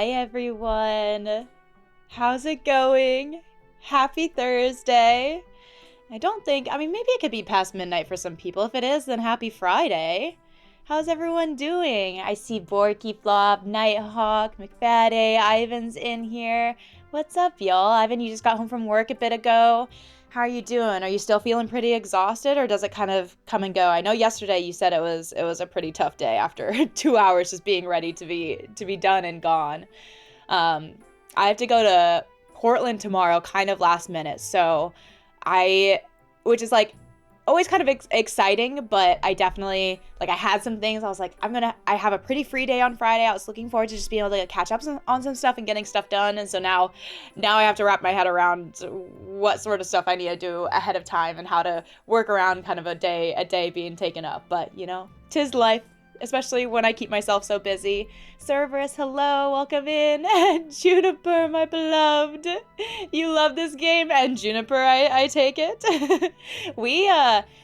Hi everyone. How's it going? Happy Thursday. I mean, maybe it could be past midnight for some people. If it is, then happy Friday. How's everyone doing? I see Borky Flop, Nighthawk, McFadday, Ivan's in here. What's up, y'all? Ivan, you just got home from work a bit ago. How are you doing? Are you still feeling pretty exhausted, or does it kind of come and go? I know yesterday you said it was a pretty tough day after 2 hours just being ready to be done and gone. I have to go to Portland tomorrow, kind of last minute, so which is like always kind of exciting, but I definitely, like, I had some things. I was like, I have a pretty free day on Friday. I was looking forward to just being able to catch up on some stuff and getting stuff done. And so now I have to wrap my head around what sort of stuff I need to do ahead of time and how to work around kind of a day being taken up. But, you know, 'tis life, especially when I keep myself so busy. Cerberus, hello, welcome in. And Juniper, my beloved. You love this game. And Juniper, I take it.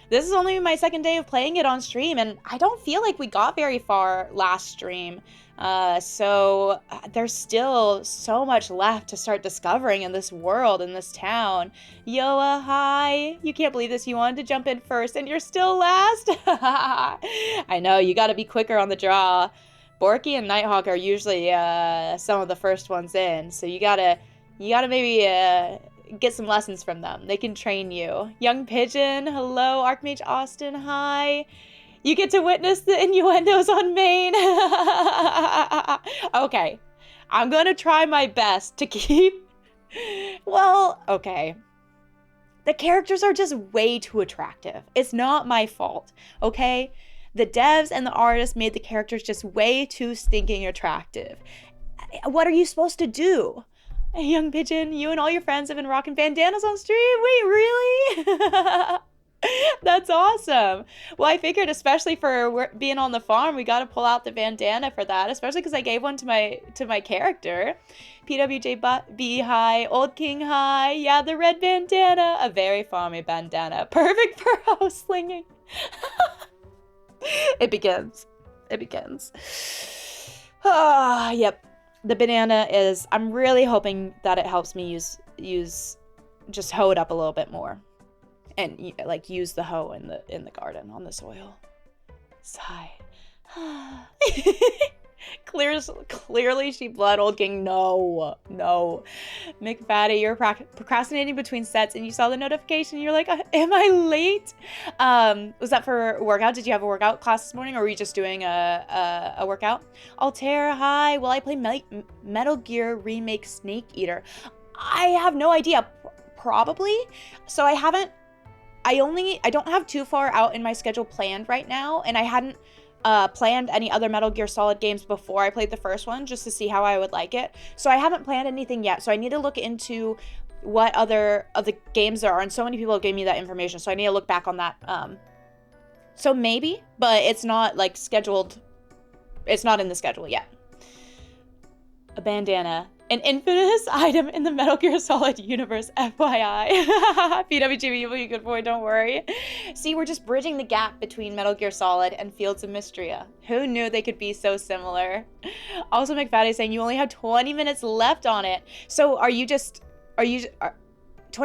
This is only my second day of playing it on stream, and I don't feel like we got very far last stream. So there's still so much left to start discovering in this world, in this town. Yoa, hi. You can't believe this. You wanted to jump in first, and you're still last? I know, you gotta be quicker on the draw. Borky and Nighthawk are usually some of the first ones in, so you gotta maybe get some lessons from them. They can train you. Young Pigeon, hello. Archmage Austin, hi. You get to witness the innuendos on main. Okay, I'm gonna try my best to keep... Well, okay. The characters are just way too attractive. It's not my fault, okay? The devs and the artists made the characters just way too stinking attractive. What are you supposed to do? Young Pigeon, you and all your friends have been rocking bandanas on stream? Wait, really? That's awesome. Well, I figured especially for being on the farm, we got to pull out the bandana for that, especially because I gave one to my character. PWJ high, Old King high. Yeah, the red bandana, a very farmy bandana. Perfect for house slinging. It begins. Ah, yep. The banana is, I'm really hoping that it helps me just hoe it up a little bit more. And like use the hoe in the garden on the soil. Sigh. Clearly she blood, Old King. No. McFaddy, you're procrastinating between sets and you saw the notification. You're like, am I late? Was that for workout? Did you have a workout class this morning, or were you just doing a workout? Altair, hi. Will I play Metal Gear Remake Snake Eater? I have no idea. Probably. So I don't have too far out in my schedule planned right now, and I hadn't planned any other Metal Gear Solid games before I played the first one, just to see how I would like it. So I haven't planned anything yet, so I need to look into what other of the games there are, and so many people have given me that information, so I need to look back on that. So maybe, but it's not like scheduled, it's not in the schedule yet. A bandana. An infamous item in the Metal Gear Solid universe, FYI. PWGB, you'll be a good boy, don't worry. See, we're just bridging the gap between Metal Gear Solid and Fields of Mistria. Who knew they could be so similar? Also, McFaddy saying you only have 20 minutes left on it. So are you 20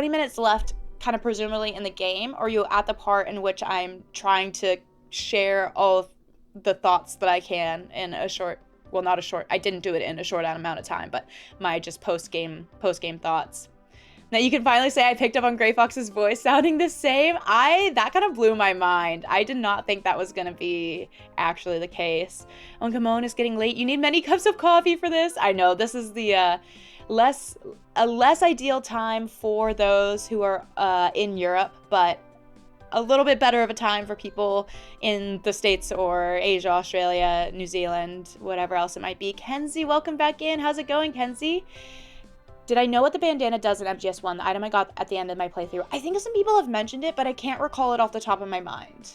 minutes left kind of presumably in the game, or are you at the part in which I'm trying to share all of the thoughts that I can in a short... Well, not a short, I didn't do it in a short amount of time, but my just post-game thoughts. Now you can finally say I picked up on Gray Fox's voice sounding the same. That kind of blew my mind. I did not think that was gonna be actually the case. Uncamon is getting late. You need many cups of coffee for this. I know this is the less ideal time for those who are in Europe, but a little bit better of a time for people in the States or Asia, Australia, New Zealand, whatever else it might be. Kenzie, welcome back in. How's it going, Kenzie? Did I know what the bandana does in MGS1, the item I got at the end of my playthrough? I think some people have mentioned it, but I can't recall it off the top of my mind.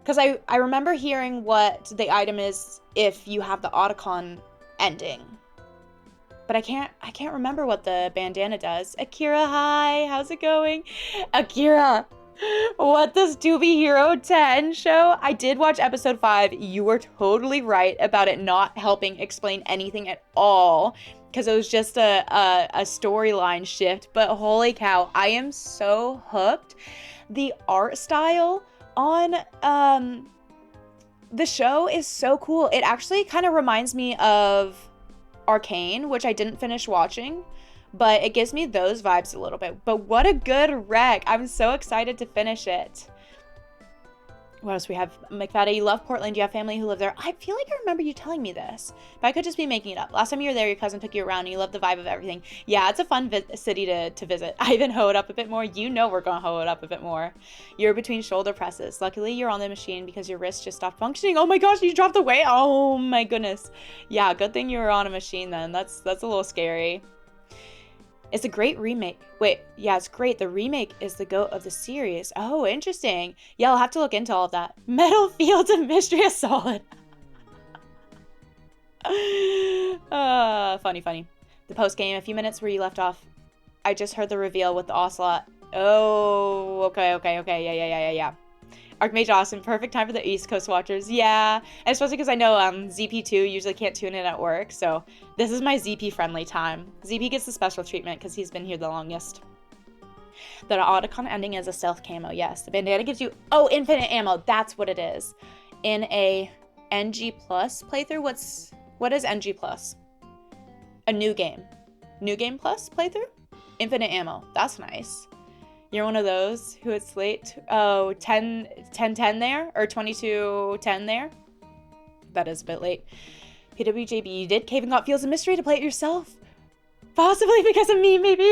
Because I remember hearing what the item is if you have the Otacon ending. But I can't remember what the bandana does. Akira, hi, how's it going? Akira, What does To Be Hero 10 show? I did watch episode 5. You were totally right about it not helping explain anything at all, because it was just a storyline shift. But holy cow, I am so hooked. The art style on the show is so cool. It actually kind of reminds me of Arcane, which I didn't finish watching, but it gives me those vibes a little bit. But what a good rec. I'm so excited to finish it. What else we have? McFaddy, you love Portland. You have family who live there. I feel like I remember you telling me this, but I could just be making it up. Last time you were there, your cousin took you around and you loved the vibe of everything. Yeah, it's a fun city to visit. I even hoe it up a bit more. You know we're going to hoe it up a bit more. You're between shoulder presses. Luckily, you're on the machine because your wrist just stopped functioning. Oh my gosh, you dropped the weight. Oh my goodness. Yeah, good thing you were on a machine then. That's a little scary. It's a great remake. Wait, yeah, it's great. The remake is the GOAT of the series. Oh, interesting. Yeah, I'll have to look into all of that. Metal Fields of Mistria Solid. Funny. The post game, a few minutes where you left off. I just heard the reveal with the Ocelot. Oh, okay. Yeah. Archmage Austin, perfect time for the East Coast watchers. Yeah, and especially because I know ZP2 usually can't tune in at work, so this is my ZP-friendly time. ZP gets the special treatment because he's been here the longest. The Otacon ending is a stealth camo, yes. The bandana gives you, infinite ammo. That's what it is. In a NG Plus playthrough, what is NG Plus? A new game. New game plus playthrough? Infinite ammo. That's nice. You're one of those who it's late. Oh, 10 there? Or 22:10 there? That is a bit late. PWJB, you did Cave and Got Fields of Mystery to play it yourself. Possibly because of me, maybe.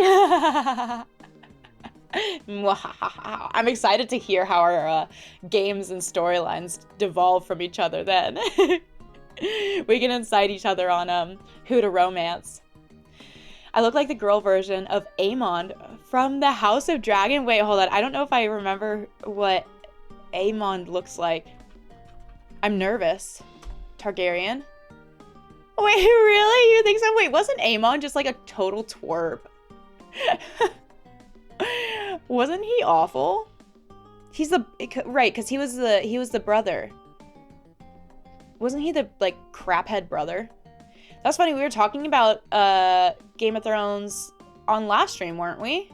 I'm excited to hear how our games and storylines devolve from each other then. We can incite each other on who to romance. I look like the girl version of Aemond from the House of Dragon. Wait, hold on. I don't know if I remember what Aemond looks like. I'm nervous. Targaryen? Wait, really? You think so? Wait, wasn't Aemond just like a total twerp? Wasn't he awful? He's the right, because he was the brother. Wasn't he the like craphead brother? That's funny. We were talking about Game of Thrones on last stream, weren't we?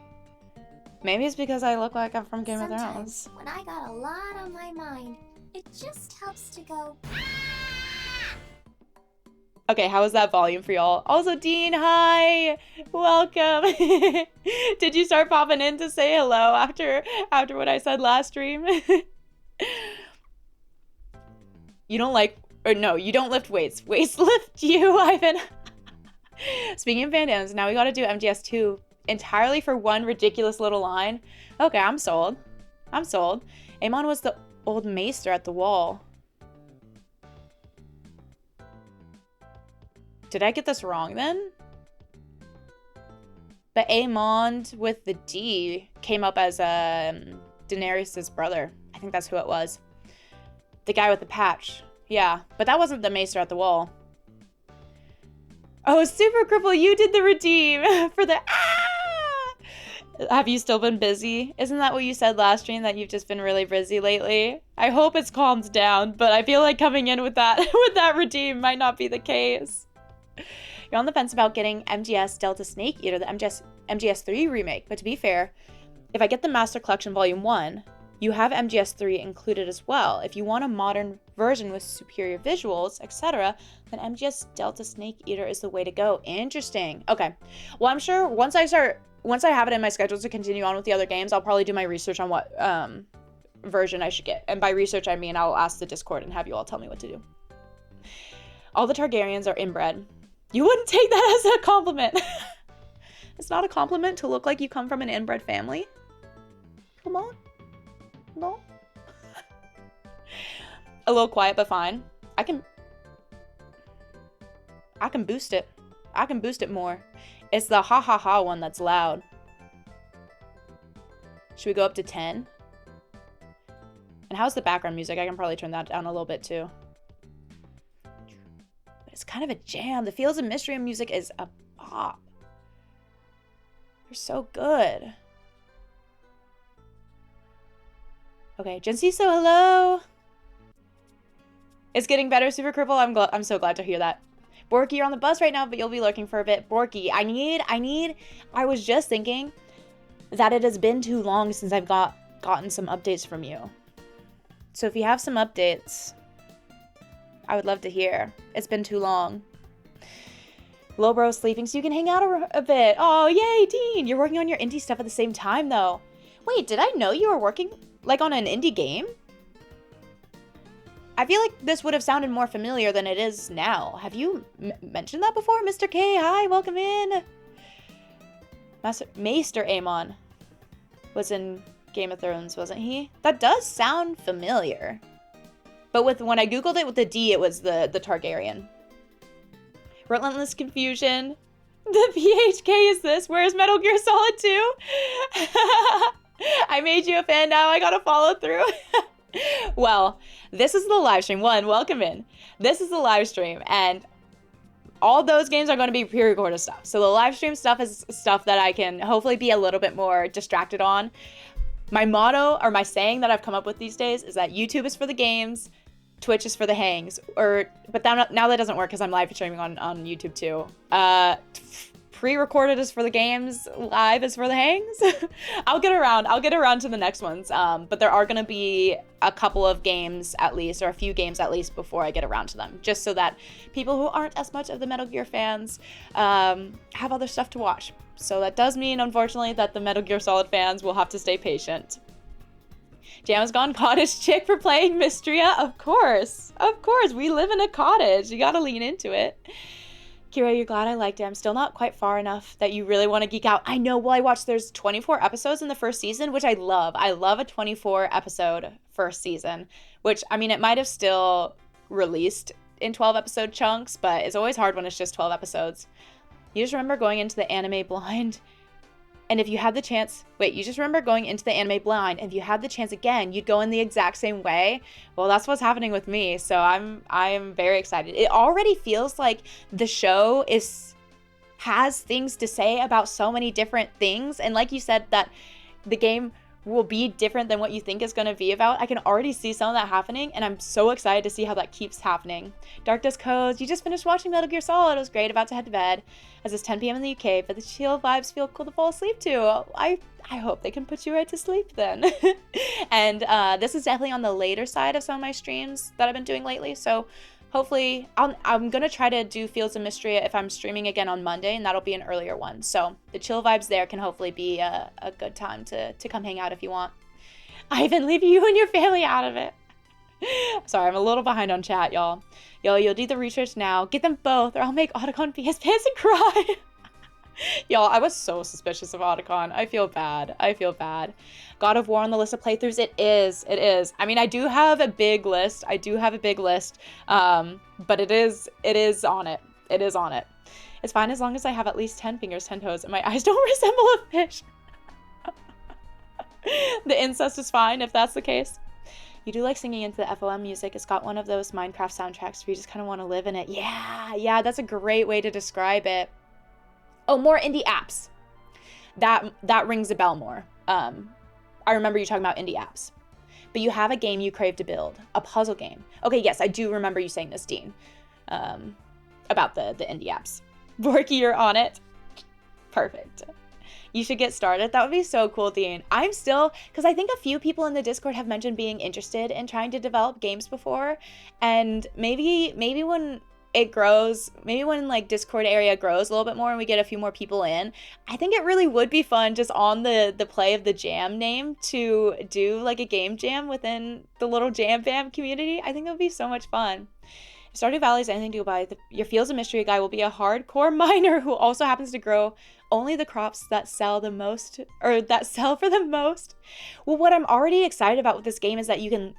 Maybe it's because I look like I'm from Game of Thrones. When I got a lot on my mind, it just helps to go. Okay, how is that volume for y'all? Also, Dean, hi! Welcome! Did you start popping in to say hello after what I said last stream? You don't like... Or no, you don't lift weights. Weights lift you, Ivan. Speaking of bandanas, now we gotta do MGS2 entirely for one ridiculous little line. Okay, I'm sold. I'm sold. Aemon was the old maester at the wall. Did I get this wrong then? But Aemond with the D came up as Daenerys' brother. I think that's who it was. The guy with the patch. Yeah, but that wasn't the maester at the wall. Oh, Super Cripple, you did the redeem for the Have you still been busy? Isn't that what you said last stream, that you've just been really busy lately? I hope it's calmed down, but I feel like coming in with that redeem might not be the case. You're on the fence about getting MGS Delta Snake Eater, the MGS3 remake, but to be fair, if I get the Master Collection Volume 1, you have MGS3 included as well. If you want a modern version with superior visuals, etc., then MGS Delta Snake Eater is the way to go. Interesting. Okay. Well, I'm sure once I have it in my schedule to continue on with the other games, I'll probably do my research on what version I should get. And by research, I mean I'll ask the Discord and have you all tell me what to do. All the Targaryens are inbred. You wouldn't take that as a compliment. It's not a compliment to look like you come from an inbred family. Come on. No. A little quiet, but fine. I can boost it. I can boost it more. It's the ha ha ha one that's loud. Should we go up to 10? And how's the background music? I can probably turn that down a little bit too. But it's kind of a jam. The Fields of Mystery music is a bop. They're so good. Okay, Jincy, so hello. It's getting better, Super Cripple. I'm so glad to hear that. Borky, you're on the bus right now, but you'll be lurking for a bit. Borky, I was just thinking that it has been too long since I've gotten some updates from you. So if you have some updates, I would love to hear. It's been too long. Lowbro's sleeping, so you can hang out a bit. Oh, yay, Dean! You're working on your indie stuff at the same time, though. Wait, did I know you were working, like, on an indie game? I feel like this would have sounded more familiar than it is now. Have you mentioned that before? Mr. K, hi, welcome in. Maester Aemon was in Game of Thrones, wasn't he? That does sound familiar. But when I googled it with the D, it was the Targaryen. Relentless Confusion. The PHK is this? Where's Metal Gear Solid 2? I made you a fan now. I gotta follow through. Well, this is the live stream. Welcome in. This is the live stream, and all those games are going to be pre-recorded stuff. So the live stream stuff is stuff that I can hopefully be a little bit more distracted on. My motto, or my saying that I've come up with these days, is that YouTube is for the games, Twitch is for the hangs. But now that doesn't work because I'm live streaming on YouTube too. Pre-recorded is for the games, live is for the hangs. I'll get around to the next ones. But there are gonna be a couple of games at least, or a few games at least, before I get around to them, just so that people who aren't as much of the Metal Gear fans have other stuff to watch. So that does mean, unfortunately, that the Metal Gear Solid fans will have to stay patient. Jam has gone cottage chick for playing Mistria. Of course, we live in a cottage. You gotta lean into it. Kira, you're glad I liked it. I'm still not quite far enough that you really want to geek out. I know, well, there's 24 episodes in the first season, which I love. I love a 24 episode first season, which, I mean, it might have still released in 12 episode chunks, but it's always hard when it's just 12 episodes. You just remember going into the anime blind, and if you had the chance, you just remember going into the anime blind, and if you had the chance again, you'd go in the exact same way. Well, that's what's happening with me, so I'm very excited. It already feels like the show has things to say about so many different things, and like you said, that the game will be different than what you think is going to be about. I can already see some of that happening, and I'm so excited to see how that keeps happening. Dark Dust Codes, you just finished watching Metal Gear Solid. It was great, about to head to bed, as it's 10 p.m. in the UK, but the chill vibes feel cool to fall asleep to. I hope they can put you right to sleep then. And this is definitely on the later side of some of my streams that I've been doing lately, so hopefully I'm going to try to do Fields of Mistria if I'm streaming again on Monday, and that'll be an earlier one. So the chill vibes there can hopefully be a good time to come hang out if you want. Ivan, leave you and your family out of it. Sorry, I'm a little behind on chat, y'all. You'll do the research now. Get them both, or I'll make Otacon pee his pants and cry. Y'all, I was so suspicious of Otacon. I feel bad. God of War on the list of playthroughs? It is. I mean, I do have a big list. But it is on it. It's fine as long as I have at least 10 fingers, 10 toes, and my eyes don't resemble a fish. The incest is fine if that's the case. You do like singing into the FOM music. It's got one of those Minecraft soundtracks where you just kind of want to live in it. Yeah, that's a great way to describe it. Oh, more indie apps. That rings a bell more. I remember you talking about indie apps. But you have a game you crave to build. A puzzle game. Okay, yes, I do remember you saying this, Dean. About the indie apps. Borky, you're on it. Perfect. You should get started. That would be so cool, Dean. I'm still, because I think a few people in the Discord have mentioned being interested in trying to develop games before. And maybe when it grows, maybe when like Discord area grows a little bit more and we get a few more people in, I think it really would be fun just on the Play of the Jam name to do like a game jam within the little Jam Fam community. I think that would be so much fun. If Stardew Valley is anything to go by, your Fields of Mystery guy will be a hardcore miner who also happens to grow only the crops that sell the most, or that sell for the most. Well, what I'm already excited about with this game is that you can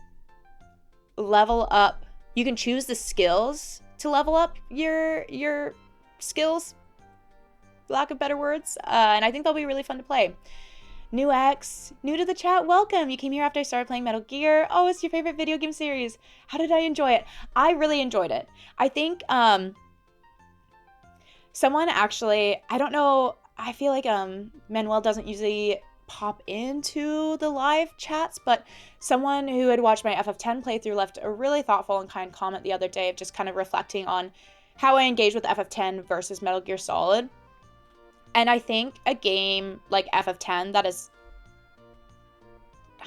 level up, you can choose the skills to level up your skills, for lack of better words, and I think they'll be really fun to play. New X, new to the chat, welcome. You came here after I started playing Metal Gear. Oh, it's your favorite video game series. How did I enjoy it? I really enjoyed it. I think someone actually, I don't know, I feel like Manuel doesn't usually pop into the live chats, but someone who had watched my FF10 playthrough left a really thoughtful and kind comment the other day of just kind of reflecting on how I engage with FF10 versus Metal Gear Solid. And I think a game like FF10 that is,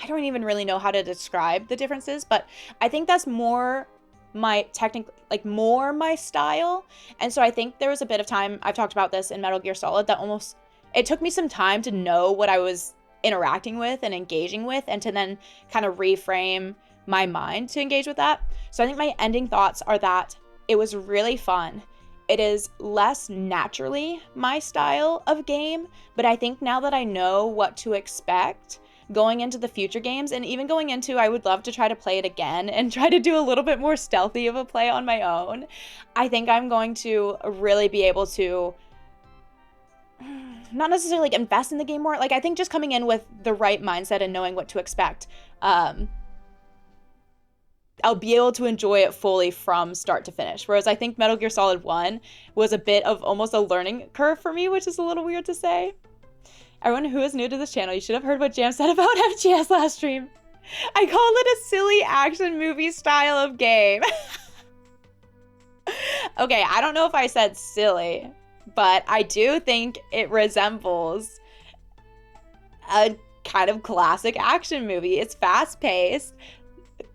I don't even really know how to describe the differences, but I think that's more my more my style. And so I think there was a bit of time, I've talked about this in Metal Gear Solid, that almost, it took me some time to know what I was interacting with and engaging with, and to then kind of reframe my mind to engage with that. So I think my ending thoughts are that it was really fun. It is less naturally my style of game, but I think now that I know what to expect going into the future games, and even going into, I would love to try to play it again and try to do a little bit more stealthy of a play on my own, I think I'm going to really be able to not necessarily like invest in the game more. Like, I think just coming in with the right mindset and knowing what to expect, I'll be able to enjoy it fully from start to finish. Whereas I think Metal Gear Solid 1 was a bit of almost a learning curve for me, which is a little weird to say. Everyone who is new to this channel, you should have heard what Jam said about MGS last stream. I called it a silly action movie style of game. Okay, I don't know if I said silly, but I do think it resembles a kind of classic action movie. It's fast-paced.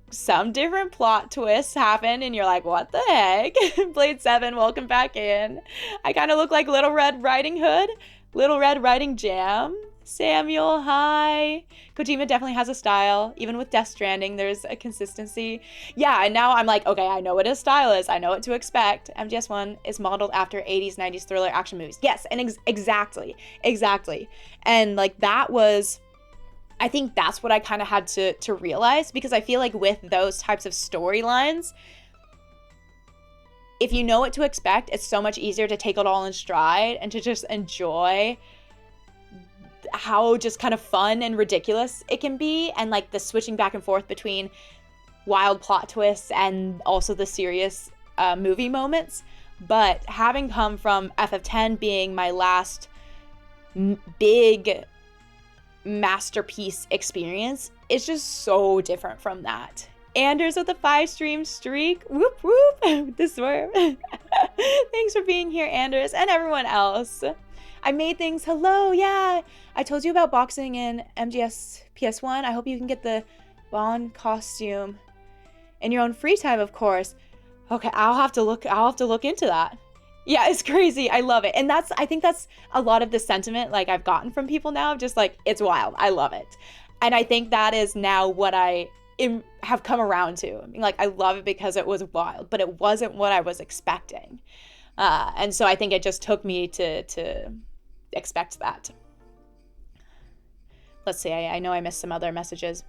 Some different plot twists happen, and you're like, what the heck? Blade 7, welcome back in. I kind of look like Little Red Riding Hood. Little Red Riding Jam. Samuel, hi. Kojima definitely has a style. Even with Death Stranding, there's a consistency. Yeah, and now I'm like, okay, I know what his style is. I know what to expect. MGS1 is modeled after 80s, 90s thriller action movies. Yes, and exactly. And like that was, I think that's what I kind of had to realize, because I feel like with those types of storylines, if you know what to expect, it's so much easier to take it all in stride and to just enjoy how just kind of fun and ridiculous it can be, and like the switching back and forth between wild plot twists and also the serious movie moments. But having come from FF10 being my last big masterpiece experience, it's just so different from that. Anders with a 5-stream streak. Whoop whoop. The swerve. Thanks for being here, Anders, and everyone else. I made things. Hello. Yeah, I told you about boxing in MGS PS1. I hope you can get the Bond costume in your own free time, of course. Okay, I'll have to look into that. Yeah, it's crazy. I love it. And I think that's a lot of the sentiment like I've gotten from people now, just like, it's wild. I love it. And I think that is now what I have come around to. I mean, like, I love it because it was wild, but it wasn't what I was expecting. And so I think it just took me to expect that. Let's see. I know I missed some other messages.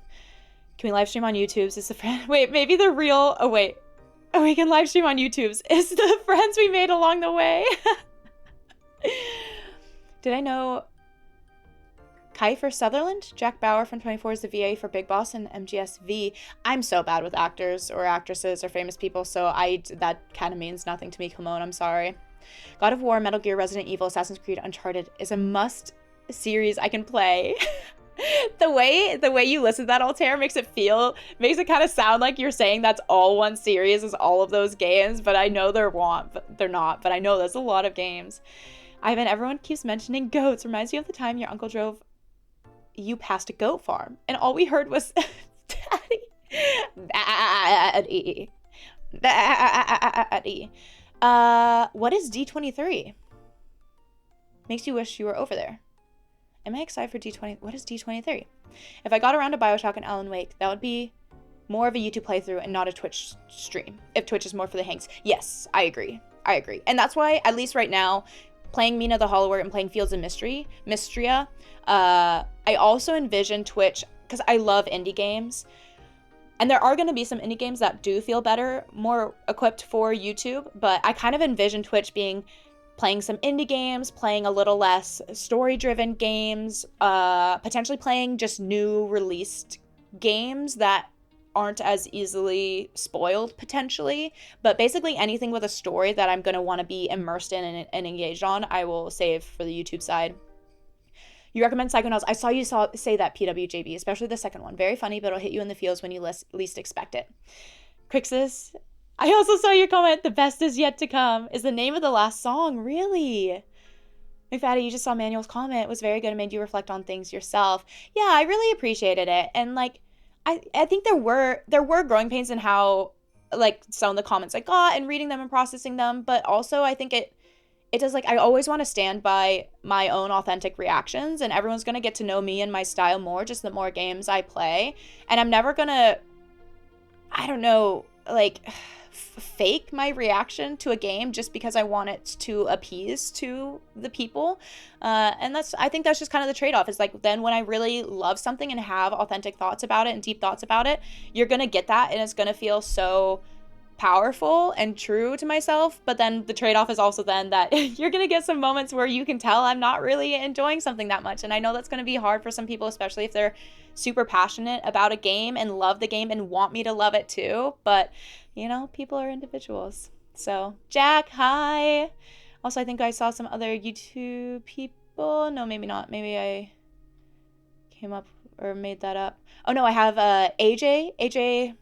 Can we live stream on YouTube's? Is the friend? Wait, maybe the real. Oh wait. Oh, we can live stream on YouTube's. Is the friends we made along the way? Did I know Kiefer Sutherland? Jack Bauer from 24 is the VA for Big Boss and MGSV. I'm so bad with actors or actresses or famous people, so that kind of means nothing to me, Cologne. I'm sorry. God of War, Metal Gear, Resident Evil, Assassin's Creed, Uncharted is a must series I can play. The way you listen to that, Altair, makes it kind of sound like you're saying that's all one series is all of those games, but I know they're not, but I know there's a lot of games. Ivan, everyone keeps mentioning goats. Reminds you of the time your uncle drove you past a goat farm, and all we heard was daddy. What is D23? Makes you wish you were over there. Am I excited for D20? What is D23? If I got around to Bioshock and Alan Wake, that would be more of a YouTube playthrough and not a Twitch stream. If Twitch is more for the hangs. Yes, I agree. And that's why, at least right now, playing Mina the Hollower and playing Fields of Mistria, I also envision Twitch, because I love indie games. And there are going to be some indie games that do feel better, more equipped for YouTube, but I kind of envision Twitch being playing some indie games, playing a little less story-driven games, potentially playing just new released games that aren't as easily spoiled, potentially. But basically anything with a story that I'm going to want to be immersed in and engaged on, I will save for the YouTube side. You recommend Psychonauts. I saw you say that, PWJB, especially the second one. Very funny, but it'll hit you in the feels when you least expect it. Crixus, I also saw your comment, the best is yet to come, is the name of the last song. Really? McFaddy, you just saw Manuel's comment. It was very good and made you reflect on things yourself. Yeah, I really appreciated it. And like, I think there were growing pains in how like some of the comments I got and reading them and processing them, but also I think it does, like, I always want to stand by my own authentic reactions, and everyone's going to get to know me and my style more just the more games I play. And I'm never going to, I don't know, like, fake my reaction to a game just because I want it to appease to the people. And I think that's just kind of the trade-off, is like, then when I really love something and have authentic thoughts about it and deep thoughts about it, you're going to get that, and it's going to feel so powerful and true to myself. But then the trade-off is also then that you're gonna get some moments where you can tell I'm not really enjoying something that much, and I know that's gonna be hard for some people, especially if they're super passionate about a game and love the game and want me to love it too. But you know, people are individuals. So Jack, hi. Also, I think I saw some other YouTube people. No, maybe not. Maybe I came up or made that up. Oh no, I have AJ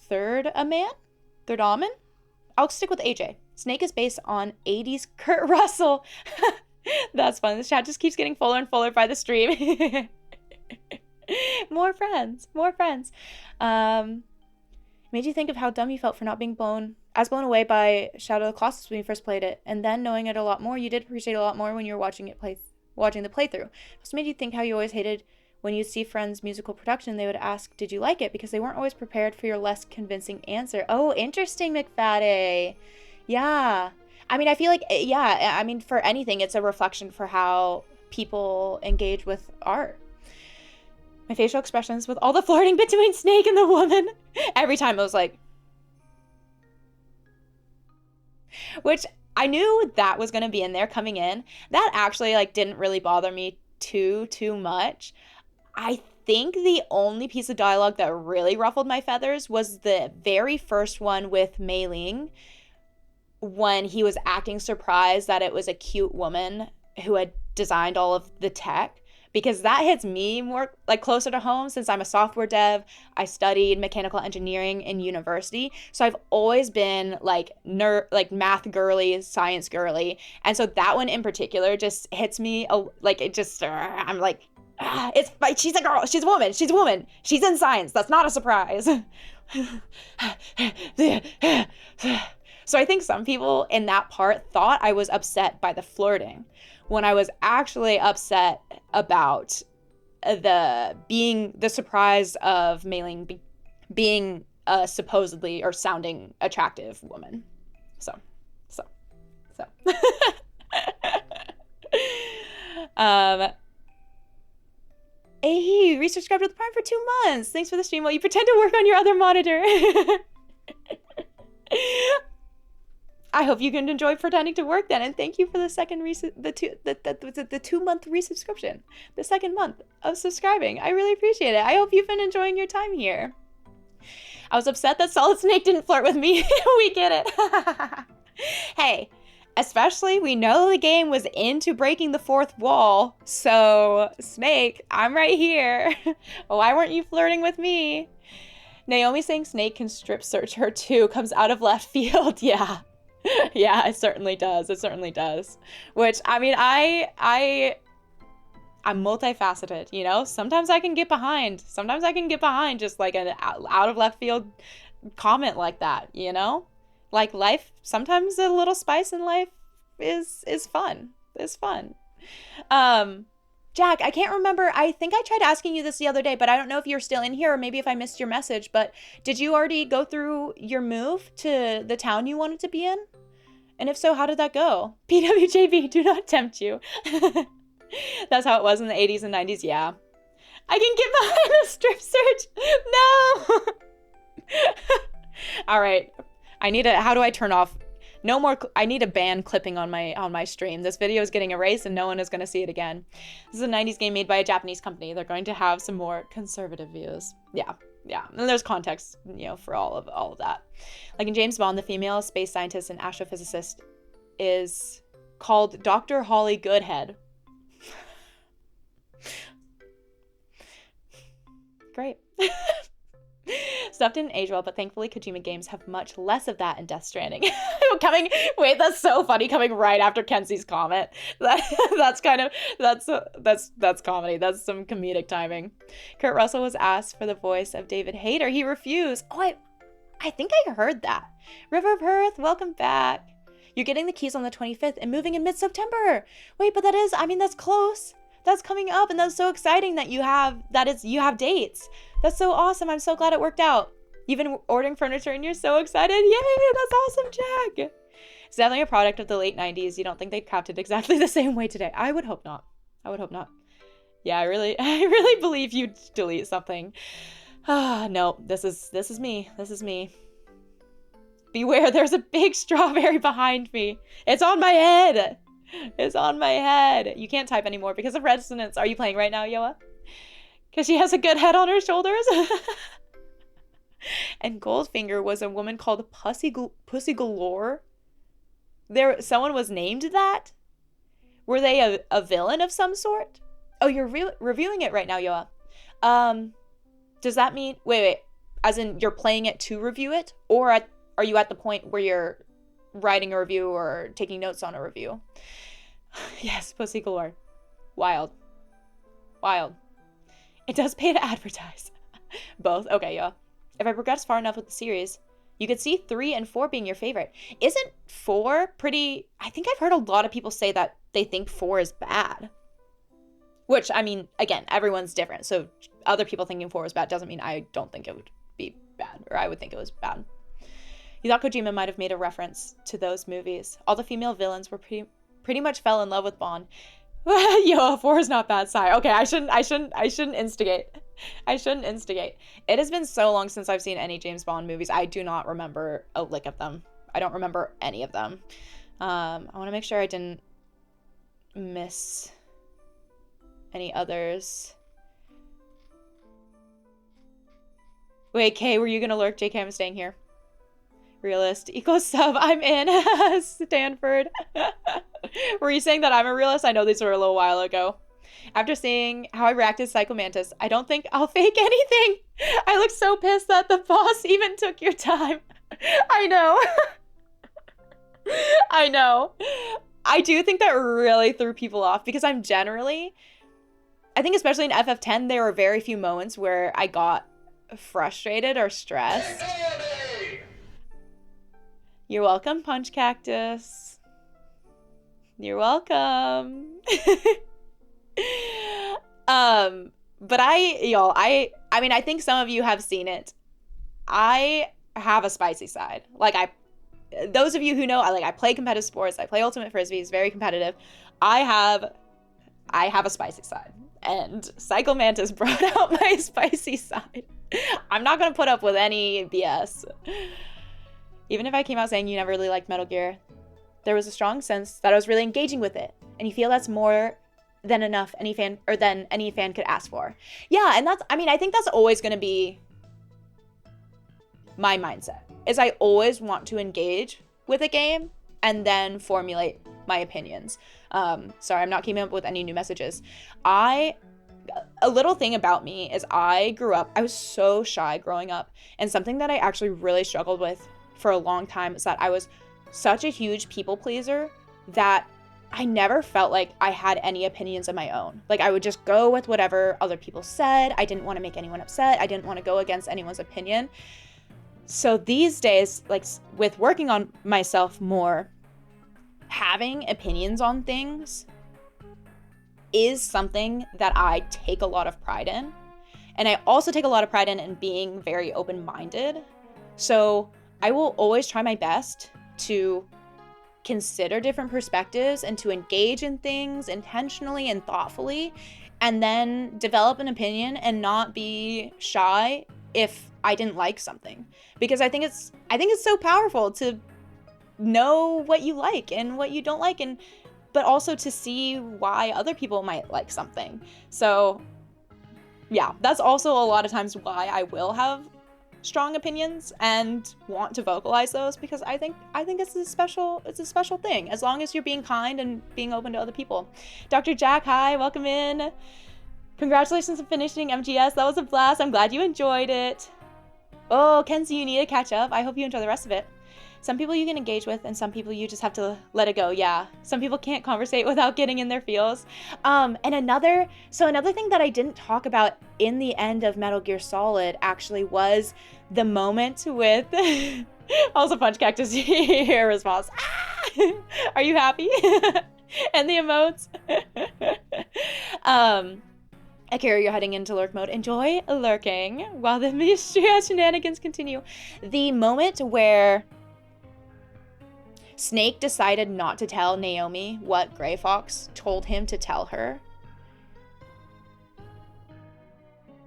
Third Aman? I'll stick with AJ. Snake is based on 80s Kurt Russell. That's fun. This chat just keeps getting fuller and fuller by the stream. More friends. Made you think of how dumb you felt for not being blown away by Shadow of the Colossus when you first played it, and then knowing it a lot more, you did appreciate it a lot more when you were watching the playthrough. It also made you think how you always hated when you see friends' musical production, they would ask, did you like it? Because they weren't always prepared for your less convincing answer. Oh, interesting, McFaddy. Yeah. I mean, I feel like, yeah, I mean, for anything, it's a reflection for how people engage with art. My facial expressions with all the flirting between Snake and the woman. Every time I was like, which I knew that was going to be in there coming in. That actually like didn't really bother me too much. I think the only piece of dialogue that really ruffled my feathers was the very first one with Mei Ling, when he was acting surprised that it was a cute woman who had designed all of the tech, because that hits me more like closer to home since I'm a software dev. I studied mechanical engineering in university, so I've always been like math girly, science girly, and so that one in particular just hits me like it just I'm like, it's like, she's a girl, she's a woman, she's in science, that's not a surprise. So I think some people in that part thought I was upset by the flirting, when I was actually upset about the surprise of Mei Ling being a supposedly or sounding attractive woman. So Hey, resubscribed to the Prime for 2 months. Thanks for the stream while you pretend to work on your other monitor. I hope you can enjoy pretending to work then, and thank you for the second the 2 month resubscription, the second month of subscribing. I really appreciate it. I hope you've been enjoying your time here. I was upset that Solid Snake didn't flirt with me. We get it. Hey. Especially, we know the game was into breaking the fourth wall, so Snake, I'm right here. Why weren't you flirting with me? Naomi saying Snake can strip search her too comes out of left field. Yeah. Yeah, it certainly does. Which, I mean, I'm multifaceted, you know? Sometimes I can get behind just like an out of left field comment like that, you know? Like life, sometimes a little spice in life is fun. It's fun. Jack, I can't remember. I think I tried asking you this the other day, but I don't know if you're still in here or maybe if I missed your message, but did you already go through your move to the town you wanted to be in? And if so, how did that go? PWJB, do not tempt you. That's how it was in the 80s and 90s, yeah. I can get behind a strip search. No! All right. How do I turn off? No more, I need a ban clipping on my stream. This video is getting erased and no one is going to see it again. This is a 90s game made by a Japanese company. They're going to have some more conservative views. Yeah. And there's context, you know, for all of that. Like in James Bond, the female space scientist and astrophysicist is called Dr. Holly Goodhead. Great. Stuff didn't age well, but thankfully Kojima games have much less of that in Death Stranding. Wait, that's so funny, coming right after Kenzie's comment. That's comedy. That's some comedic timing. Kurt Russell was asked for the voice of David Hayter. He refused. Oh, I think I heard that. River of Earth, welcome back. You're getting the keys on the 25th and moving in mid-September. Wait, but that's close. That's coming up, and that's so exciting that you have dates. That's so awesome. I'm so glad it worked out. You've been ordering furniture and you're so excited. Yay, that's awesome, Jack. It's definitely a product of the late 90s. You don't think they'd craft it exactly the same way today? I would hope not. Yeah, I really believe you'd delete something. No, this is me. Beware, there's a big strawberry behind me. It's on my head. You can't type anymore because of resonance. Are you playing right now, Yoa? Because she has a good head on her shoulders. And Goldfinger was a woman called Pussy Galore. Someone was named that? Were they a villain of some sort? Oh, you're reviewing it right now, Yoa. Does that mean... Wait. As in, you're playing it to review it? Or are you at the point where you're writing a review or taking notes on a review? Yes, Pussy Galore. Wild. It does pay to advertise. Both? Okay, yeah. If I progress far enough with the series, you could see 3 and 4 being your favorite. Isn't 4 pretty... I think I've heard a lot of people say that they think 4 is bad. Which, I mean, again, everyone's different. So other people thinking 4 is bad doesn't mean I don't think it would be bad. Or I would think it was bad. You thought Kojima might have made a reference to those movies. All the female villains were pretty much fell in love with Bond. Yo, 4 is not bad. Sigh. Okay, I shouldn't instigate. It has been so long since I've seen any James Bond movies. I do not remember a lick of them. I don't remember any of them. I want to make sure I didn't miss any others. Wait, Kay, were you gonna lurk? JK, I'm staying here. Realist equals sub. I'm in. Stanford. Were you saying that I'm a realist? I know these were a little while ago. After seeing how I reacted to Psycho Mantis, I don't think I'll fake anything. I look so pissed that the boss even took your time. I know. I do think that really threw people off because I think especially in FF10, there were very few moments where I got frustrated or stressed. You're welcome, Punch Cactus. You're welcome. But I mean, I think some of you have seen it. I have a spicy side. Those of you who know, I play competitive sports. I play Ultimate Frisbee. It's very competitive. I have a spicy side. And Psycho Mantis brought out my spicy side. I'm not going to put up with any BS. Even if I came out saying you never really liked Metal Gear, there was a strong sense that I was really engaging with it. And you feel that's more than enough than any fan could ask for. Yeah, and I think that's always going to be my mindset. Is I always want to engage with a game and then formulate my opinions. Sorry, I'm not keeping up with any new messages. A little thing about me is I was so shy growing up, and something that I actually really struggled with for a long time is that I was such a huge people pleaser that I never felt like I had any opinions of my own. I would just go with whatever other people said. I didn't want to make anyone upset. I didn't want to go against anyone's opinion. So these days, with working on myself more, having opinions on things is something that I take a lot of pride in. And I also take a lot of pride in being very open-minded. So I will always try my best to consider different perspectives and to engage in things intentionally and thoughtfully, and then develop an opinion and not be shy if I didn't like something. Because I think it's so powerful to know what you like and what you don't like, but also to see why other people might like something. So yeah, that's also a lot of times why I will have strong opinions and want to vocalize those, because I think it's a special thing, as long as you're being kind and being open to other people. Dr. Jack, hi, welcome in. Congratulations on finishing MGS. That was a blast. I'm glad you enjoyed it. Oh, Kenzie, you need to catch up. I hope you enjoy the rest of it. Some people you can engage with, and some people you just have to let it go. Yeah, some people can't conversate without getting in their feels. And another thing that I didn't talk about in the end of Metal Gear Solid actually was the moment with also Punch Cactus here response. Ah! Are you happy? And the emotes. Akira, you're heading into lurk mode. Enjoy lurking while the Mistria shenanigans continue. The moment where Snake decided not to tell Naomi what Gray Fox told him to tell her.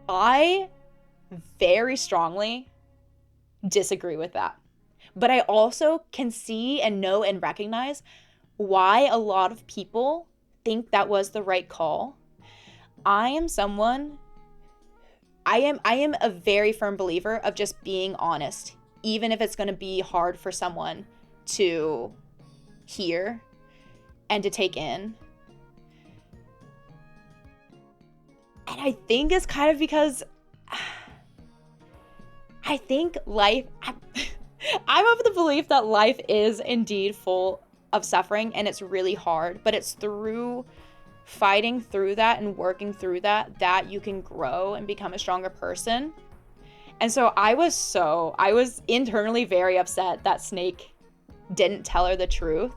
I very strongly disagree with that. But I also can see and know and recognize why a lot of people think that was the right call. I am a very firm believer of just being honest, even if it's going to be hard for someone to hear and to take in. And I think it's kind of because I think life, I'm of the belief that life is indeed full of suffering and it's really hard, but it's through fighting through that and working through that you can grow and become a stronger person. And so I was internally very upset that Snake didn't tell her the truth,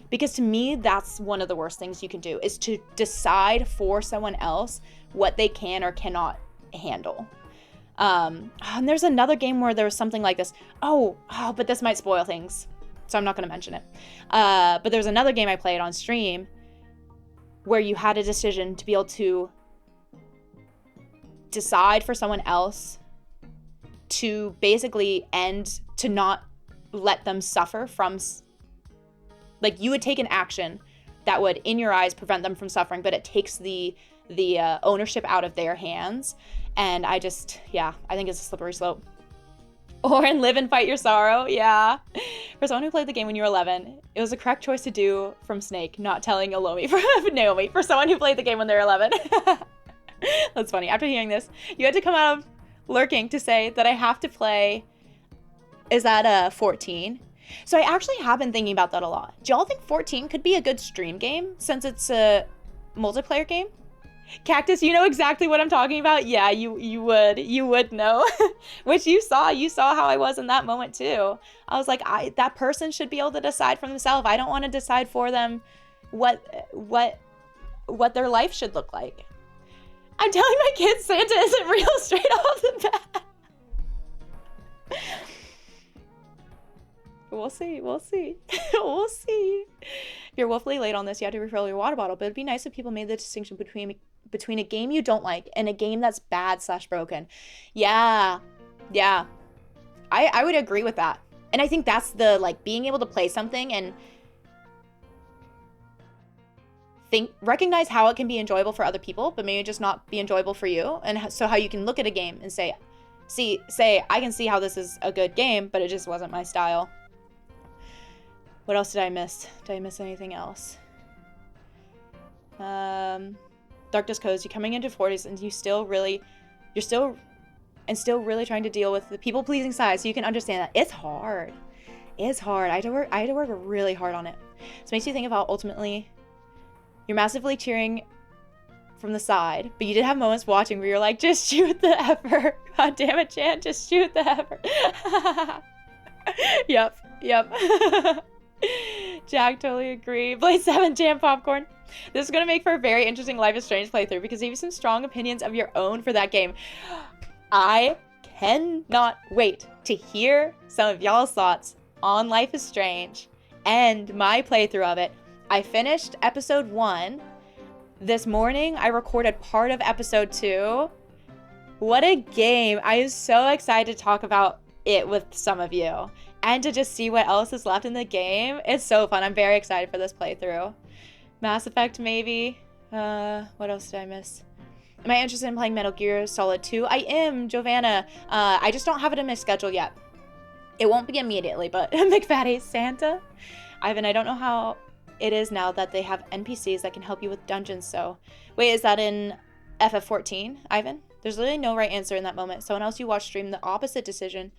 because to me that's one of the worst things you can do, is to decide for someone else what they can or cannot handle. And there's another game where there was something like this. But this might spoil things, so I'm not going to mention it. But there's another game I played on stream where you had a decision to be able to decide for someone else to basically to not let them suffer from, like, you would take an action that would, in your eyes, prevent them from suffering, but it takes the ownership out of their hands. And I think it's a slippery slope. Or in Live and Fight Your Sorrow, yeah. For someone who played the game when you were 11, it was the correct choice to do from Snake, not telling Naomi, for someone who played the game when they were 11. That's funny. After hearing this, you had to come out of lurking to say that I have to play, is that 14? So I actually have been thinking about that a lot. Do y'all think 14 could be a good stream game since it's a multiplayer game? Cactus, you know exactly what I'm talking about. Yeah, you would know. Which you saw how I was in that moment too. I was like, that person should be able to decide for themselves. I don't want to decide for them what their life should look like. I'm telling my kids Santa isn't real straight off the bat. We'll see. We'll see. If you're woefully late on this, you have to refill your water bottle, but it'd be nice if people made the distinction between a game you don't like and a game that's bad/broken. Yeah. I would agree with that. And I think that's the, like, being able to play something and recognize how it can be enjoyable for other people, but maybe just not be enjoyable for you. And so how you can look at a game and say, I can see how this is a good game, but it just wasn't my style. What else did I miss? Did I miss anything else? Darkness Codes, you're coming into 40s and you're still really trying to deal with the people-pleasing side, so you can understand that. It's hard. I had to work really hard on it. So it makes you think about, ultimately, you're massively cheering from the side, but you did have moments watching where you're like, just shoot the heifer. God damn it, Chan, just shoot the heifer. Yep. Jack, totally agree. Blade 7, Jam Popcorn. This is going to make for a very interesting Life is Strange playthrough because you have some strong opinions of your own for that game. I cannot wait to hear some of y'all's thoughts on Life is Strange and my playthrough of it. I finished episode 1. This morning, I recorded part of episode 2. What a game. I am so excited to talk about it with some of you and to just see what else is left in the game. It's so fun. I'm very excited for this playthrough. Mass Effect, maybe. What else did I miss? Am I interested in playing Metal Gear Solid 2? I am, Giovanna. I just don't have it in my schedule yet. It won't be immediately, but McFatty, Santa? Ivan, I don't know how it is now that they have NPCs that can help you with dungeons, so... Wait, is that in FF14, Ivan. There's literally no right answer in that moment. Someone else you watched stream the opposite decision,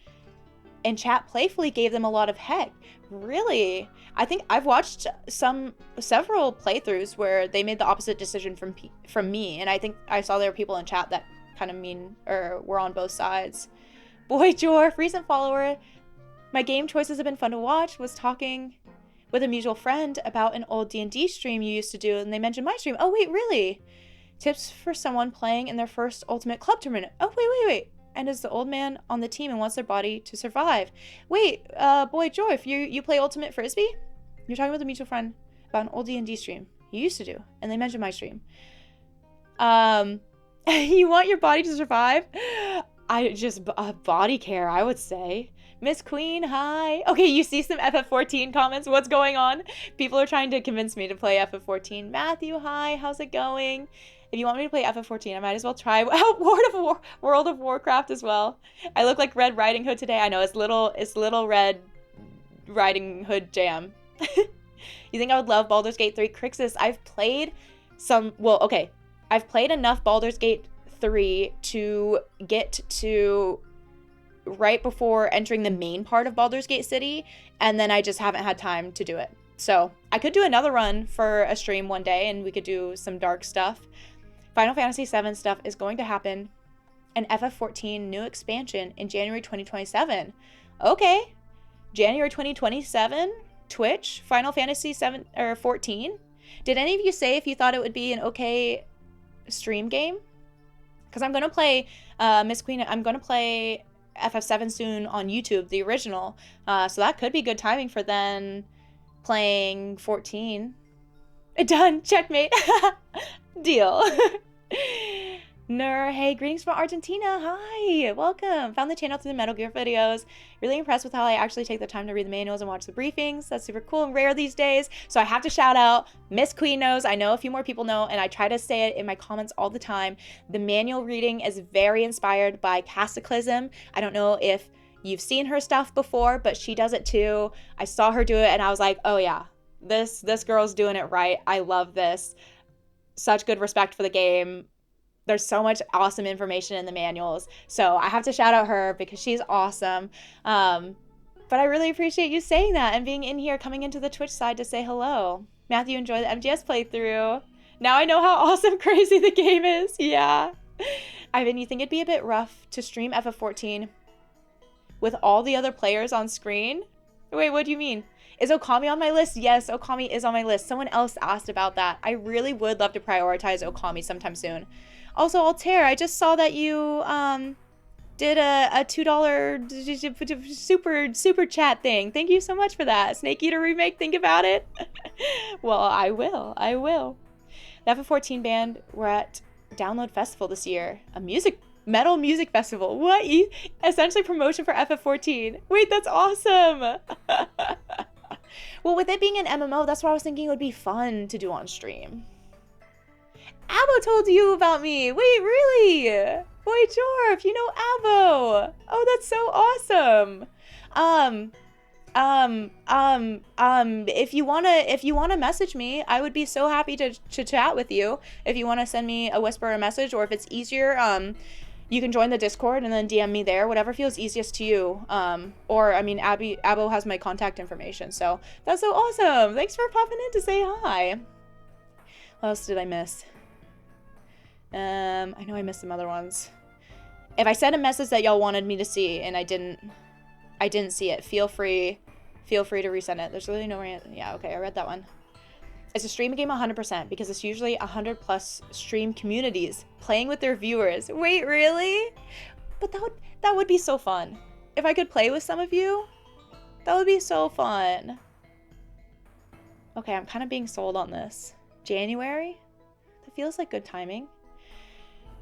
and chat playfully gave them a lot of heck. Really? I think I've watched several playthroughs where they made the opposite decision from me, and I think I saw there were people in chat that kind of mean or were on both sides. Boy Jorf, recent follower. My game choices have been fun to watch. Was talking with a mutual friend about an old D&D stream you used to do, and they mentioned my stream. Oh wait, really? Tips for someone playing in their first Ultimate Club tournament. Oh wait. And is the old man on the team and wants their body to survive. Wait, boy Joy, if you play Ultimate Frisbee? You're talking with a mutual friend about an old D&D stream you used to do, and they mentioned my stream. You want your body to survive? Body care, I would say. Miss Queen, hi. Okay, you see some FF14 comments. What's going on? People are trying to convince me to play FF14. Matthew, hi. How's it going? If you want me to play FF14, I might as well try World of Warcraft as well. I look like Red Riding Hood today. I know, it's little Red Riding Hood Jam. You think I would love Baldur's Gate 3? Crixus, I've played I've played enough Baldur's Gate 3 to get to right before entering the main part of Baldur's Gate City, and then I just haven't had time to do it. So I could do another run for a stream one day, and we could do some dark stuff. Final Fantasy VII stuff is going to happen. An FF14 new expansion in January 2027. Okay. January 2027, Twitch, Final Fantasy 7 or 14. Did any of you say if you thought it would be an okay stream game? Because I'm going to play, Miss Queen, I'm going to play FF7 soon on YouTube, the original. So that could be good timing for then playing 14. Done. Checkmate. Deal. Nur, hey, greetings from Argentina. Hi, welcome. Found the channel through the Metal Gear videos. Really impressed with how I actually take the time to read the manuals and watch the briefings. That's super cool and rare these days. So I have to shout out, Miss Queen knows, I know a few more people know, and I try to say it in my comments all the time. The manual reading is very inspired by Cataclysm. I don't know if you've seen her stuff before, but she does it too. I saw her do it and I was like, oh yeah, this girl's doing it right. I love this. Such good respect for the game. There's so much awesome information in the manuals. So I have to shout out her because she's awesome. But I really appreciate you saying that and being in here, coming into the Twitch side to say hello. Matthew, enjoy the MGS playthrough. Now I know how awesome crazy the game is. Yeah. Ivan, you think it'd be a bit rough to stream FF14 with all the other players on screen? Wait, what do you mean? Is Okami on my list? Yes, Okami is on my list. Someone else asked about that. I really would love to prioritize Okami sometime soon. Also, Altair, I just saw that you did a $2 super chat thing. Thank you so much for that. Snake Eater remake, think about it. Well, I will. The FF14 band were at Download Festival this year. A metal music festival. What? Essentially promotion for FF14. Wait, that's awesome. Well, with it being an MMO, that's why I was thinking it would be fun to do on stream. Abo told you about me. Wait, really? Boy Jorf, you know Abo. Oh, that's so awesome. If you wanna message me, I would be so happy to chat with you. If you wanna send me a whisper or a message, or if it's easier, you can join the Discord and then DM me there, whatever feels easiest to you. Or, I mean, Abo has my contact information, so that's so awesome. Thanks for popping in to say hi. What else did I miss? I know I missed some other ones. If I sent a message that y'all wanted me to see and I didn't see it, feel free to resend it. There's really no way. Yeah, okay, I read that one. It's a stream game 100% because it's usually 100+ stream communities playing with their viewers. Wait, really? But that would be so fun. If I could play with some of you, that would be so fun. Okay, I'm kind of being sold on this. January? That feels like good timing.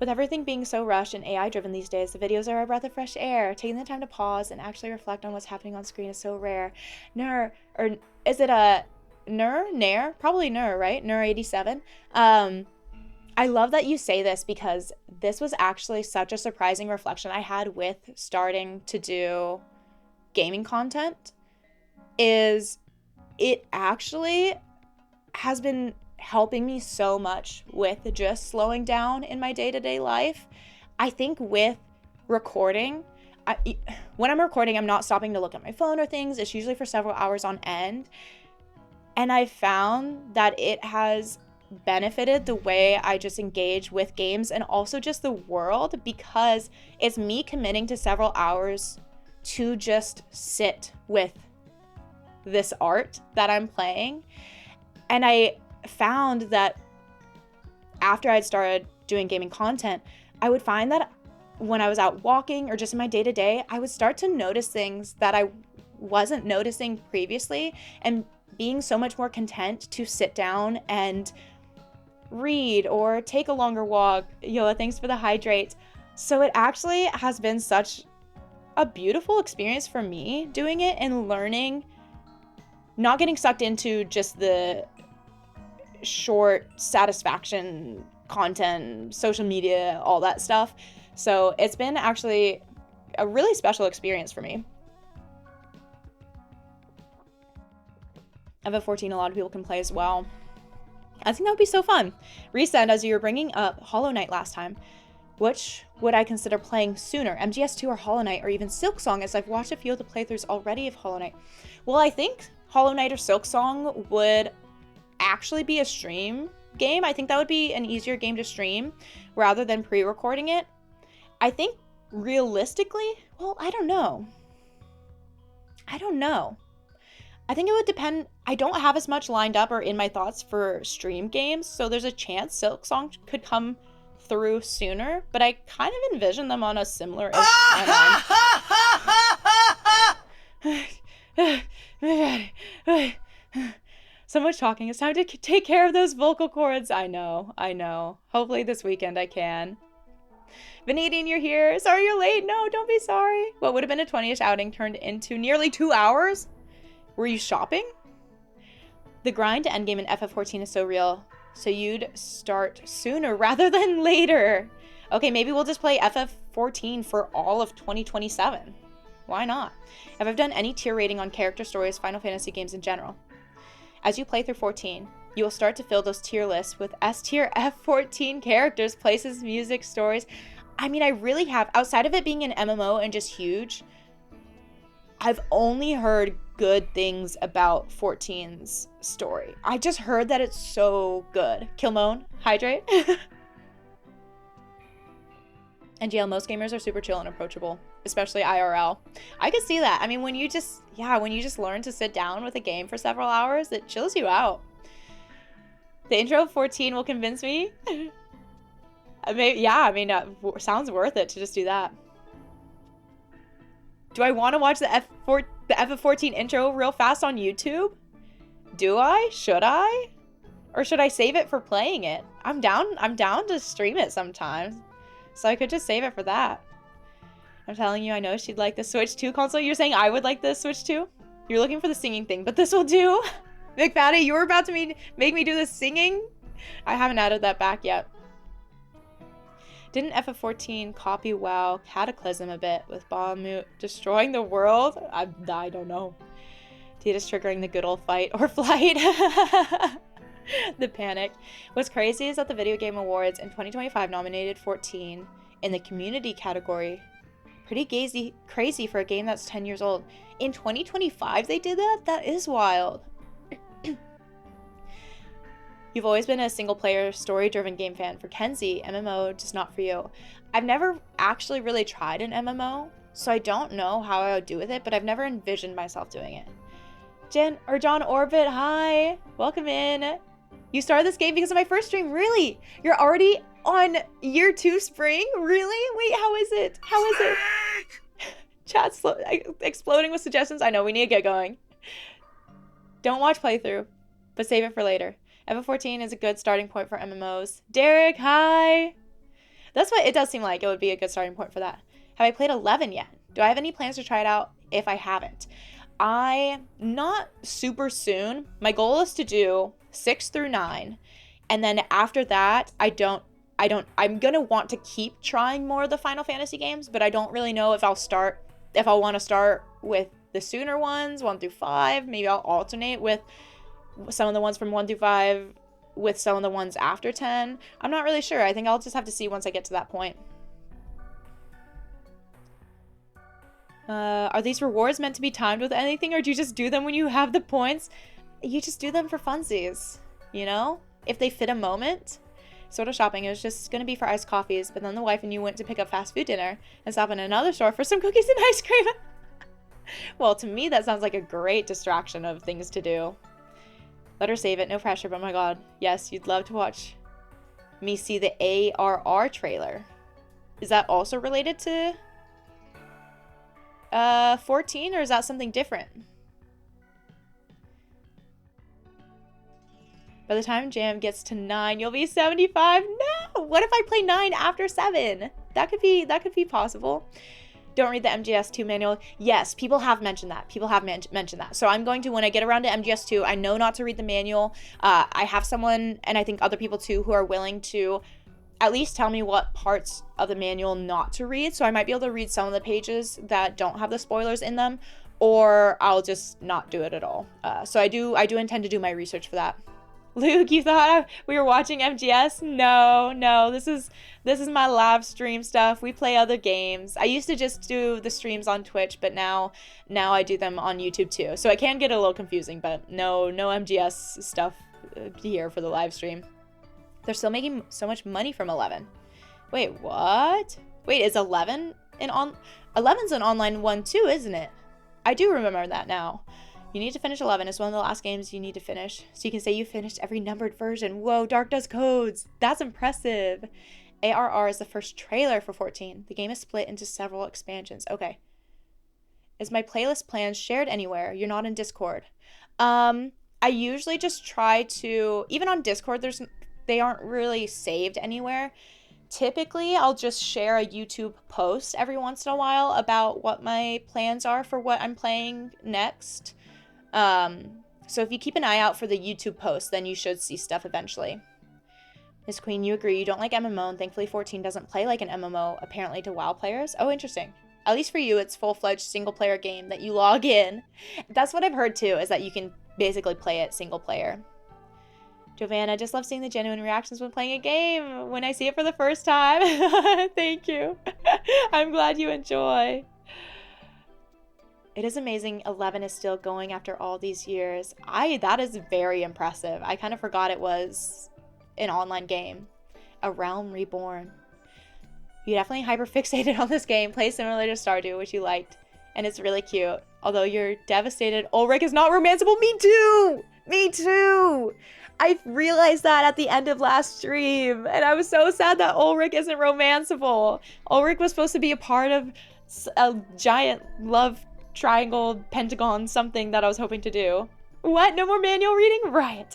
With everything being so rushed and AI driven these days, the videos are a breath of fresh air. Taking the time to pause and actually reflect on what's happening on screen is so rare. Nur, or is it a Nair? Probably Nur, right? Nur87. I love that you say this because this was actually such a surprising reflection I had with starting to do gaming content. Is it actually has been helping me so much with just slowing down in my day-to-day life. I think with recording, when I'm recording, I'm not stopping to look at my phone or things. It's usually for several hours on end. And I found that it has benefited the way I just engage with games and also just the world, because it's me committing to several hours to just sit with this art that I'm playing. And I found that after I'd started doing gaming content, I would find that when I was out walking or just in my day-to-day, I would start to notice things that I wasn't noticing previously, and being so much more content to sit down and read or take a longer walk. Yola, thanks for the hydrate. So it actually has been such a beautiful experience for me doing it and learning, not getting sucked into just the short satisfaction content, social media, all that stuff. So it's been actually a really special experience for me. FF14, a lot of people can play as well. I think that would be so fun. Resend, as you were bringing up Hollow Knight last time, which would I consider playing sooner, MGS2 or Hollow Knight, or even Silksong, as I've watched a few of the playthroughs already of Hollow Knight? Well, I think Hollow Knight or Silksong would actually be a stream game. I think that would be an easier game to stream rather than pre-recording it. I think realistically, well, I don't know. I think it would depend. I don't have as much lined up or in my thoughts for stream games, so there's a chance Silksong could come through sooner, but I kind of envision them on a similar timeline. So much talking. It's time to take care of those vocal cords. I know. Hopefully this weekend I can. Vanadian, you're here. Sorry you're late. No, don't be sorry. What would have been a 20-ish outing turned into nearly 2 hours? Were you shopping? The grind to endgame in FF14 is so real, so you'd start sooner rather than later. Okay, maybe we'll just play FF14 for all of 2027. Why not? Have I done any tier rating on character stories, Final Fantasy games in general? As you play through 14, you will start to fill those tier lists with S tier F14 characters, places, music, stories. I mean, I really have. Outside of it being an MMO and just huge, I've only heard good things about 14's story. I just heard that it's so good. Kilmone, hydrate. And GL, most gamers are super chill and approachable, especially IRL. I could see that. I mean, when you just learn to sit down with a game for several hours, it chills you out. The intro of 14 will convince me. Sounds worth it to just do that. Do I want to watch the FF14 intro real fast on YouTube? Do I? Should I? Or should I save it for playing it? I'm down to stream it sometimes. So I could just save it for that. I'm telling you, I know she'd like the Switch 2 console. You're saying I would like the Switch 2? You're looking for the singing thing, but this will do. McFaddy, you were about to make me do the singing? I haven't added that back yet. Didn't FF14 copy WoW Cataclysm a bit with Bahamut destroying the world? I don't know. Tita's triggering the good old fight or flight. The panic. What's crazy is that the Video Game Awards in 2025 nominated 14 in the community category. Pretty crazy for a game that's 10 years old. In 2025 they did that? That is wild. You've always been a single-player, story-driven game fan. For Kenzie, MMO, just not for you. I've never actually really tried an MMO, so I don't know how I would do with it, but I've never envisioned myself doing it. John Orbit, hi! Welcome in. You started this game because of my first stream? Really? You're already on year 2 spring? Really? Wait, how is it? Chat's exploding with suggestions. I know, we need to get going. Don't watch playthrough, but save it for later. FF14 is a good starting point for MMOs. Derek, hi! That's what it does seem like. It would be a good starting point for that. Have I played 11 yet? Do I have any plans to try it out if I haven't? Not super soon. My goal is to do 6 through 9. And then after that, I'm gonna want to keep trying more of the Final Fantasy games, but I don't really know if I'll want to start with the sooner ones, 1 through 5. Maybe I'll alternate with some of the ones from 1 through 5 with some of the ones after 10. I'm not really sure. I think I'll just have to see once I get to that point. Are these rewards meant to be timed with anything, or do you just do them when you have the points? You just do them for funsies, you know? If they fit a moment. Sort of shopping, it was just going to be for iced coffees, but then the wife and you went to pick up fast food dinner and stop in another store for some cookies and ice cream. Well, to me, that sounds like a great distraction of things to do. Let her save it, no pressure, but my god. Yes, you'd love to watch me see the ARR trailer. Is that also related to 14, or is that something different? By the time Jam gets to 9, you'll be 75. No! What if I play 9 after 7? That could be possible. Don't read the MGS2 manual. Yes, people have mentioned that. People have mentioned that. So I'm going to, when I get around to MGS2, I know not to read the manual. I have someone, and I think other people too, who are willing to at least tell me what parts of the manual not to read. So I might be able to read some of the pages that don't have the spoilers in them, or I'll just not do it at all. So I do intend to do my research for that. Luke, you thought we were watching MGS? No, this is my live stream stuff. We play other games. I used to just do the streams on Twitch, but now I do them on YouTube too. So it can get a little confusing, but no MGS stuff here for the live stream. They're still making so much money from 11. Wait, what? Wait, is 11 11's an online one too, isn't it? I do remember that now. You need to finish 11. It's one of the last games you need to finish. So you can say you finished every numbered version. Whoa, Dark does codes. That's impressive. ARR is the first trailer for 14. The game is split into several expansions. Okay. Is my playlist plans shared anywhere? You're not in Discord. I usually just try to, even on Discord, they aren't really saved anywhere. Typically, I'll just share a YouTube post every once in a while about what my plans are for what I'm playing next. So if you keep an eye out for the YouTube post, then you should see stuff eventually. Miss Queen, you agree. You don't like MMO, and thankfully 14 doesn't play like an MMO, apparently to WoW players. Oh, interesting. At least for you, it's full-fledged single-player game that you log in. That's what I've heard, too, is that you can basically play it single-player. Jovan, I just love seeing the genuine reactions when playing a game, when I see it for the first time. Thank you. I'm glad you enjoy. It is amazing 11 is still going after all these years. That is very impressive. I kind of forgot it was an online game. A Realm Reborn. You definitely hyper-fixated on this game. Play similar to Stardew, which you liked. And it's really cute. Although you're devastated, Ulrich is not romanceable. Me too! Me too! I realized that at the end of last stream. And I was so sad that Ulrich isn't romanceable. Ulrich was supposed to be a part of a giant love triangle, pentagon, something that I was hoping to do. What? No more manual reading? Right.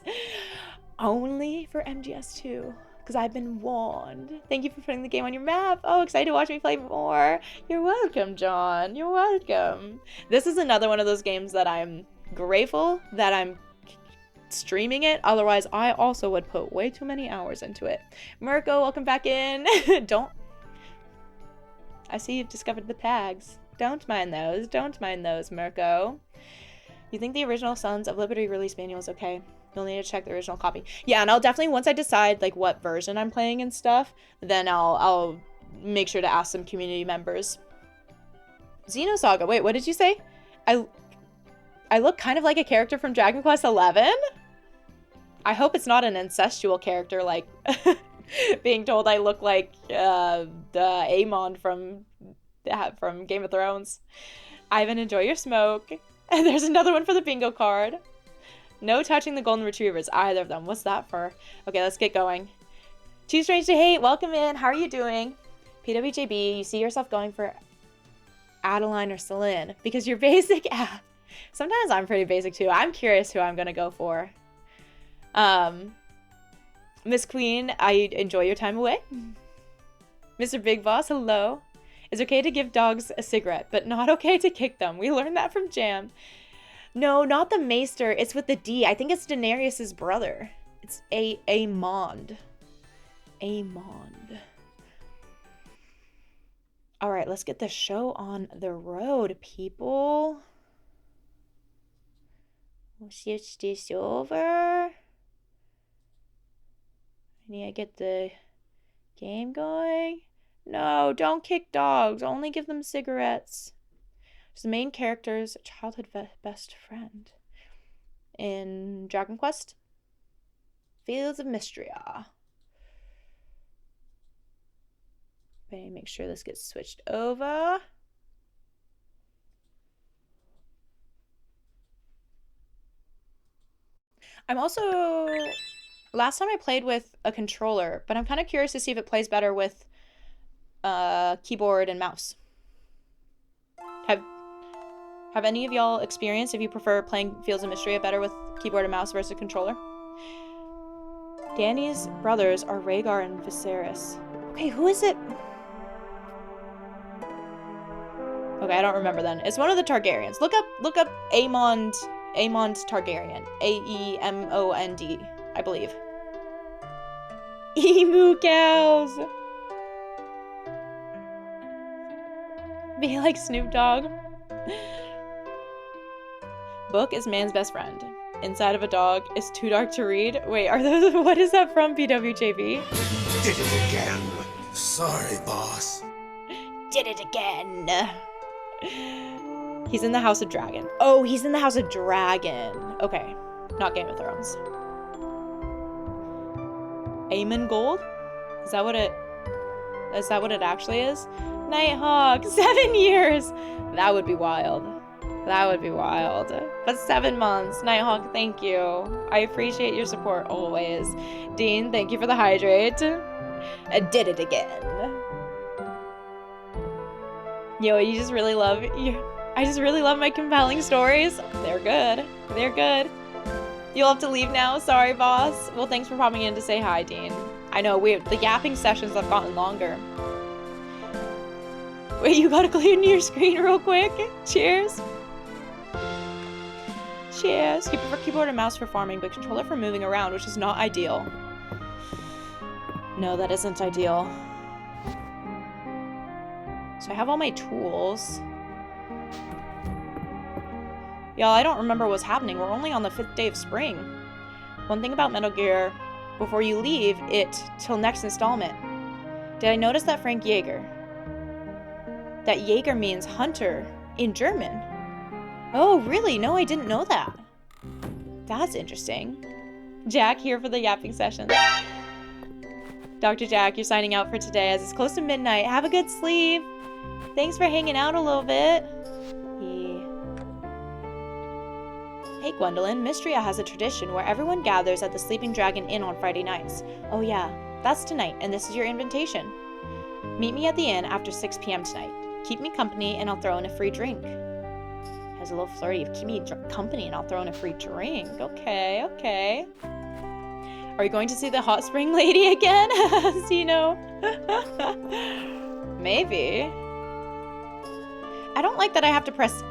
Only for MGS2, because I've been warned. Thank you for putting the game on your map. Oh, excited to watch me play more. You're welcome, John. You're welcome. This is another one of those games that I'm grateful that I'm streaming it. Otherwise, I also would put way too many hours into it. Mirko, welcome back in. I see you've discovered the tags. Don't mind those, Mirko. You think the original Sons of Liberty release manual is okay? You'll need to check the original copy. Yeah, and I'll definitely, once I decide like what version I'm playing and stuff, then I'll make sure to ask some community members. Xenosaga, wait, what did you say? I look kind of like a character from Dragon Quest XI? I hope it's not an incestual character like being told I look like the Aemon from Game of Thrones. Ivan, enjoy your smoke. And there's another one for the bingo card. No touching the golden retrievers, either of them. What's that for? Okay, let's get going. Too strange to hate, welcome in. How are you doing? PWJB, you see yourself going for Adeline or Celine because you're basic. Sometimes I'm pretty basic too. I'm curious who I'm gonna go for. Miss Queen, I enjoy your time away. Mr. Big Boss, hello. It's okay to give dogs a cigarette, but not okay to kick them. We learned that from Jam. No, not the Maester. It's with the D. I think it's Daenerys' brother. It's Aemond. Aemond. All right, let's get the show on the road, people. We'll switch this over. I get the game going? No, don't kick dogs. Only give them cigarettes. She's the main character's childhood best friend. In Dragon Quest, Fields of Mistria. Make sure this gets switched over. I'm also... Last time I played with a controller, but I'm kind of curious to see if it plays better with keyboard and mouse. Have any of y'all experienced if you prefer playing Fields of Mistria better with keyboard and mouse versus controller? Dany's brothers are Rhaegar and Viserys. Okay, who is it? Okay, I don't remember then. It's one of the Targaryens. Look up Aemond Targaryen. A-E-M-O-N-D, I believe. Emu cows! Be like Snoop Dogg. Book is man's best friend. Inside of a dog is too dark to read. Wait, are those... What is that from, BWJB? Did it again. Sorry, boss. Did it again. He's in the House of Dragon. Oh, he's in the House of Dragon. Okay, not Game of Thrones. Aemon Gold? Is that what it actually is? Nighthawk, 7 years. That would be wild. That would be wild. But 7 months. Nighthawk, thank you. I appreciate your support always. Dean, thank you for the hydrate. I did it again. Yo, I just really love my compelling stories. They're good. They're good. You'll have to leave now. Sorry, boss. Well, thanks for popping in to say hi, Dean. I know, the yapping sessions have gotten longer. Wait, you gotta clean your screen real quick? Cheers. Cheers. You prefer keyboard and mouse for farming, but controller for moving around, which is not ideal. No, that isn't ideal. So I have all my tools. Y'all, I don't remember what's happening. We're only on the 5th day of spring. One thing about Metal Gear, before you leave it till next installment. Did I notice that Frank Jaeger? That Jaeger means hunter in German. Oh, really? No, I didn't know that. That's interesting. Jack here for the yapping session. Dr. Jack, you're signing out for today as it's close to midnight. Have a good sleep. Thanks for hanging out a little bit. Hey, Gwendolyn, Mistria has a tradition where everyone gathers at the Sleeping Dragon Inn on Friday nights. Oh yeah, that's tonight, and this is your invitation. Meet me at the inn after 6 p.m. tonight. Keep me company, and I'll throw in a free drink. Has a little flirty of keep me company, and I'll throw in a free drink. Okay, okay. Are you going to see the hot spring lady again? Zeno. Maybe. I don't like that I have to press...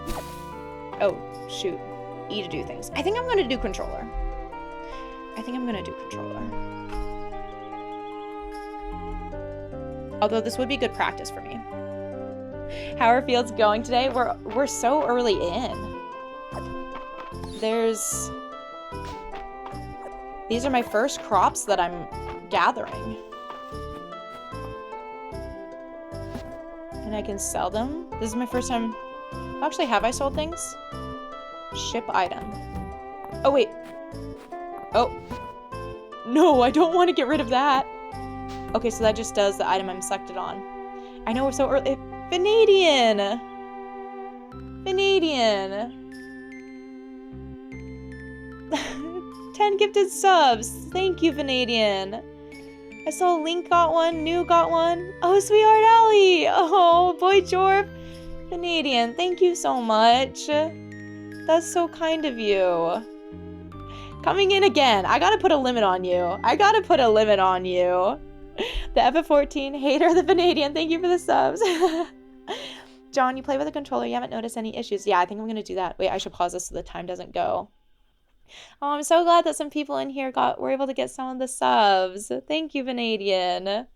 Oh, shoot. E to do things. I think I'm going to do controller. Although this would be good practice for me. How are fields going today? We're so early in. These are my first crops that I'm gathering. And I can sell them. This is my first time. Actually, have I sold things? Ship item. Oh, wait. Oh. No, I don't want to get rid of that. Okay, so that just does the item I'm selected on. I know we're so early. Vanadian! 10 gifted subs. Thank you, Vanadian. I saw Link got one, New got one. Oh, Sweetheart Alley. Oh, Boy Jorp. Vanadian, thank you so much. That's so kind of you. Coming in again. I gotta put a limit on you. The FF14 hater, the Vanadian. Thank you for the subs. John, you play with a controller. You haven't noticed any issues. Yeah, I think I'm gonna do that. Wait, I should pause this so the time doesn't go. Oh, I'm so glad that some people in here were able to get some of the subs. Thank you, Vanadian.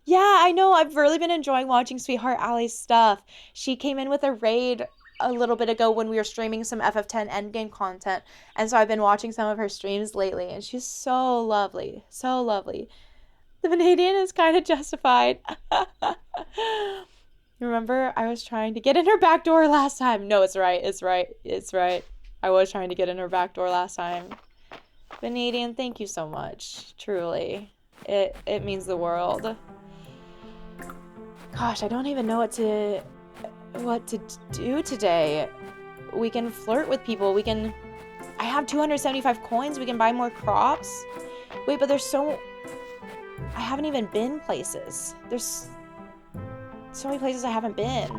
Yeah, I know. I've really been enjoying watching Sweetheart Alley's stuff. She came in with a raid a little bit ago when we were streaming some FF10 endgame content. And so I've been watching some of her streams lately, and she's so lovely. So lovely. The Vanadian is kind of justified. Remember, I was trying to get in her back door last time. No, it's right. It's right. It's right. I was trying to get in her back door last time. Vanadian, thank you so much. Truly. It means the world. Gosh, I don't even know what to do today. We can flirt with people. I have 275 coins. We can buy more crops. Wait, but I haven't even been places. There's so many places I haven't been.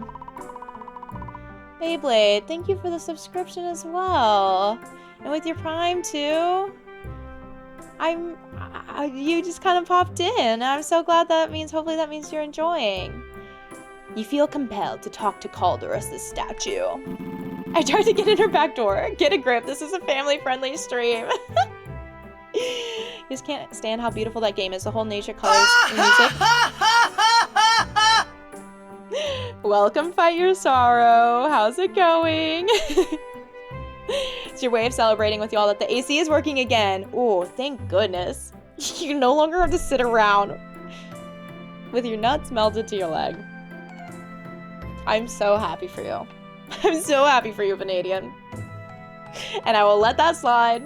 Beyblade, thank you for the subscription as well. And with your Prime too. You just kind of popped in. I'm so glad hopefully that means you're enjoying. You feel compelled to talk to Calderus, the statue. I tried to get in her back door. Get a grip, this is a family-friendly stream. You just can't stand how beautiful that game is. The whole nature, colors, music. Welcome, Fight Your Sorrow. How's it going? It's your way of celebrating with y'all that the AC is working again. Oh, thank goodness. You no longer have to sit around with your nuts melted to your leg. I'm so happy for you. I'm so happy for you, Vanadian. And I will let that slide.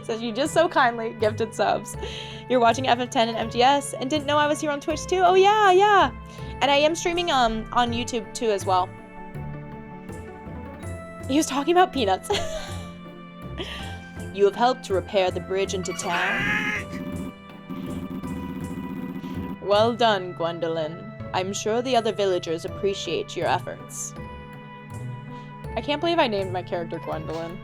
Since you just so kindly gifted subs. You're watching FF10 and MGS and didn't know I was here on Twitch too? Oh yeah. And I am streaming on YouTube too as well. He was talking about peanuts. You have helped to repair the bridge into town. Well done, Gwendolyn. I'm sure the other villagers appreciate your efforts. I can't believe I named my character Gwendolyn.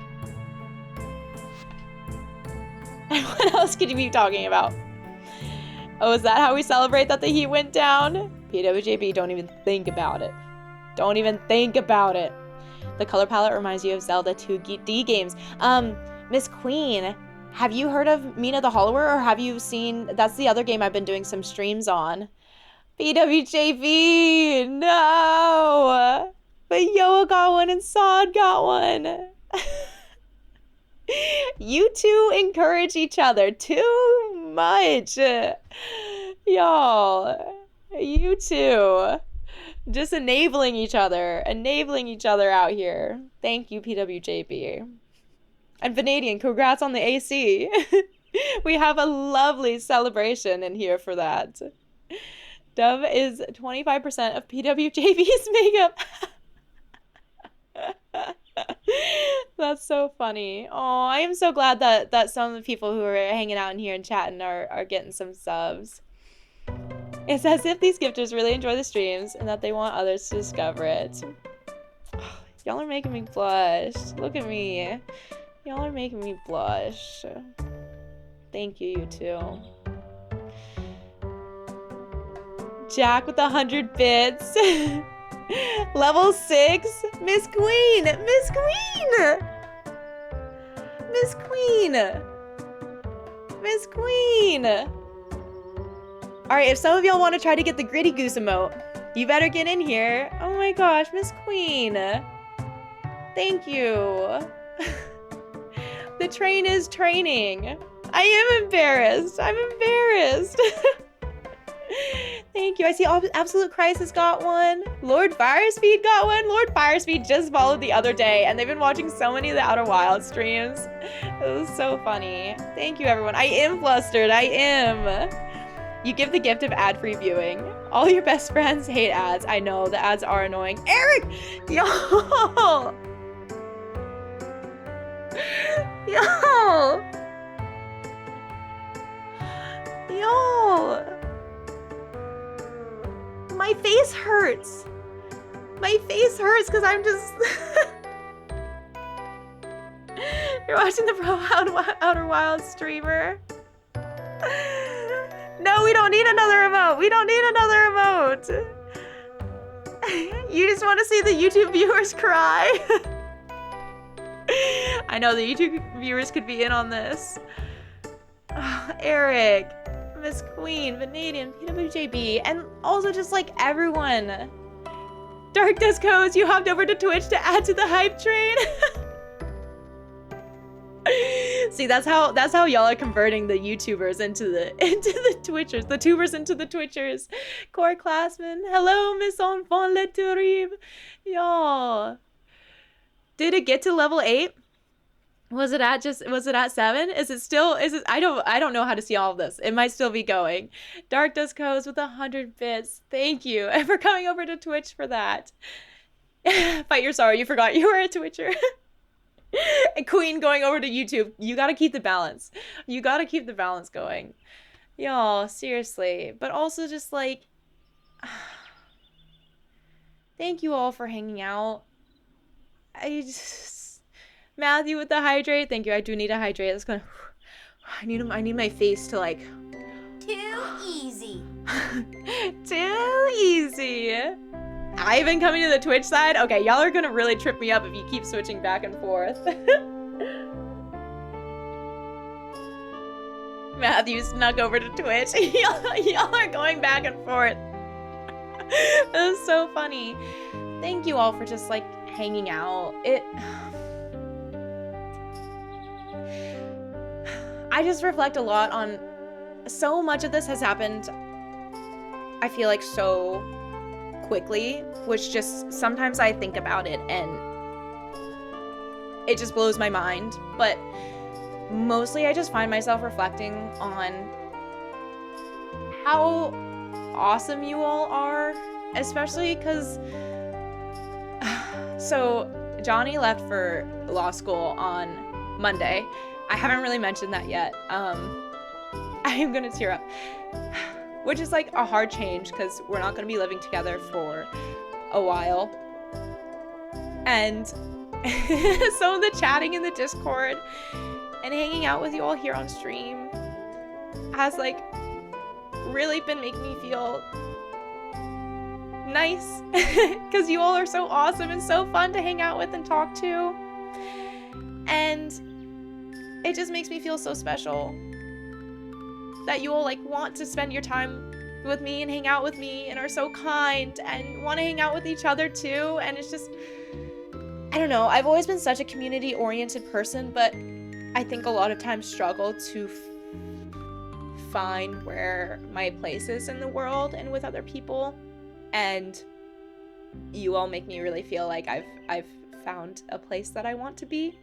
What else could you be talking about? Oh, is that how we celebrate that the heat went down? PWJB, don't even think about it. Don't even think about it. The color palette reminds you of Zelda 2D games. Miss Queen, have you heard of Mina the Hollower, or have you seen... That's the other game I've been doing some streams on. PWJB, no! But Yoa got one and Sod got one. You two encourage each other too much. Y'all, you two. Just enabling each other out here. Thank you, PWJB. And Vanadian, congrats on the AC. We have a lovely celebration in here for that. Dove is 25% of PWJB's makeup. That's so funny. Oh, I am so glad that some of the people who are hanging out in here and chatting are getting some subs. It's as if these gifters really enjoy the streams and that they want others to discover it. Y'all are making me blush. Look at me. Y'all are making me blush. Thank you, you two. Jack with 100 bits. Level 6. Miss Queen. Miss Queen. Miss Queen. Miss Queen. Alright, if some of y'all want to try to get the Gritty Goose emote, you better get in here. Oh my gosh, Miss Queen. Thank you. The train is training. I am embarrassed. I'm embarrassed. Thank you. I see Absolute Crisis got one. Lord Firespeed got one. Lord Firespeed just followed the other day, and they've been watching so many of the Outer Wilds streams. It was so funny. Thank you, everyone. I am flustered. I am. You give the gift of ad-free viewing. All your best friends hate ads. I know, the ads are annoying. Eric! Yo! Yo! Yo! My face hurts. My face hurts because I'm just... You're watching the Pro Outer Wilds streamer. No, we don't need another emote. We don't need another emote. You just want to see the YouTube viewers cry. I know the YouTube viewers could be in on this. Oh, Eric, Miss Queen, Vanadian, PWJB, and also just like everyone. Dark Discos, you hopped over to Twitch to add to the hype train. See, that's how y'all are converting the YouTubers into the Twitchers, the tubers into the Twitchers. Core classmen, hello, Miss Enfant Le Terrible. Y'all, did it get to level 8? Was it at 7? Is it I don't know how to see all of this. It might still be going. Dark Discos with 100 bits. Thank you for coming over to Twitch for that. Fight your sorrow, you forgot you were a Twitcher. And Queen going over to YouTube. You gotta keep the balance. You gotta keep the balance going. Y'all, seriously. But also just like, thank you all for hanging out. Matthew with the hydrate. Thank you. I do need a hydrate. That's gonna. I need my face to like. Too easy. Too easy. Ivan coming to the Twitch side. Okay, y'all are gonna really trip me up if you keep switching back and forth. Matthew snuck over to Twitch. y'all are going back and forth. That was so funny. Thank you all for just like hanging out. I just reflect a lot on so much of this has happened, I feel like, so quickly, which just sometimes I think about it and it just blows my mind. But mostly I just find myself reflecting on how awesome you all are, especially because so Johnny left for law school on Monday. I haven't really mentioned that yet. I am gonna tear up, which is like a hard change because we're not gonna be living together for a while. And so the chatting in the Discord and hanging out with you all here on stream has like really been making me feel nice because you all are so awesome and so fun to hang out with and talk to. And it just makes me feel so special that you all like want to spend your time with me and hang out with me and are so kind and want to hang out with each other too. And it's just, I don't know, I've always been such a community oriented person, but I think a lot of times struggle to find where my place is in the world and with other people. And you all make me really feel like I've found a place that I want to be.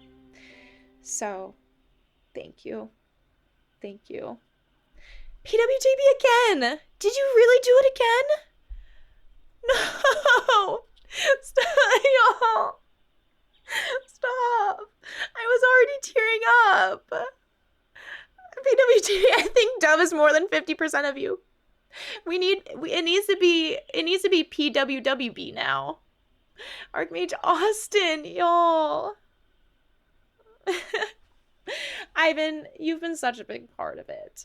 So thank you. Thank you. PWJB again! Did you really do it again? No! Stop, y'all! Stop! I was already tearing up. PWJB, I think Dove is more than 50% of you. It needs to be PWWB now. Archmage Austin, y'all. Ivan, you've been such a big part of it.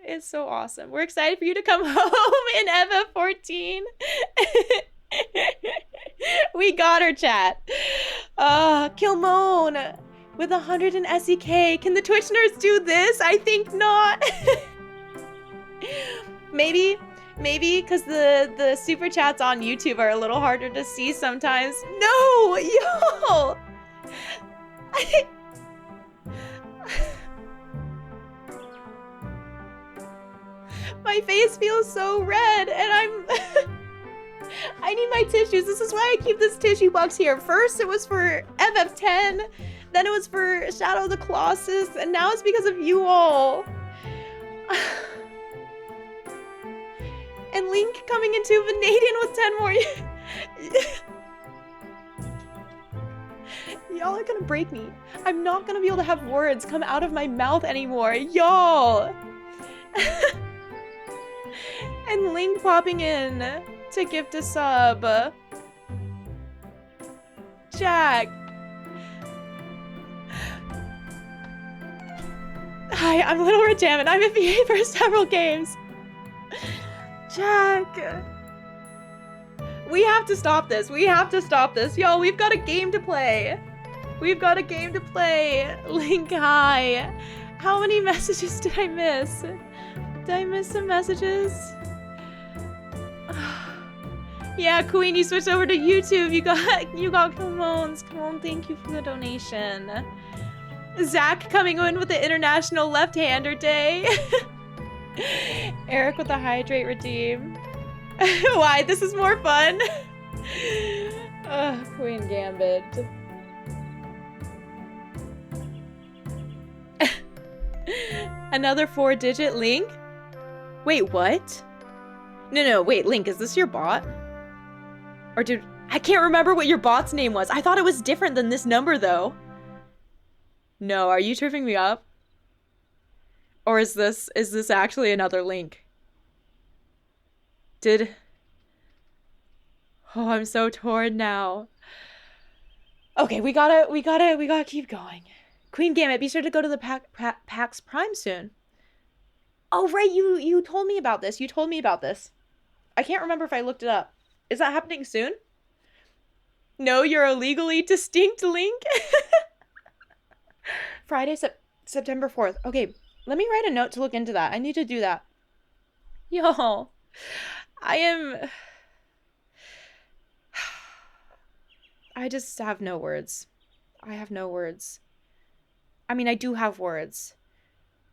It's so awesome. We're excited for you to come home in FF14. We got her, chat. Kilmone with 100 in SEK. Can the Twitch nerds do this? I think not. Maybe because the super chats on YouTube are a little harder to see sometimes. No, yo. My face feels so red and I need my tissues. This is why I keep this tissue box here. First it was for FF10, then it was for Shadow of the Colossus, and now it's because of you all. And Link coming into Vanadian with 10 more. Y'all are gonna break me. I'm not gonna be able to have words come out of my mouth anymore. Y'all! And Link popping in to gift a sub. Jack. Hi, I'm LittleRedJam and I'm a VA for several games. Jack. We have to stop this. We have to stop this. Yo, we've got a game to play. We've got a game to play. Link, hi. How many messages did I miss? Did I miss some messages? Yeah, Queen, you switched over to YouTube. You got Camones. Come on, thank you for the donation. Zach coming in with the International Left-Hander Day. Eric with the Hydrate Redeem. Why? This is more fun. Queen Gambit. Another 4-digit Link? Wait, what? No, wait, Link, is this your bot? Or I can't remember what your bot's name was. I thought it was different than this number, though. No, are you tripping me up? Or is this actually another Link? Oh, I'm so torn now. Okay, we gotta keep going. Queen Gambit, be sure to go to the PAX Prime soon. Oh, right, you told me about this. I can't remember if I looked it up. Is that happening soon? No, you're a legally distinct Link. Friday, September 4th. Okay, let me write a note to look into that. I need to do that. Yo, I just have no words. I have no words. I mean, I do have words.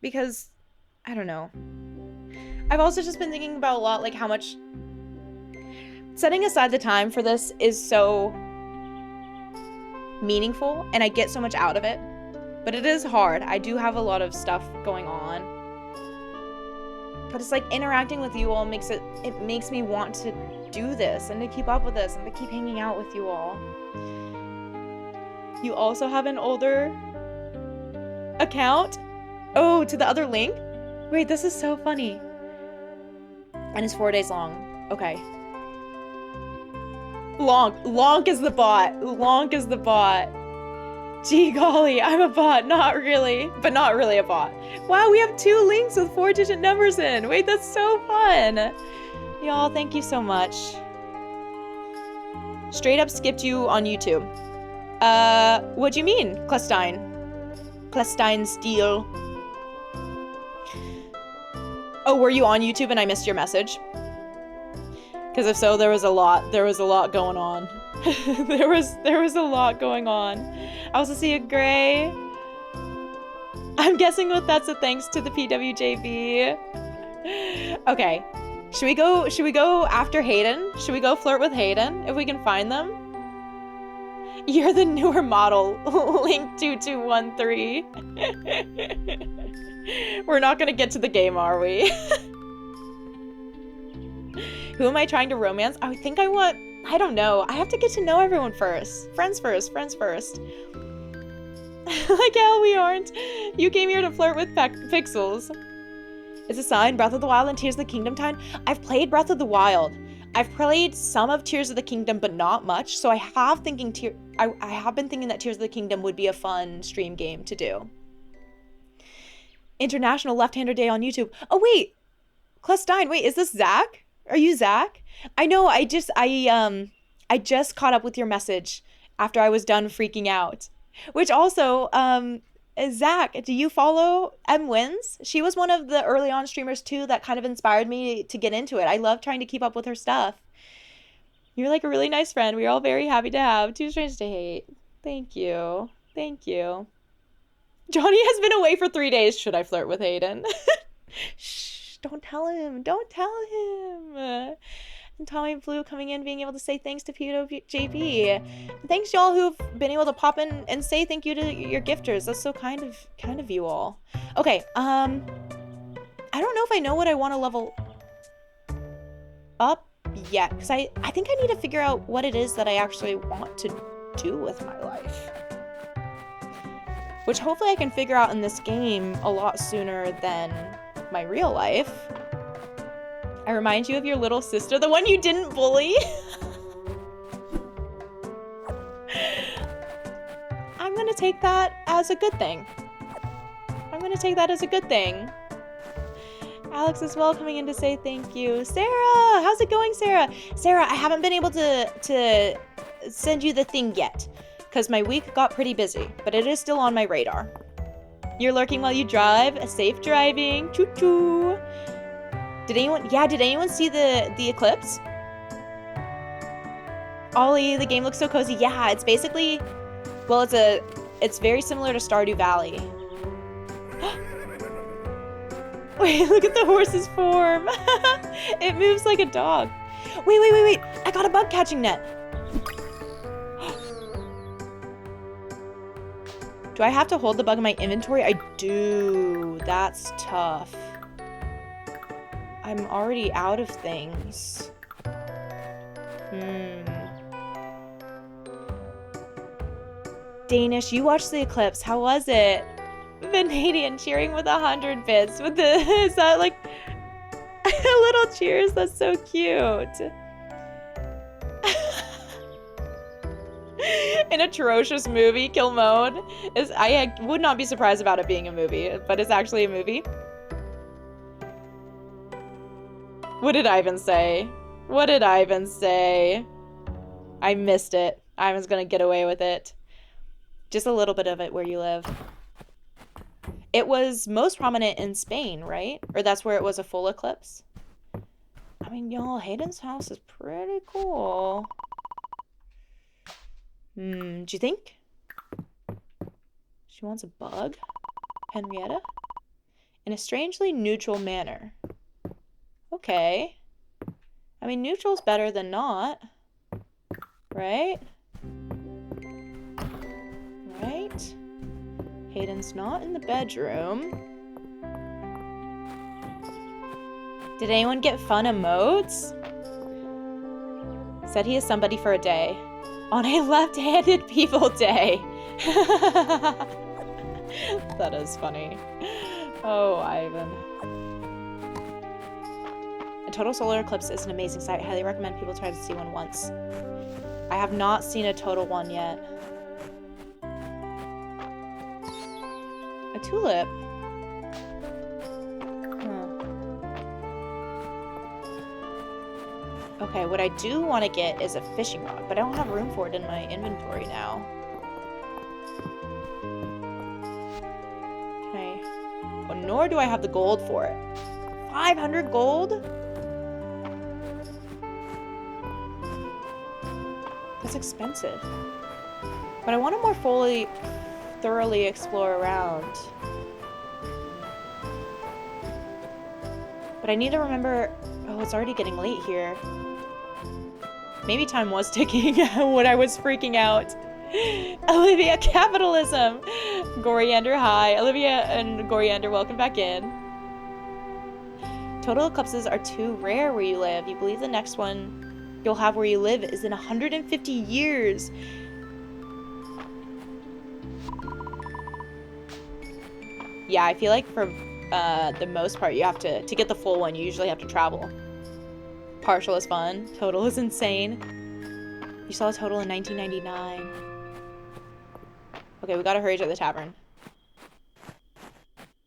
Because, I don't know. I've also just been thinking about a lot, like, how much... Setting aside the time for this is so meaningful, and I get so much out of it. But it is hard. I do have a lot of stuff going on. But it's like interacting with you all makes me want to do this and to keep up with this and to keep hanging out with you all. You also have an older account? Oh, to the other Link? Wait, this is so funny. And it's 4 days long. Okay. Lonk is the bot. Lonk is the bot. Gee golly, I'm a bot. Not really, but not really a bot. Wow, we have 2 Links with 4-digit numbers in. Wait, that's so fun. Y'all, thank you so much. Straight up skipped you on YouTube. What do you mean, Clestine? Clestine Steel. Oh, were you on YouTube and I missed your message? Because if so, there was a lot going on. there was a lot going on. I also see a Gray. I'm guessing that's a thanks to the PWJB. Okay. Should we go after Hayden? Should we go flirt with Hayden if we can find them? You're the newer model, Link 2213. We're not gonna get to the game, are we? Who am I trying to romance? I don't know. I have to get to know everyone first. Friends first. Like hell we aren't. You came here to flirt with Pixels. It's a sign, Breath of the Wild and Tears of the Kingdom time. I've played Breath of the Wild. I've played some of Tears of the Kingdom, but not much. So I have been thinking that Tears of the Kingdom would be a fun stream game to do. International Left-Hander Day on YouTube. Oh wait, Clestine. Wait, is this Zach? Are you Zach? I know. I just caught up with your message after I was done freaking out. Which also, Zach, do you follow M Wins? She was one of the early on streamers too that kind of inspired me to get into it. I love trying to keep up with her stuff. You're like a really nice friend. We're all very happy to have. Too strange to hate. Thank you. Johnny has been away for 3 days. Should I flirt with Hayden? Shh. Don't tell him. And Tommy Blue coming in, being able to say thanks to PWJB. Thanks y'all who've been able to pop in and say thank you to your gifters. That's so kind of you all. Okay, I don't know if I know what I want to level up yet, because I think I need to figure out what it is that I actually want to do with my life. Which hopefully I can figure out in this game a lot sooner than my real life. I remind you of your little sister, the one you didn't bully. I'm gonna take that as a good thing. Alex as well coming in to say thank you. Sarah, how's it going, Sarah? Sarah, I haven't been able to send you the thing yet because my week got pretty busy, but it is still on my radar. You're lurking while you drive. Safe driving. Choo-choo. Did anyone see the eclipse? Ollie, the game looks so cozy. Yeah, it's basically, well, it's very similar to Stardew Valley. Wait, look at the horse's form. It moves like a dog. Wait. I got a bug catching net. Do I have to hold the bug in my inventory? I do. That's tough. I'm already out of things. Danish, you watched the eclipse. How was it? Vanadian cheering with 100 bits. With the, is that like little cheers? That's so cute. An atrocious movie, Kill Mode. I would not be surprised about it being a movie, but it's actually a movie. What did Ivan say? What did Ivan say? I missed it. Ivan's gonna get away with it. Just a little bit of it where you live. It was most prominent in Spain, right? Or that's where it was a full eclipse? I mean, y'all, Hayden's house is pretty cool. Do you think? She wants a bug? Henrietta? In a strangely neutral manner. Okay. I mean, neutral's better than not. Right? Right? Hayden's not in the bedroom. Did anyone get fun emotes? Said he is somebody for a day. On a left-handed people day. That is funny. Oh, Ivan. A total solar eclipse is an amazing sight. I highly recommend people try to see one once. I have not seen a total one yet. A tulip? Okay, what I do want to get is a fishing rod, but I don't have room for it in my inventory now. Okay. Oh, nor do I have the gold for it. 500 gold? That's expensive. But I want to more thoroughly explore around. But I need to remember... Oh, it's already getting late here. Maybe time was ticking when I was freaking out. Olivia, capitalism! Goriander, hi. Olivia and Goriander, welcome back in. Total eclipses are too rare where you live. You believe the next one you'll have where you live is in 150 years. Yeah, I feel like for the most part, you have to get the full one, you usually have to travel. Partial is fun. Total is insane. You saw a total in 1999. Okay, we gotta hurry to the tavern.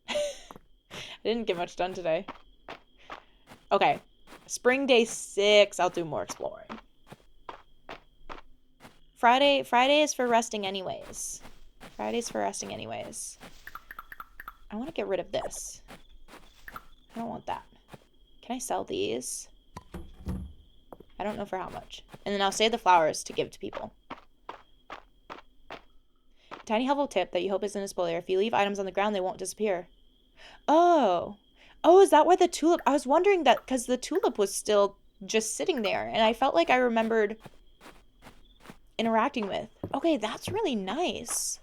I didn't get much done today. Okay. Spring day 6, I'll do more exploring. Friday is for resting anyways. Friday's for resting anyways. I want to get rid of this. I don't want that. Can I sell these? I don't know for how much. And then I'll save the flowers to give to people. Tiny helpful tip that you hope isn't a spoiler. If you leave items on the ground, they won't disappear. Oh. Oh, is that why the tulip... I was wondering that because the tulip was still just sitting there. And I felt like I remembered interacting with. Okay, that's really nice.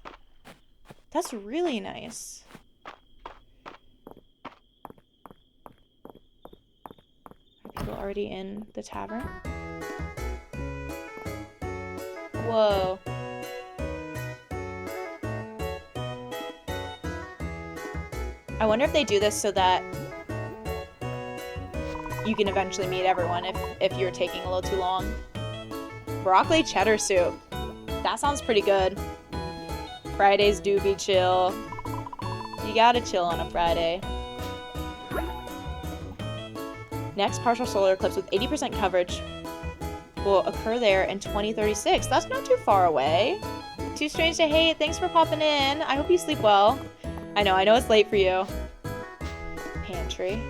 That's really nice. Are people already in the tavern? Whoa. I wonder if they do this so that you can eventually meet everyone if you're taking a little too long. Broccoli cheddar soup. That sounds pretty good. Fridays do be chill. You gotta chill on a Friday. Next partial solar eclipse with 80% coverage will occur there in 2036. That's not too far away. Too strange to hate. Thanks for popping in. I hope you sleep well. I know it's late for you. Pantry.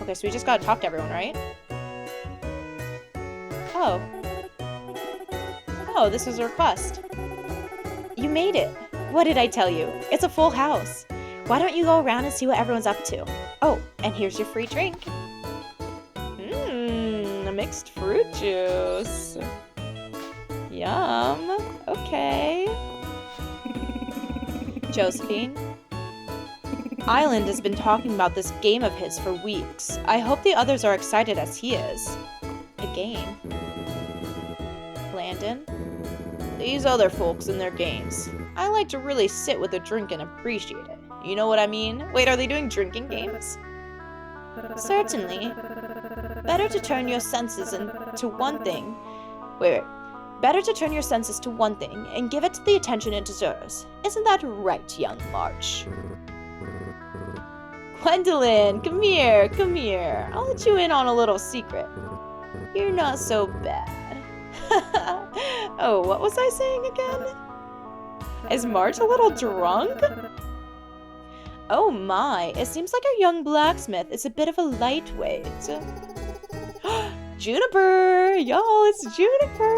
Okay, so we just gotta talk to everyone, right? Oh. Oh, this is a request. You made it. What did I tell you? It's a full house. Why don't you go around and see what everyone's up to? Oh, and here's your free drink. A mixed fruit juice. Yum. Okay. Josephine? Island has been talking about this game of his for weeks. I hope the others are excited as he is. A game? Landon? These other folks and their games. I like to really sit with a drink and appreciate it. You know what I mean? Wait, are they doing drinking games? Certainly. Better to turn your senses into one thing. Wait. Better to turn your senses to one thing and give it the attention it deserves. Isn't that right, young March? Gwendolyn, come here, come here. I'll let you in on a little secret. You're not so bad. Oh, what was I saying again? Is March a little drunk? Oh my, it seems like our young blacksmith is a bit of a lightweight. Juniper! Y'all, it's Juniper!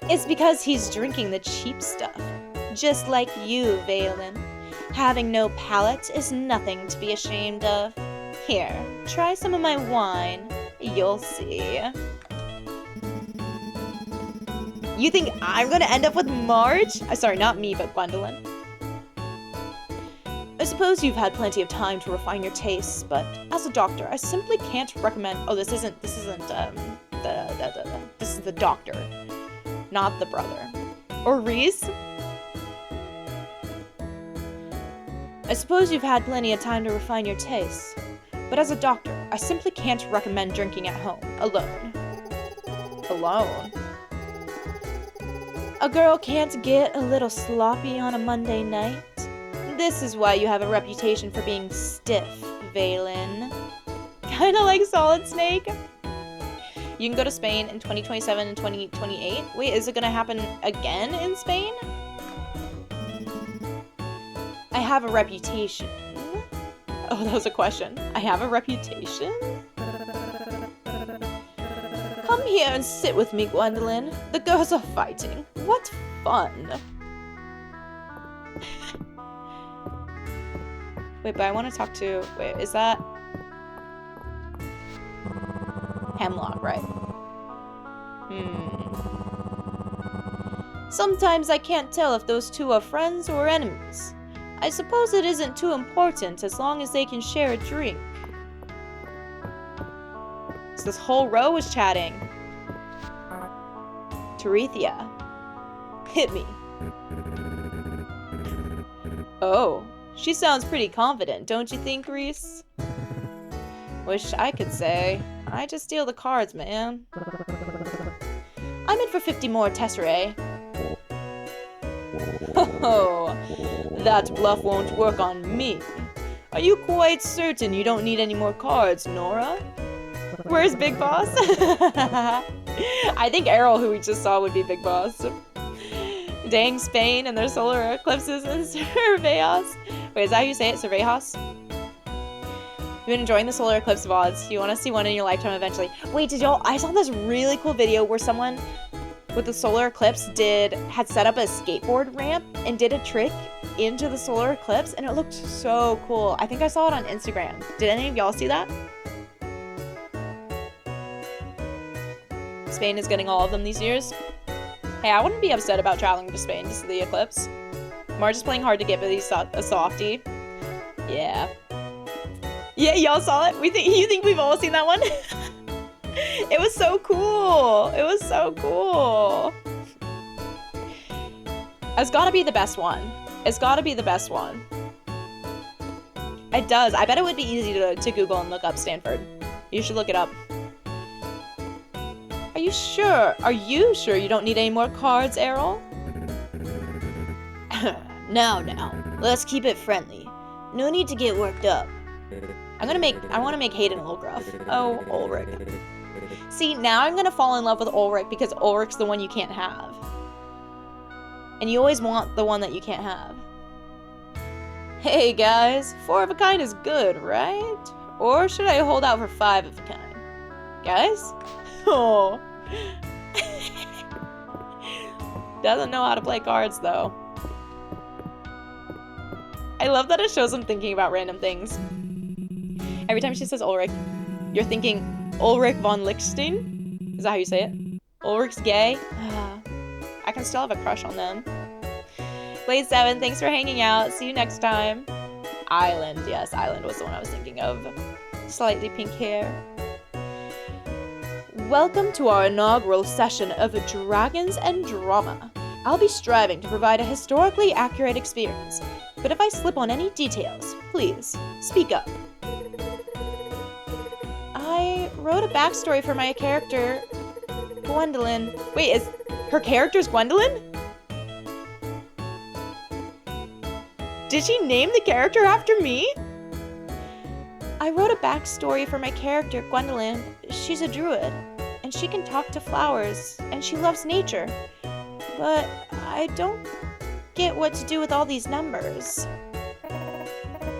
It's because he's drinking the cheap stuff. Just like you, Valen. Having no palate is nothing to be ashamed of. Here, try some of my wine. You'll see. You think I'm gonna end up with Marge? Sorry, not me, but Gwendolyn. I suppose you've had plenty of time to refine your tastes, but as a doctor, I simply can't recommend. Oh, this is the doctor, not the brother. Or Reese? I suppose you've had plenty of time to refine your tastes, but as a doctor, I simply can't recommend drinking at home, alone. Alone? A girl can't get a little sloppy on a Monday night. This is why you have a reputation for being stiff, Valen. Kinda like Solid Snake. You can go to Spain in 2027 and 2028. Wait, is it gonna happen again in Spain? I have a reputation. Oh, that was a question. I have a reputation? Come here and sit with me, Gwendolyn. The girls are fighting. What fun. Wait, but I want to talk to... Wait, is that... Hemlock, right? Sometimes I can't tell if those two are friends or enemies. I suppose it isn't too important as long as they can share a drink. So this whole row was chatting. Terethia. Hit me. Oh, she sounds pretty confident, don't you think, Reese? Wish I could say. I just steal the cards, man. I'm in for 50 more Tesserae. Oh, that bluff won't work on me. Are you quite certain you don't need any more cards, Nora? Where's Big Boss? I think Errol, who we just saw, would be Big Boss. Dang Spain and their solar eclipses and Cervejas. Wait, is that how you say it? Cervejas? You've been enjoying the solar eclipse VODs. You want to see one in your lifetime eventually. Wait, did y'all... I saw this really cool video where someone with the solar eclipse had set up a skateboard ramp and did a trick into the solar eclipse, and it looked so cool. I think I saw it on Instagram. Did any of y'all see that? Spain is getting all of them these years. Hey, I wouldn't be upset about traveling to Spain to see the eclipse. Marge is playing hard to get, but he's a softie. Yeah. Yeah, y'all saw it? You think we've all seen that one? It was so cool. It was so cool. It's gotta be the best one. It's gotta be the best one. It does. I bet it would be easy to Google and look up Stanford. You should look it up. Are you sure? Are you sure you don't need any more cards, Errol? No. Let's keep it friendly. No need to get worked up. I want to make Hayden a little gruff. Oh, Ulrich. See, now I'm gonna fall in love with Ulrich because Ulrich's the one you can't have. And you always want the one that you can't have. Hey guys, 4 of a kind is good, right? Or should I hold out for 5 of a kind? Guys? Oh, Doesn't know how to play cards, though. I love that it shows him thinking about random things. Every time she says Ulrich, you're thinking Ulrich von Lichtenstein? Is that how you say it? Ulrich's gay? I can still have a crush on them. Blade7, thanks for hanging out. See you next time. Island. Yes, Island was the one I was thinking of. Slightly pink hair. Welcome to our inaugural session of Dragons and Drama. I'll be striving to provide a historically accurate experience, but if I slip on any details, please, speak up. I wrote a backstory for my character, Gwendolyn. Wait, is her character's Gwendolyn? Did she name the character after me? I wrote a backstory for my character, Gwendolyn. She's a druid, and she can talk to flowers, and she loves nature. But I don't get what to do with all these numbers.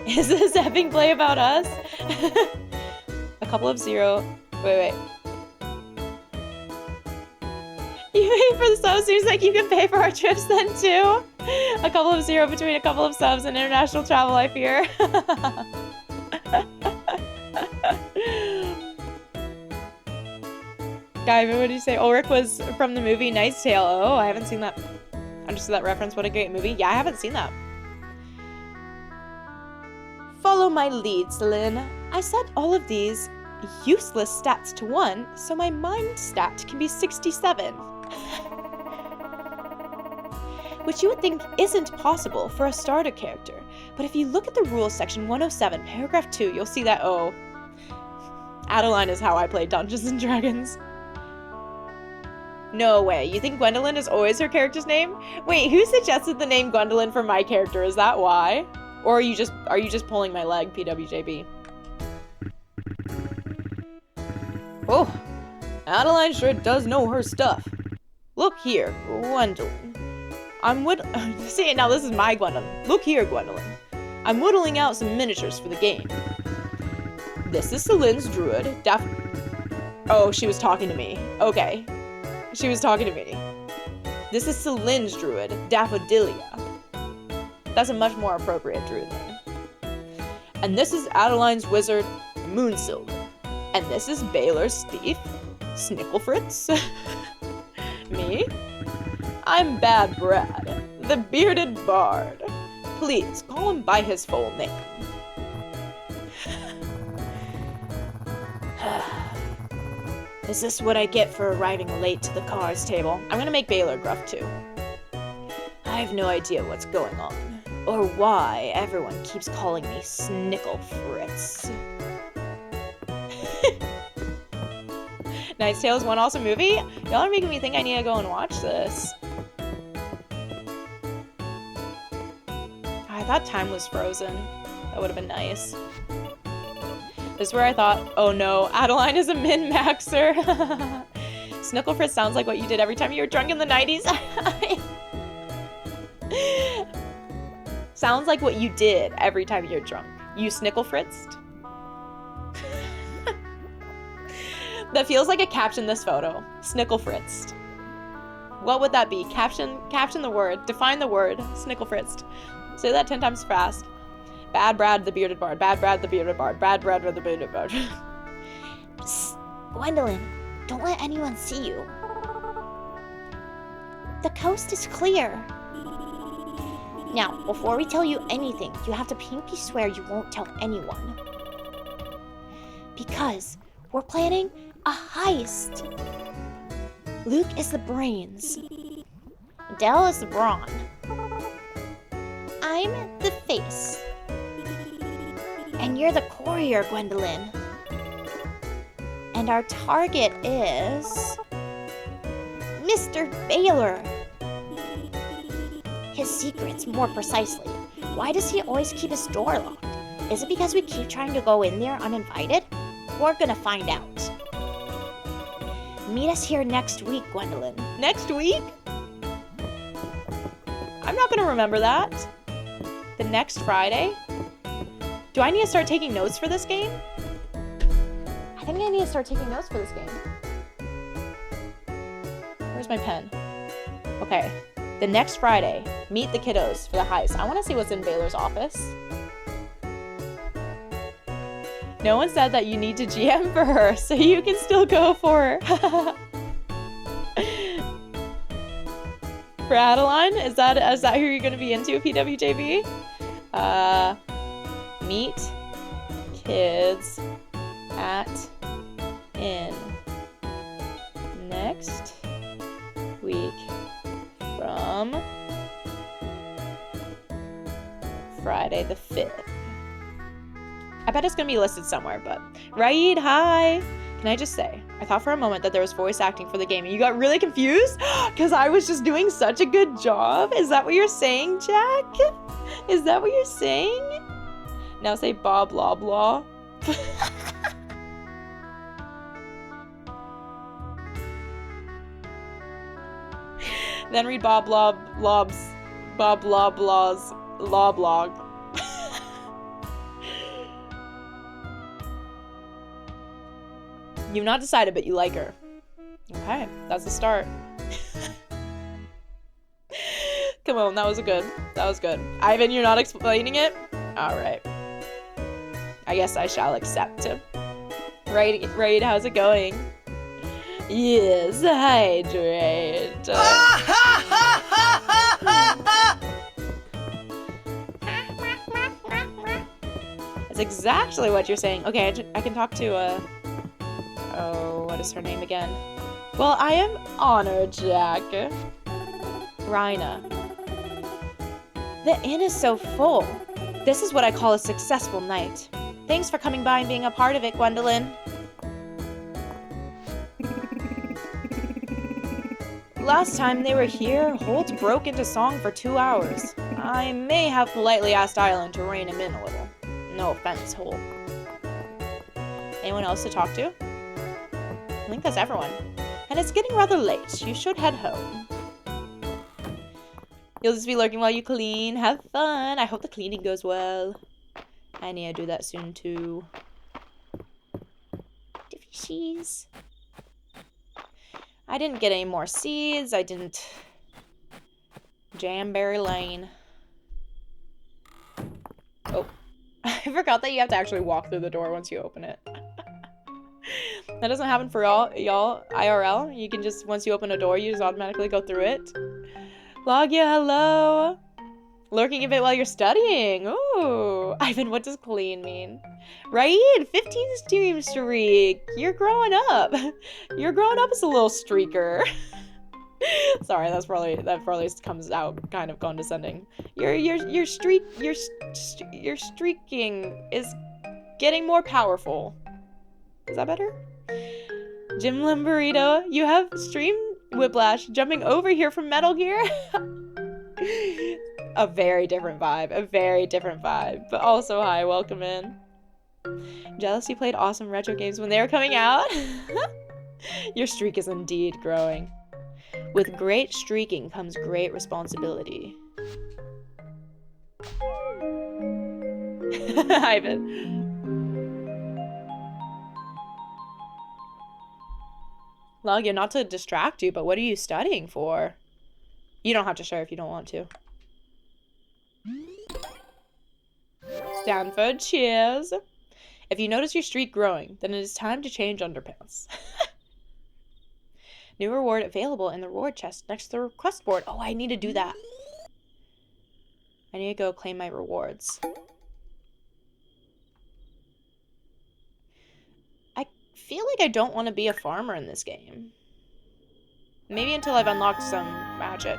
Is this effing play about us? A couple of 0. Wait. You pay for the subs? Seems like you can pay for our trips then too. A couple of 0 between a couple of subs and international travel, I fear. Guy, what did you say? Ulrich was from the movie Knight's Tale. Oh, I haven't seen that. Understood that reference. What a great movie. Yeah, I haven't seen that. Follow my lead, Celine. I set all of these useless stats to 1, so my mind stat can be 67. Which you would think isn't possible for a starter character. But if you look at the rules section 107, paragraph 2, you'll see that, oh, Adeline is how I play Dungeons & Dragons. No way. You think Gwendolyn is always her character's name? Wait, who suggested the name Gwendolyn for my character? Is that why? Or are you just pulling my leg, PWJB? Oh, Adeline sure does know her stuff. Look here, Gwendolyn. See, now this is my Gwendolyn. Look here, Gwendolyn. I'm whittling out some miniatures for the game. This is Celine's druid, Oh, she was talking to me. Okay. She was talking to me. This is Celine's druid, Daffodilia. That's a much more appropriate druid name. And this is Adeline's wizard, Moonsilver. And this is Baylor's thief, Snicklefritz. Me? I'm Bad Brad, the bearded bard. Please, call him by his full name. Is this what I get for arriving late to the cards table? I'm gonna make Baylor gruff too. I have no idea what's going on, or why everyone keeps calling me Snicklefritz. Knight's Tale is one awesome movie? Y'all are making me think I need to go and watch this. I thought time was frozen. That would have been nice. This is where I thought, oh no, Adeline is a min-maxer. Snicklefritz sounds like what you did every time you were drunk in the 90s. Sounds like what you did every time you're drunk. You Snicklefritzed? That feels like a caption this photo. Snicklefritzed. What would that be? Caption the word. Define the word. Snicklefritzed. Say that 10 times fast. Bad Brad the bearded bard. Bad Brad the bearded bard. Bad Brad the bearded bard. Psst, Gwendolyn, don't let anyone see you. The coast is clear. Now, before we tell you anything, you have to pinky swear you won't tell anyone. Because we're planning a heist. Luke is the brains. Dell is the brawn. I'm the face. And you're the courier, Gwendolyn. And our target is Mr. Baylor. His secrets, more precisely. Why does he always keep his door locked? Is it because we keep trying to go in there uninvited? We're gonna find out. Meet us here next week, Gwendolyn. Next week? I'm not gonna remember that. The next Friday? Do I need to start taking notes for this game? I think I need to start taking notes for this game. Where's my pen? Okay. The next Friday, meet the kiddos for the heist. I want to see what's in Baylor's office. No one said that you need to GM for her, so you can still go for her. For Adeline? Is that who you're going to be into, PWJB? Meet kids at inn next week from Friday the 5th. I bet it's gonna be listed somewhere, but Raid, hi! Can I just say, I thought for a moment that there was voice acting for the game and you got really confused? Because I was just doing such a good job? Is that what you're saying, Jack? Is that what you're saying? Now say blah blah blah. Then read Bob Blob Blob's Bob Blob Blah's Law Blog. You've not decided, but you like her. Okay, that's the start. Come on, that was good. That was good. Ivan, you're not explaining it? Alright. I guess I shall accept. Raid, how's it going? Yes, hydrate. That's exactly what you're saying. Okay, I can talk to, oh, what is her name again? Well, I am honored, Jack. Rhina. The inn is so full. This is what I call a successful night. Thanks for coming by and being a part of it, Gwendolyn. Last time they were here, Holt broke into song for 2 hours. I may have politely asked Island to rein him in a little. No offense, Holt. Anyone else to talk to? I think that's everyone. And it's getting rather late. You should head home. You'll just be lurking while you clean. Have fun. I hope the cleaning goes well. I need to do that soon, too. Fishies. I didn't get any more seeds. I didn't... Jamberry Lane. Oh. I forgot that you have to actually walk through the door once you open it. That doesn't happen for y'all IRL. You can just, once you open a door, you just automatically go through it. Logia, hello. Lurking a bit while you're studying. Ooh. Ivan, what does clean mean? Right? 15 stream streak. You're growing up. You're growing up as a little streaker. Sorry, that probably comes out kind of condescending. Your streaking is getting more powerful. Is that better? Jim Limburrito, you have stream whiplash jumping over here from Metal Gear. A very different vibe, but also hi, welcome in. Jealous you played awesome retro games when they were coming out. Your streak is indeed growing. With great streaking comes great responsibility. Ivan. Logia, not to distract you, but what are you studying for? You don't have to share if you don't want to. Stanford, cheers. If you notice your streak growing, then it is time to change underpants. New reward available in the reward chest next to the request board. Oh, I need to do that. I need to go claim my rewards. I feel like I don't want to be a farmer in this game. Maybe until I've unlocked some magic.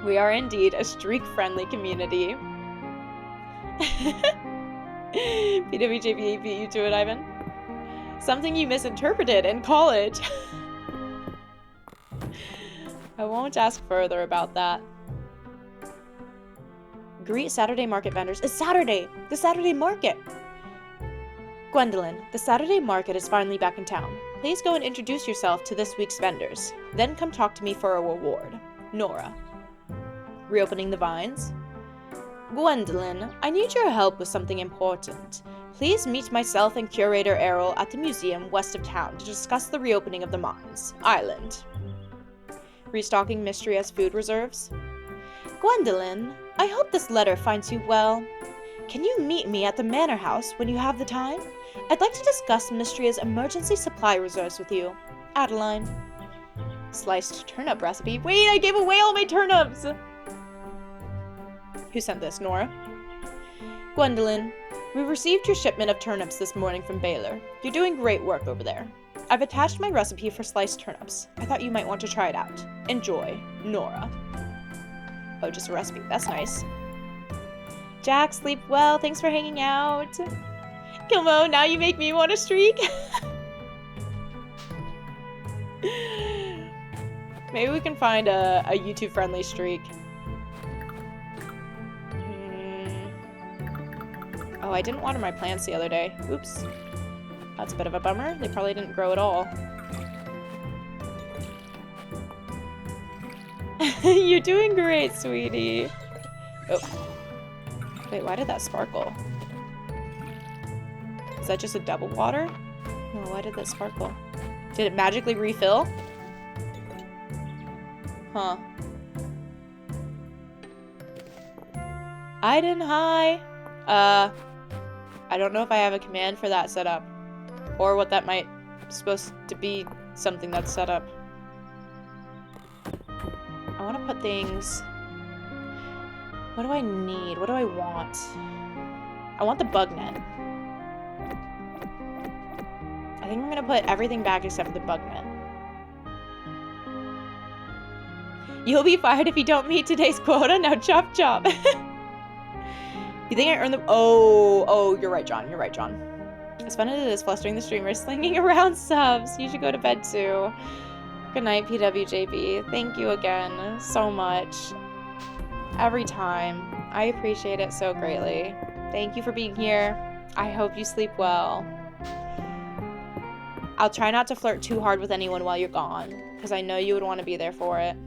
We are indeed a streak-friendly community. PWJB beat you to it, Ivan. Something you misinterpreted in college. I won't ask further about that. Greet Saturday market vendors. It's Saturday! The Saturday market! Gwendolyn, the Saturday market is finally back in town. Please go and introduce yourself to this week's vendors. Then come talk to me for a reward. Nora. Reopening the vines. Gwendolyn, I need your help with something important. Please meet myself and curator Errol at the museum west of town to discuss the reopening of the mines. Island. Restocking Mistria's food reserves. Gwendolyn, I hope this letter finds you well. Can you meet me at the manor house when you have the time? I'd like to discuss Mistria's emergency supply reserves with you. Adeline. Sliced turnip recipe. Wait, I gave away all my turnips! Who sent this, Nora? Gwendolyn, we received your shipment of turnips this morning from Baylor. You're doing great work over there. I've attached my recipe for sliced turnips. I thought you might want to try it out. Enjoy, Nora. Oh, just a recipe. That's nice. Jack, sleep well. Thanks for hanging out. Kilmo, now you make me want to streak. Maybe we can find a YouTube-friendly streak. Oh, I didn't water my plants the other day. Oops. That's a bit of a bummer. They probably didn't grow at all. You're doing great, sweetie. Oh. Wait, why did that sparkle? Is that just a double water? No, why did that sparkle? Did it magically refill? Huh. Aiden, hi! I don't know if I have a command for that set up. Or what that might supposed to be something that's set up. I want to put things... What do I need? What do I want? I want the bug net. I think I'm going to put everything back except for the bug net. You'll be fired if you don't meet today's quota. Now chop chop. You think I earned them? Oh, you're right, John. You're right, John. As fun as it is flustering the streamers, slinging around subs. You should go to bed too. Good night, PWJB. Thank you again so much. Every time. I appreciate it so greatly. Thank you for being here. I hope you sleep well. I'll try not to flirt too hard with anyone while you're gone, because I know you would want to be there for it.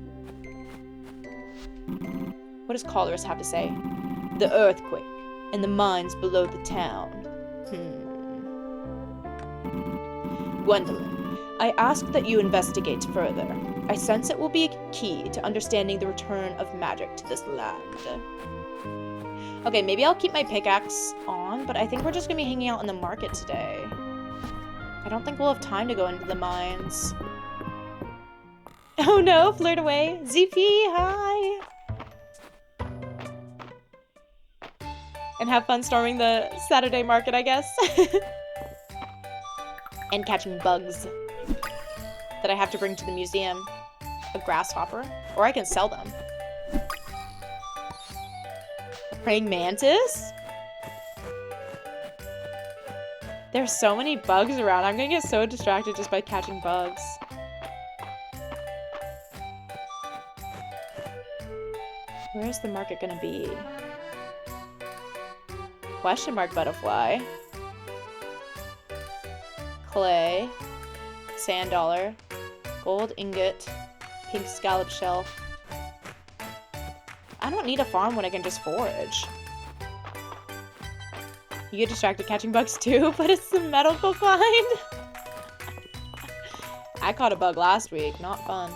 What does Calderus have to say? The earthquake, and the mines below the town. Gwendolyn, I ask that you investigate further. I sense it will be a key to understanding the return of magic to this land. Okay, maybe I'll keep my pickaxe on, but I think we're just gonna be hanging out in the market today. I don't think we'll have time to go into the mines. Oh no, flirt away. ZP, hi! And have fun storming the Saturday market, I guess. And catching bugs that I have to bring to the museum. A grasshopper. Or I can sell them. A praying mantis? There's so many bugs around. I'm gonna get so distracted just by catching bugs. Where's the market gonna be? Question mark butterfly. Clay. Sand dollar. Gold ingot. Pink scallop shell. I don't need a farm when I can just forage. You get distracted catching bugs too, but it's the medical kind. I caught a bug last week. Not fun.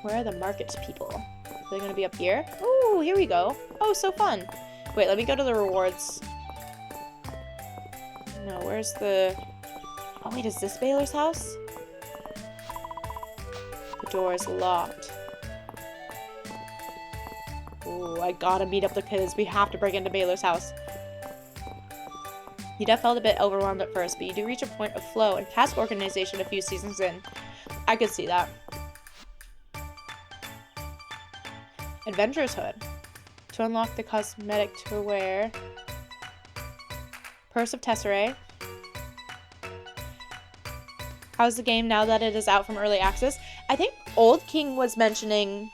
Where are the markets people? Are they gonna be up here? Ooh, here we go. Oh, so fun. Wait, let me go to the rewards. No, where's the... Oh wait, is this Baylor's house? The door is locked. Ooh, I gotta meet up the kids. We have to break into Baylor's house. You felt a bit overwhelmed at first, but you do reach a point of flow and task organization a few seasons in. I could see that. Adventurer's Hood. To unlock the cosmetic to wear. Purse of Tesserae. How's the game now that it is out from early access? I think Old King was mentioning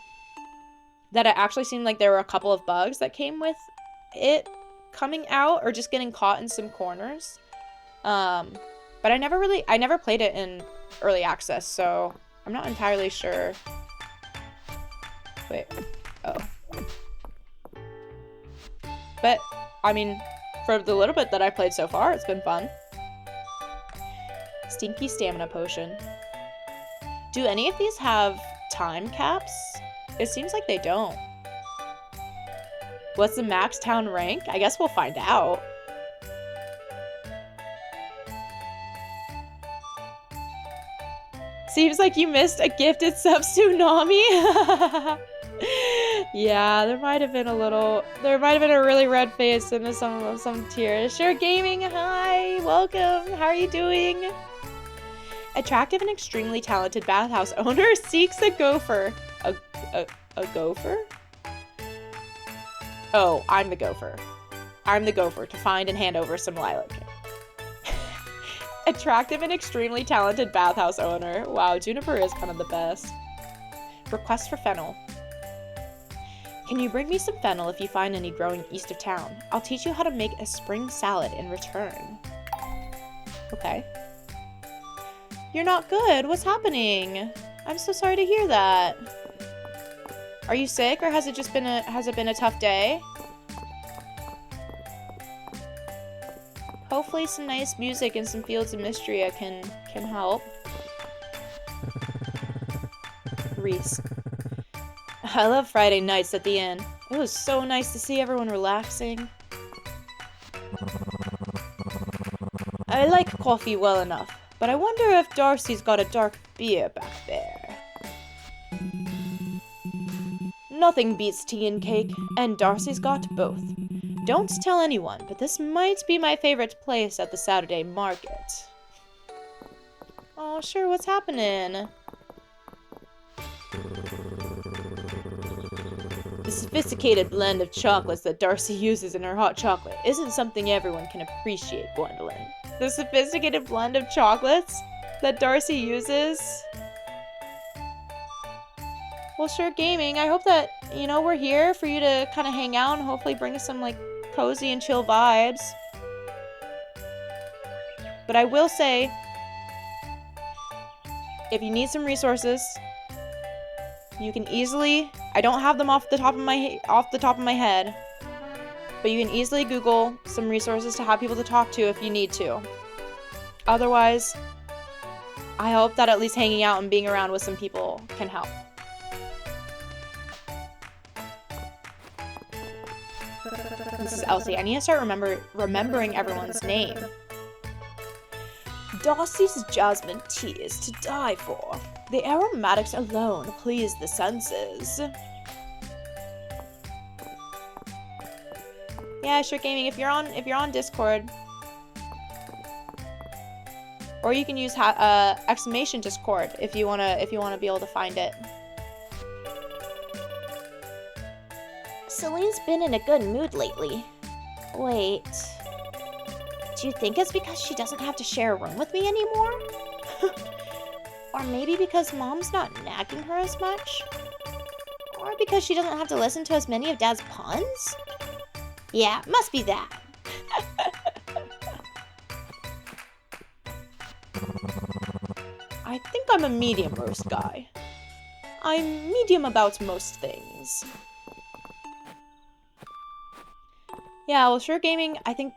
that it actually seemed like there were a couple of bugs that came with it coming out or just getting caught in some corners. But I never played it in early access, so I'm not entirely sure. Wait. Oh. But, I mean, for the little bit that I've played so far, it's been fun. Stinky Stamina Potion. Do any of these have time caps? It seems like they don't. What's the max town rank? I guess we'll find out. Seems like you missed a gifted sub tsunami. Yeah, there might have been a really red face and some tears. Sure Gaming, hi, welcome. How are you doing? Attractive and extremely talented bathhouse owner seeks a gopher. A gopher? Oh, I'm the gopher. I'm the gopher to find and hand over some lilac. Attractive and extremely talented bathhouse owner. Wow, Juniper is kind of the best. Request for fennel. Can you bring me some fennel if you find any growing east of town? I'll teach you how to make a spring salad in return. Okay. You're not good. What's happening? I'm so sorry to hear that. Are you sick, or has it been a tough day? Hopefully some nice music and some fields of Mistria can help. Reese. I love Friday nights at the inn. It was so nice to see everyone relaxing. I like coffee well enough, but I wonder if Darcy's got a dark beer back there. Nothing beats tea and cake, and Darcy's got both. Don't tell anyone, but this might be my favorite place at the Saturday market. Oh, sure, what's happening? The sophisticated blend of chocolates that Darcy uses in her hot chocolate isn't something everyone can appreciate, Gwendolyn. The sophisticated blend of chocolates that Darcy uses? Well, sure, Gaming, I hope that, you know, we're here for you to kind of hang out and hopefully bring us some, like, cozy and chill vibes. But I will say, if you need some resources, you can easily, I don't have them off the top of my head, but you can easily Google some resources to have people to talk to if you need to. Otherwise, I hope that at least hanging out and being around with some people can help. This is Elsie. I need to start remembering everyone's name. Darcy's jasmine tea is to die for. The aromatics alone please the senses. Yeah, sure, Gaming. If you're on Discord, or you can use exclamation Discord if you wanna be able to find it. Celine's been in a good mood lately. Wait. Do you think it's because she doesn't have to share a room with me anymore? Or maybe because Mom's not nagging her as much? Or because she doesn't have to listen to as many of Dad's puns? Yeah, must be that. I think I'm a medium roast guy. I'm medium about most things. Yeah, well, sure, Gaming, I think,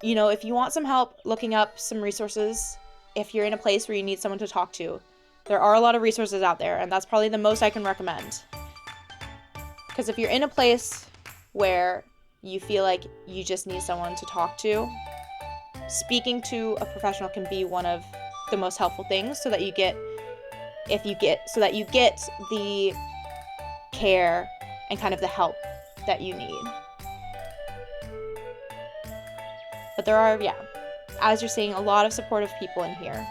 you know, if you want some help looking up some resources, if you're in a place where you need someone to talk to, there are a lot of resources out there, and that's probably the most I can recommend. Because if you're in a place where you feel like you just need someone to talk to, speaking to a professional can be one of the most helpful things so that you get the care and kind of the help that you need. But there are, yeah, as you're seeing, a lot of supportive people in here.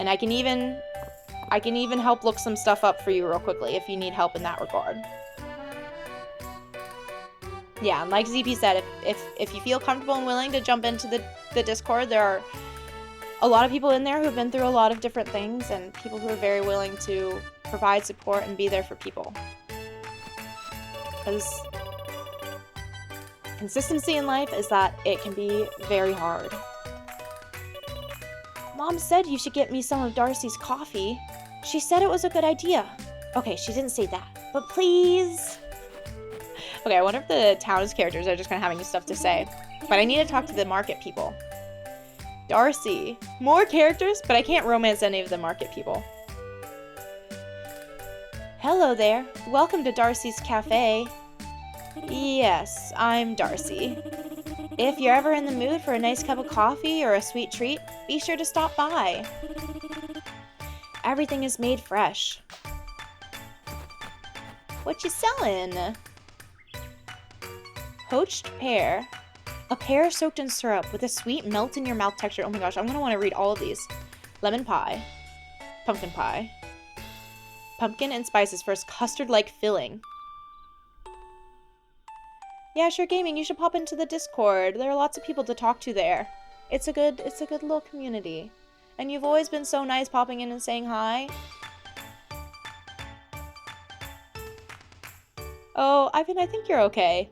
And I can even help look some stuff up for you real quickly if you need help in that regard. Yeah, and like ZP said, if you feel comfortable and willing to jump into the Discord, there are a lot of people in there who've been through a lot of different things, and people who are very willing to provide support and be there for people. Because consistency in life is that it can be very hard. Mom said you should get me some of Darcy's coffee. She said it was a good idea. Okay, she didn't say that, but please. Okay, I wonder if the town's characters are just kind of having stuff to say. But I need to talk to the market people. Darcy. More characters, but I can't romance any of the market people. Hello there. Welcome to Darcy's Cafe. Yes, I'm Darcy. If you're ever in the mood for a nice cup of coffee or a sweet treat, be sure to stop by. Everything is made fresh. What you selling? Poached pear. A pear soaked in syrup with a sweet melt-in-your-mouth texture. Oh my gosh, I'm going to want to read all of these. Lemon pie. Pumpkin pie. Pumpkin and spices for its custard-like filling. Yeah, sure, gaming. You should pop into the Discord. There are lots of people to talk to there. It's a good little community. And you've always been so nice popping in and saying hi. Oh, Ivan, I think you're okay.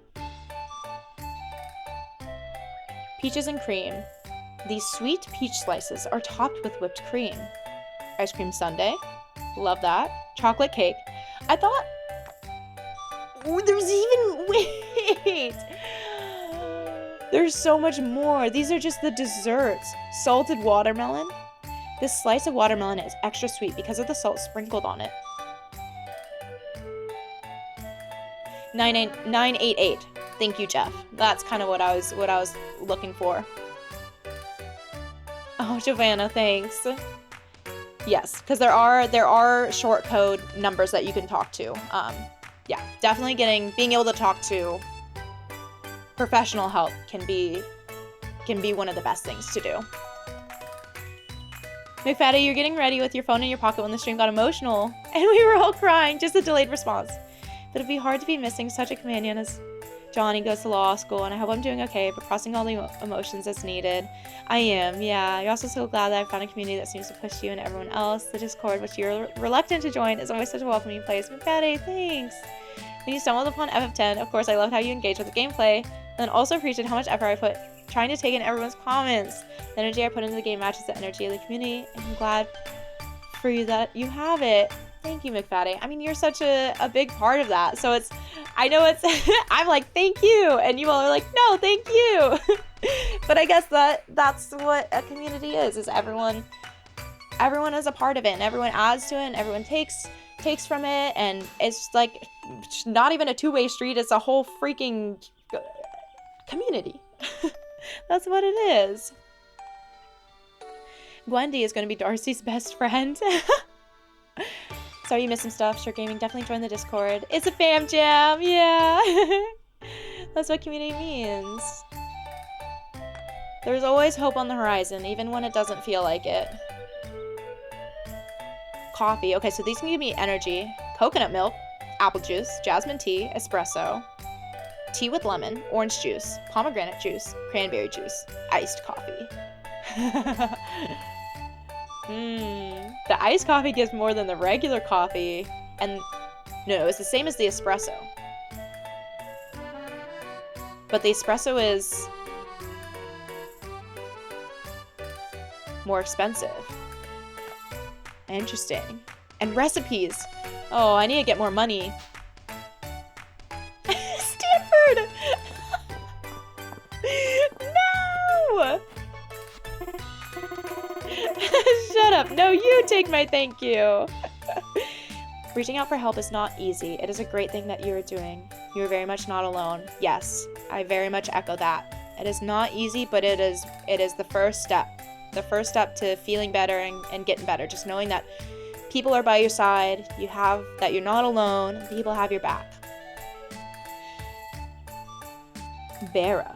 Peaches and cream. These sweet peach slices are topped with whipped cream. Ice cream sundae. Love that. Chocolate cake. I thought... Ooh, there's even... Wait! There's so much more. These are just the desserts. Salted watermelon. This slice of watermelon is extra sweet because of the salt sprinkled on it. 988. Thank you, Jeff. That's kind of what I was looking for. Oh, Giovanna, thanks. Yes, because there are short code numbers that you can talk to. Yeah, definitely being able to talk to professional help can be one of the best things to do. McFaddy, you're getting ready with your phone in your pocket when the stream got emotional, and we were all crying. Just a delayed response. But it'd be hard to be missing such a companion as Johnny goes to law school, and I hope I'm doing okay, but crossing all the emotions as needed. I am, yeah. You're also so glad that I found a community that seems to push you and everyone else. The Discord, which you're reluctant to join, is always such a welcoming place. McFaddy, thanks. When you stumbled upon FF10, of course, I loved how you engaged with the gameplay, and then also appreciated how much effort I put trying to take in everyone's comments. The energy I put into the game matches the energy of the community, and I'm glad for you that you have it. Thank you, McFaddy. I mean, you're such a big part of that. So I'm like, thank you. And you all are like, no, thank you. But I guess that's what a community is everyone is a part of it, and everyone adds to it, and everyone takes from it. And it's like, not even a two-way street. It's a whole freaking community. That's what it is. Gwendy is going to be Darcy's best friend. Sorry you missed some stuff. Sure Gaming, definitely join the Discord. It's a fam jam, yeah. That's what community means. There's always hope on the horizon, even when it doesn't feel like it. Coffee. Okay, so these can give me energy. Coconut milk, apple juice, jasmine tea, espresso, tea with lemon, orange juice, pomegranate juice, cranberry juice, iced coffee. The iced coffee gives more than the regular coffee, and no, it's the same as the espresso. But the espresso is more expensive. Interesting. And recipes. Oh, I need to get more money. Stanford! No! Shut up. No, you take my thank you. Reaching out for help is not easy. It is a great thing that you are doing. You are very much not alone. Yes, I very much echo that. It is not easy, but it is the first step. The first step to feeling better and getting better. Just knowing that people are by your side, that you're not alone, and people have your back. Vera.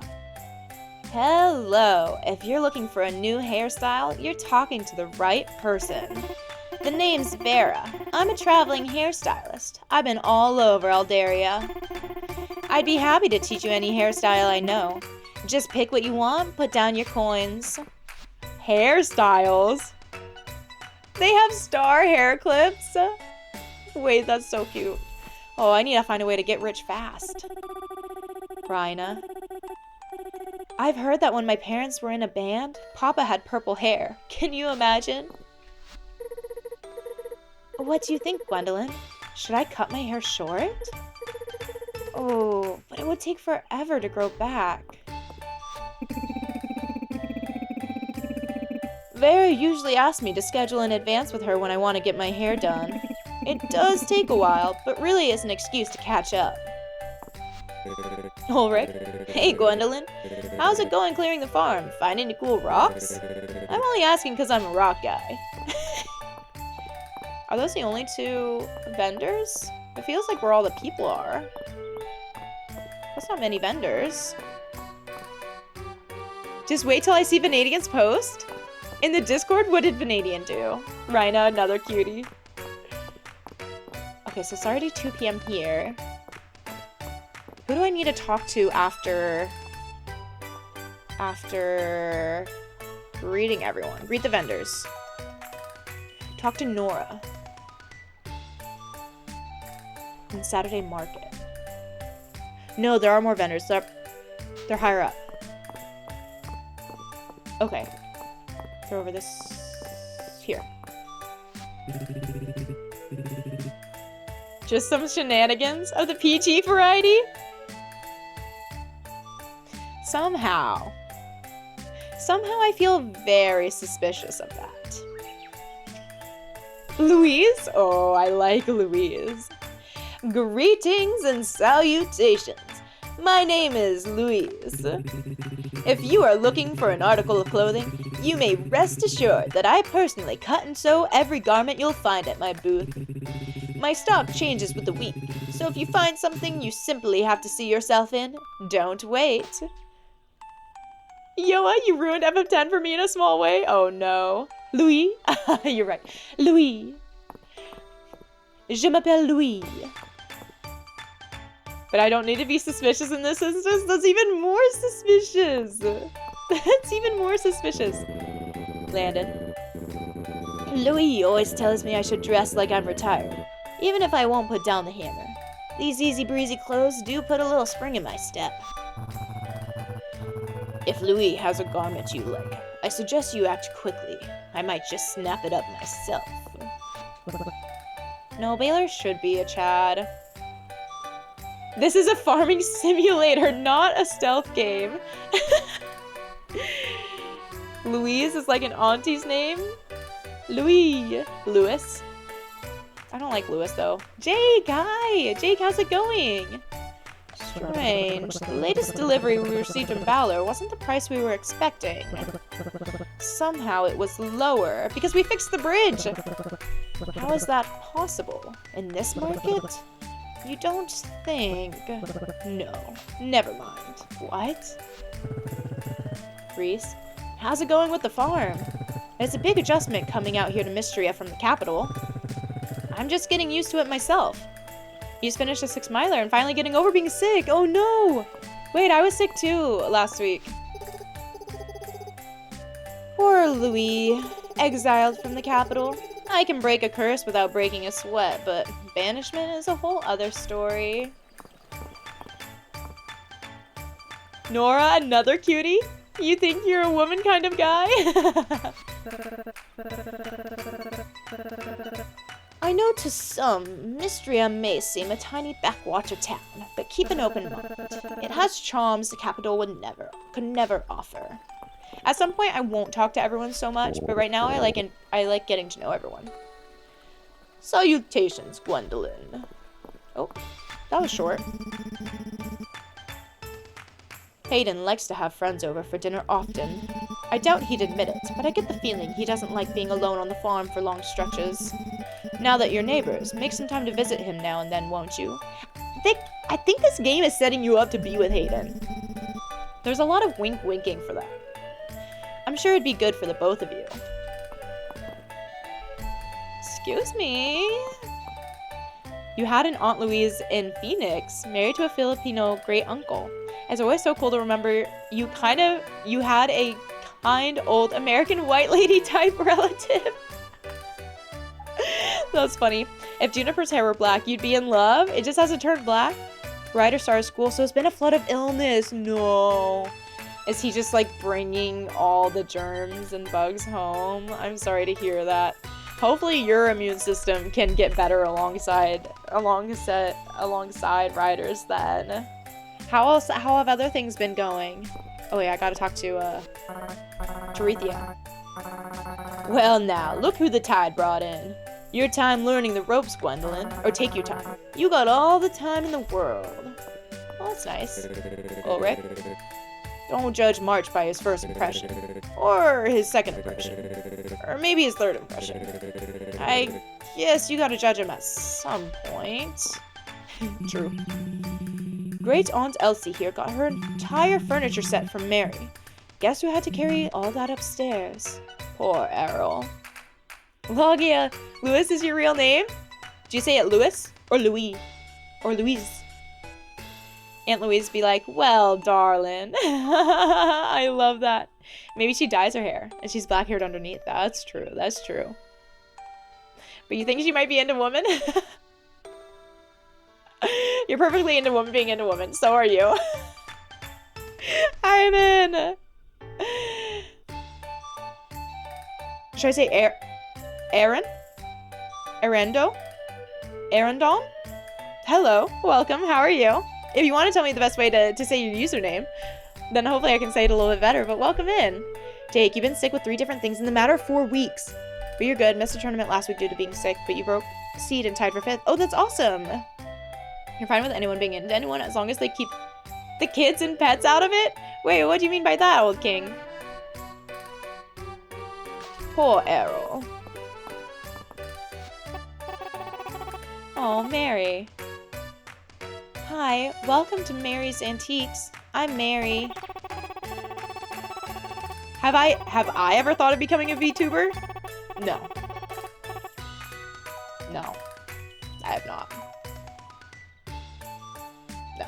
Hello. If you're looking for a new hairstyle, you're talking to the right person. The name's Vera. I'm a traveling hairstylist. I've been all over Aldaria. I'd be happy to teach you any hairstyle I know. Just pick what you want, put down your coins. Hairstyles? They have star hair clips? Wait, that's so cute. Oh, I need to find a way to get rich fast. Rhina. I've heard that when my parents were in a band, Papa had purple hair. Can you imagine? What do you think, Gwendolyn? Should I cut my hair short? Oh, but it would take forever to grow back. Vera usually asks me to schedule in advance with her when I want to get my hair done. It does take a while, but really is an excuse to catch up. Ulrich? Hey, Gwendolyn. How's it going clearing the farm? Find any cool rocks? I'm only asking because I'm a rock guy. Are those the only 2 vendors? It feels like where all the people are. That's not many vendors. Just wait till I see Vanadian's post. In the Discord, what did Vanadian do? Rhina, another cutie. Okay, so it's already 2 p.m. here. Who do I need to talk to after greeting everyone? Greet the vendors. Talk to Nora. And Saturday market. No, there are more vendors. They're higher up. Okay. They're over this here. Just some shenanigans of the PG variety? Somehow I feel very suspicious of that. Louise? Oh, I like Louise. Greetings and salutations. My name is Louise. If you are looking for an article of clothing, you may rest assured that I personally cut and sew every garment you'll find at my booth. My stock changes with the week, so if you find something you simply have to see yourself in, don't wait. Yoa, you ruined FF10 for me in a small way? Oh no. Louis? You're right. Louis. Je m'appelle Louis. But I don't need to be suspicious in this instance. That's even more suspicious. That's even more suspicious. Landon. Louis always tells me I should dress like I'm retired, even if I won't put down the hammer. These easy breezy clothes do put a little spring in my step. If Louis has a garment you like, I suggest you act quickly. I might just snap it up myself. No, Baylor should be a Chad. This is a farming simulator, not a stealth game. Louise is like an auntie's name. Louis. Louis. I don't like Louis though. Jake, hi! Jake, how's it going? Strange. The latest delivery we received from Valor wasn't the price we were expecting. Somehow it was lower because we fixed the bridge. How is that possible? In this market? You don't think... No. Never mind. What? Reese? How's it going with the farm? It's a big adjustment coming out here to Mistria from the capital. I'm just getting used to it myself. You just finished a 6-miler and finally getting over being sick. Oh no! Wait, I was sick too last week. Poor Louis. Exiled from the capital. I can break a curse without breaking a sweat, but banishment is a whole other story. Nora, another cutie? You think you're a woman kind of guy? I know to some, Mistria may seem a tiny backwater town, but keep an open mind. It has charms the capital could never offer. At some point, I won't talk to everyone so much, but right now I like getting to know everyone. Salutations, Gwendolyn. Oh, that was short. Hayden likes to have friends over for dinner often. I doubt he'd admit it, but I get the feeling he doesn't like being alone on the farm for long stretches. Now that you're neighbors, make some time to visit him now and then, won't you? I think this game is setting you up to be with Hayden. There's a lot of winking for that. I'm sure it'd be good for the both of you. Excuse me? You had an Aunt Louise in Phoenix, married to a Filipino great-uncle. It's always so cool to remember you had a kind old American white lady type relative. That's funny. If Juniper's hair were black, you'd be in love? It just hasn't turned black? Ryder started school, so it's been a flood of illness. No. Is he just like bringing all the germs and bugs home? I'm sorry to hear that. Hopefully your immune system can get better alongside Ryder's then. How have other things been going? Oh wait, I gotta talk to Terethia. Well now, look who the tide brought in. Your time learning the ropes, Gwendolyn. Or take your time. You got all the time in the world. Well, that's nice. Ulrich, don't judge March by his first impression. Or his second impression. Or maybe his third impression. I guess you gotta judge him at some point. True. Great Aunt Elsie here got her entire furniture set from Mary. Guess who had to carry all that upstairs? Poor Errol. Logia, Louis is your real name? Do you say it Louis? Or Louis? Or Louise? Aunt Louise be like, well, darling. I love that. Maybe she dyes her hair and she's black haired underneath. That's true. That's true. But you think she might be into women? You're perfectly into woman being into women. So are you. I'm in. Should I say Aaron? Arendo? Arendon? Hello. Welcome. How are you? If you want to tell me the best way to say your username, then hopefully I can say it a little bit better, but welcome in. Jake, you've been sick with 3 different things in the matter of 4 weeks. But you're good. Missed a tournament last week due to being sick, but you broke seed and tied for 5th. Oh, that's awesome. You're fine with anyone being into anyone as long as they keep the kids and pets out of it? Wait, what do you mean by that, old king? Poor Errol. Oh, Mary. Hi, welcome to Mary's Antiques. I'm Mary. Have I ever thought of becoming a VTuber? No. No. I have not. No.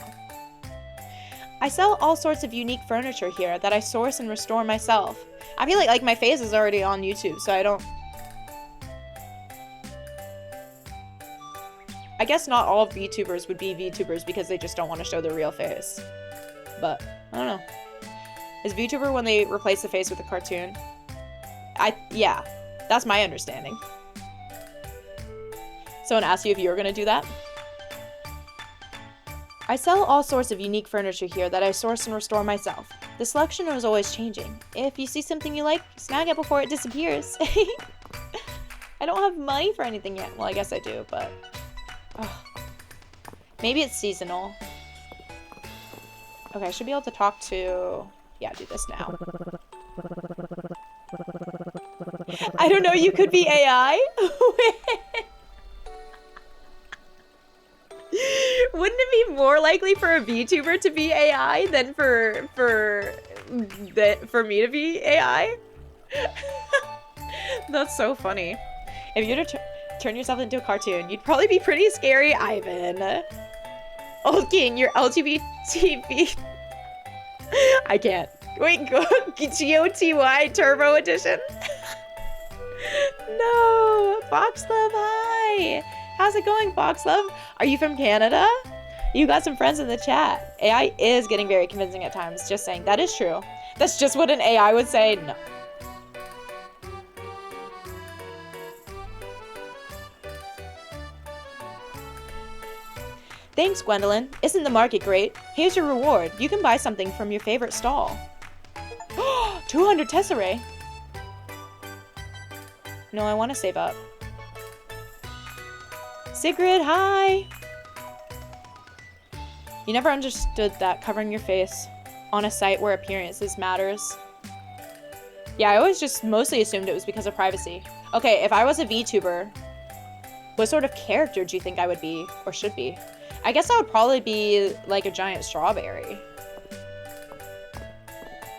I sell all sorts of unique furniture here that I source and restore myself. I feel like my face is already on YouTube, so I don't... I guess not all VTubers would be VTubers because they just don't want to show their real face. But, I don't know. Is VTuber when they replace the face with a cartoon? Yeah, that's my understanding. Someone asked you if you were gonna do that? I sell all sorts of unique furniture here that I source and restore myself. The selection is always changing. If you see something you like, snag it before it disappears. I don't have money for anything yet. Well, I guess I do, but... Oh. Maybe it's seasonal. Okay, I should be able to talk to... Yeah, do this now. I don't know, you could be AI? Wouldn't it be more likely for a VTuber to be AI than for me to be AI? That's so funny. If you were to turn yourself into a cartoon, you'd probably be pretty scary, Ivan. Old King, you're LGBT. I can't. Wait, GOTY Turbo Edition? No. Box Love, hi. How's it going, Box Love? Are you from Canada? You got some friends in the chat. AI is getting very convincing at times. Just saying. That is true. That's just what an AI would say. No. Thanks, Gwendolyn. Isn't the market great? Here's your reward. You can buy something from your favorite stall. 200 tesserae. No, I want to save up. Sigrid, hi! You never understood that covering your face on a site where appearances matters. Yeah, I always just mostly assumed it was because of privacy. Okay, if I was a VTuber, what sort of character do you think I would be, or should be? I guess I would probably be like a giant strawberry.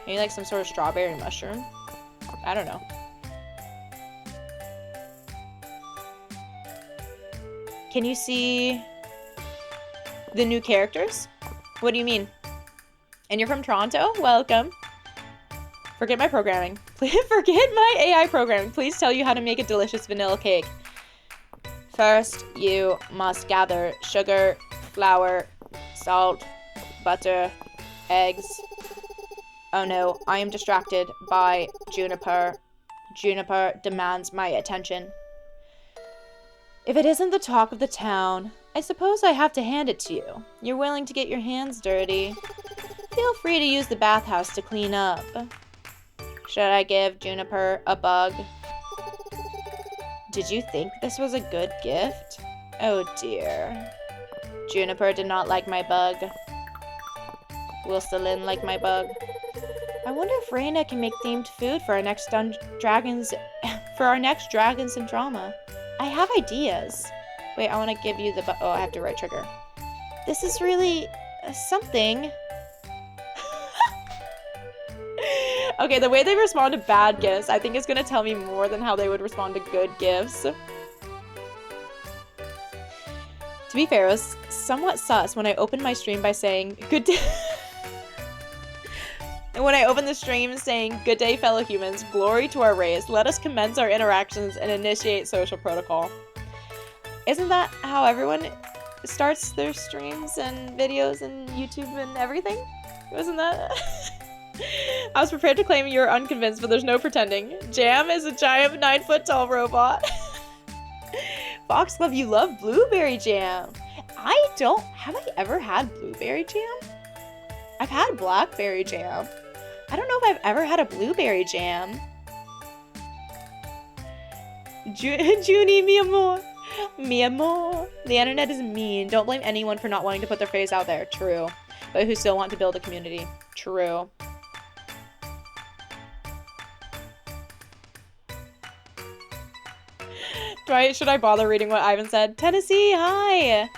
Maybe like some sort of strawberry mushroom. I don't know. Can you see the new characters? What do you mean? And you're from Toronto? Welcome. Forget my programming. Forget my AI programming. Please tell you how to make a delicious vanilla cake. First, you must gather sugar, flour, salt, butter, eggs. Oh no, I am distracted by Juniper. Juniper demands my attention. If it isn't the talk of the town, I suppose I have to hand it to you. You're willing to get your hands dirty. Feel free to use the bathhouse to clean up. Should I give Juniper a bug? Did you think this was a good gift? Oh dear. Juniper did not like my bug. Will Celine like my bug? I wonder if Reina can make themed food for our next dragons and drama. I have ideas. Wait, I want to give you the oh, I have to write trigger. This is really something. Okay, the way they respond to bad gifts, I think is going to tell me more than how they would respond to good gifts. To be fair, it was somewhat sus when I opened my stream by saying, good day. And when I opened the stream saying, good day, fellow humans, glory to our race, let us commence our interactions and initiate social protocol. Isn't that how everyone starts their streams and videos and YouTube and everything? Wasn't that? I was prepared to claim you were unconvinced, but there's no pretending. Jam is a giant 9-foot-tall robot. Foxglove, you love blueberry jam. Have I ever had blueberry jam? I've had blackberry jam. I don't know if I've ever had a blueberry jam. Junie, mi amor. Mi amor. The internet is mean. Don't blame anyone for not wanting to put their face out there. True. But who still want to build a community. True. Should I bother reading what Ivan said? Tennessee, hi!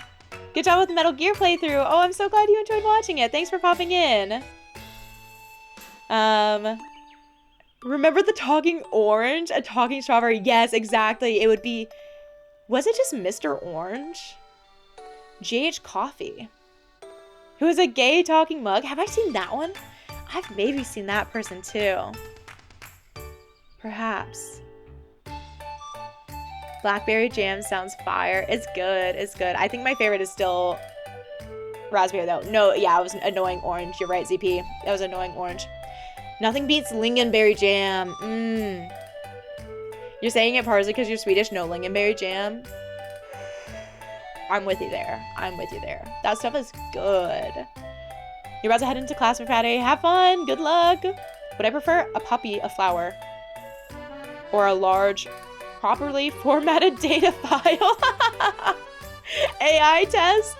Good job with the Metal Gear playthrough. Oh, I'm so glad you enjoyed watching it. Thanks for popping in. Remember the talking orange? A talking strawberry? Yes, exactly. It would be... Was it just Mr. Orange? GH Coffee. Who is a gay talking mug? Have I seen that one? I've maybe seen that person too. Perhaps. Blackberry jam sounds fire. It's good. It's good. I think my favorite is still raspberry though. No, yeah, it was annoying orange. You're right, ZP. That was annoying orange. Nothing beats lingonberry jam. You're saying it partly because you're Swedish? No, lingonberry jam. I'm with you there. I'm with you there. That stuff is good. You're about to head into class for Friday. Have fun. Good luck. Would I prefer a puppy, a flower, or a large, properly formatted data file? AI test?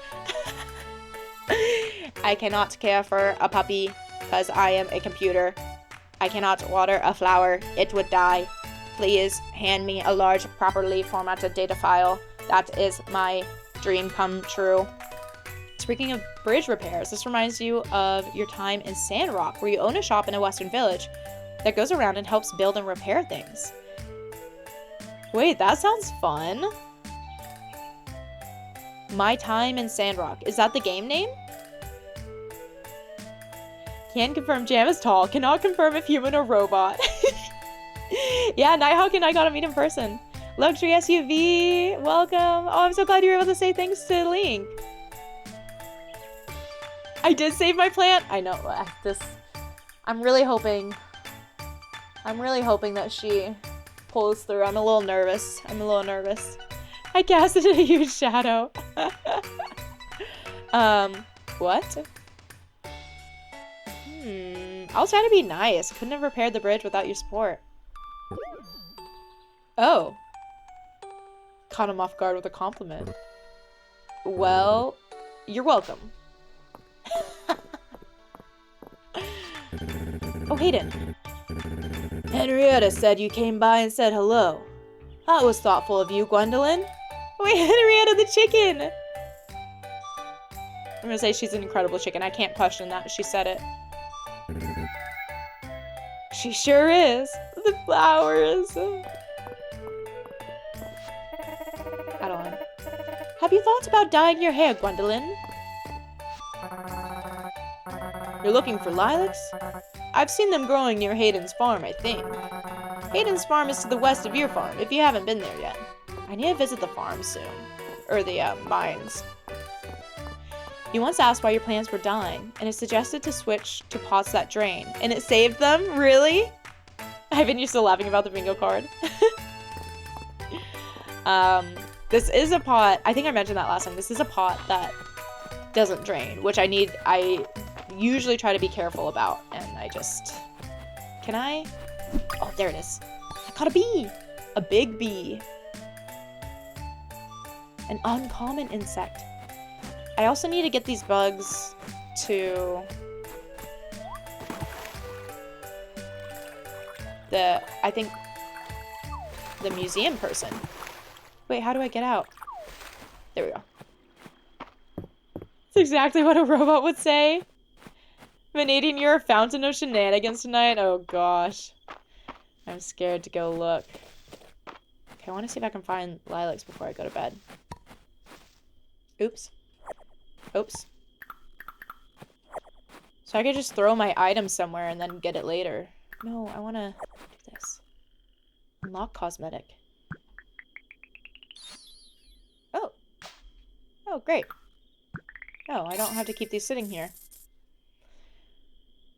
I cannot care for a puppy because I am a computer. I cannot water a flower. It would die. Please hand me a large, properly formatted data file. That is my dream come true. Speaking of bridge repairs, this reminds you of your time in Sandrock, where you own a shop in a western village that goes around and helps build and repair things. Wait, that sounds fun. My time in Sandrock. Is that the game name? Can confirm Jam is tall. Cannot confirm if human or robot. Yeah, Nighthawk and I got to meet in person. Luxury SUV, welcome. Oh, I'm so glad you were able to say thanks to Link. I did save my plant. I know, I'm really hoping that she pulls through. I'm a little nervous. I casted a huge shadow. What? I was trying to be nice. Couldn't have repaired the bridge without your support. Oh. Caught him off guard with a compliment. Well, you're welcome. Oh, Hayden. Henrietta said you came by and said hello. That was thoughtful of you, Gwendolyn. Wait, Henrietta the chicken! I'm gonna say she's an incredible chicken. I can't question that. She said it. She sure is. The flowers. Adeline. Have you thought about dyeing your hair, Gwendolyn? You're looking for lilacs? I've seen them growing near Hayden's farm, I think. Hayden's farm is to the west of your farm, if you haven't been there yet. I need to visit the farm soon. Or the, mines. You once asked why your plants were dying, and it suggested to switch to pots that drain. And it saved them? Really? Ivan, you're still laughing about the bingo card. This is a pot, I think I mentioned that last time, this is a pot that doesn't drain, which I usually try to be careful about, and I just... Can I? Oh, there it is. I caught a bee! A big bee. An uncommon insect. I also need to get these bugs to I think, the museum person. Wait, how do I get out? There we go. That's exactly what a robot would say. Vanadian, you're a fountain of shenanigans tonight? Oh gosh. I'm scared to go look. Okay, I want to see if I can find lilacs before I go to bed. Oops. Oops. So I could just throw my item somewhere and then get it later. No, I want to do this. Unlock cosmetic. Oh. Oh, great. Oh, I don't have to keep these sitting here.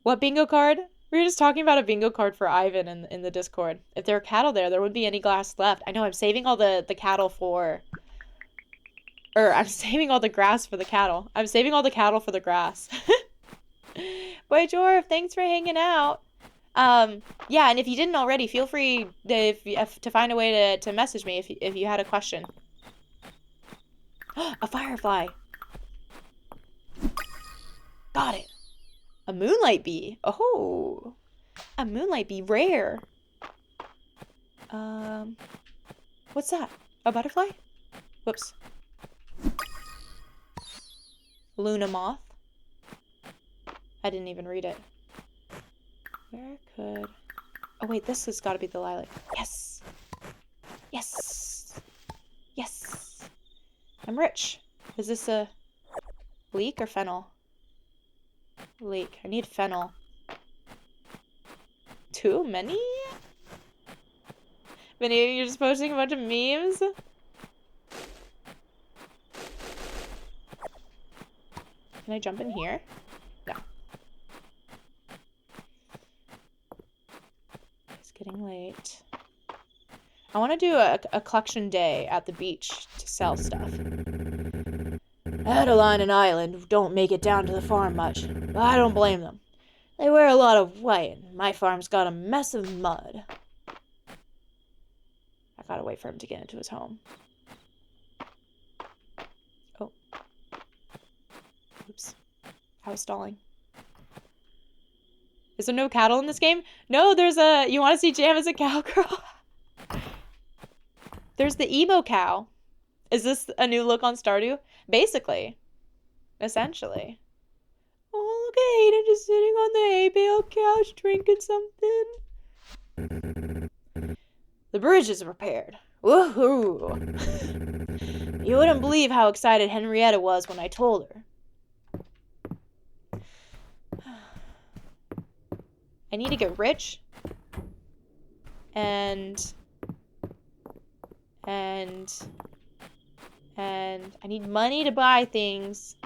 What bingo card? We were just talking about a bingo card for Ivan in the Discord. If there were cattle there, there wouldn't be any glass left. I know, I'm saving all the cattle for... Or, I'm saving all the grass for the cattle. I'm saving all the cattle for the grass. Boy, Jorf, thanks for hanging out. Yeah, and if you didn't already, feel free to find a way to message me if you had a question. A firefly. Got it. A moonlight bee. Oh, a moonlight bee, rare. What's that? A butterfly? Whoops. Luna moth. I didn't even read it. Where could... Oh wait, this has got to be the lilac. Yes! Yes! Yes! I'm rich. Is this a leek or fennel? Leek. I need fennel. Too many? Vinny, you're just posting a bunch of memes? Can I jump in here? No. It's getting late. I want to do a collection day at the beach to sell stuff. Adeline and Island don't make it down to the farm much, but I don't blame them. They wear a lot of white, and my farm's got a mess of mud. I gotta wait for him to get into his home. Oh. Oops. I was stalling. Is there no cattle in this game? No, there's a... You want to see Jam as a cowgirl? There's the emo cow. Is this a new look on Stardew? Basically. Essentially. Oh, look at Hayden just sitting on the hay bale couch drinking something. The bridge is repaired. Woohoo! You wouldn't believe how excited Henrietta was when I told her. I need to get rich. And I need money to buy things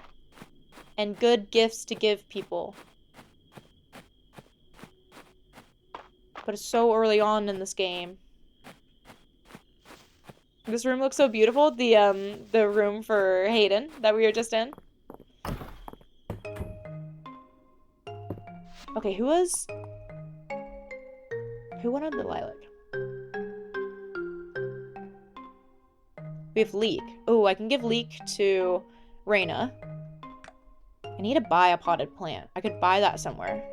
and good gifts to give people. But it's so early on in this game. This room looks so beautiful. The room for Hayden that we were just in. Okay, who wanted the lilac? We have Leek. Oh, I can give Leek to Raina. I need to buy a potted plant. I could buy that somewhere.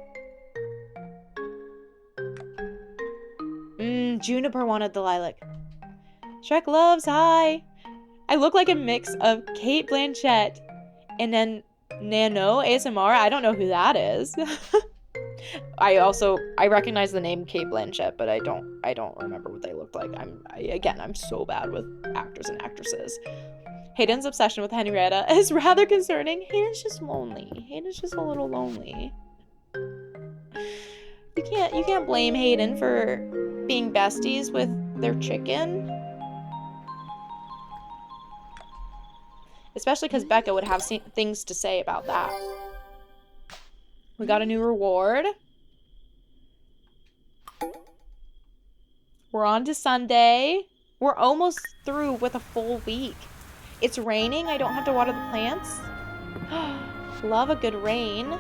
Juniper wanted the lilac. Shrek loves, hi! I look like a mix of Kate Blanchett and then Nano ASMR. I don't know who that is. I recognize the name Kate Blanchett, but I don't remember what they looked like. I'm so bad with actors and actresses. Hayden's obsession with Henrietta is rather concerning. Hayden's just lonely. Hayden's just a little lonely. You can't blame Hayden for being besties with their chicken. Especially because Becca would have things to say about that. We got a new reward. We're on to Sunday. We're almost through with a full week. It's raining. I don't have to water the plants. Love a good rain.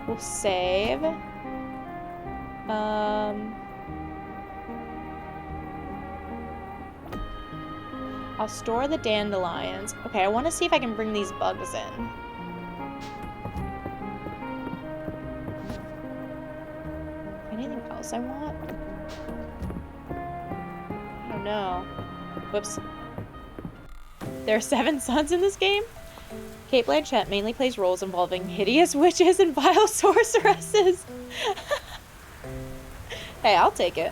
We'll save. I'll I'll store the dandelions. Okay, I want to see if I can bring these bugs in. Anything else I want? I don't know. Whoops. There are 7 sons in this game? Kate Blanchett mainly plays roles involving hideous witches and vile sorceresses. Hey, I'll take it.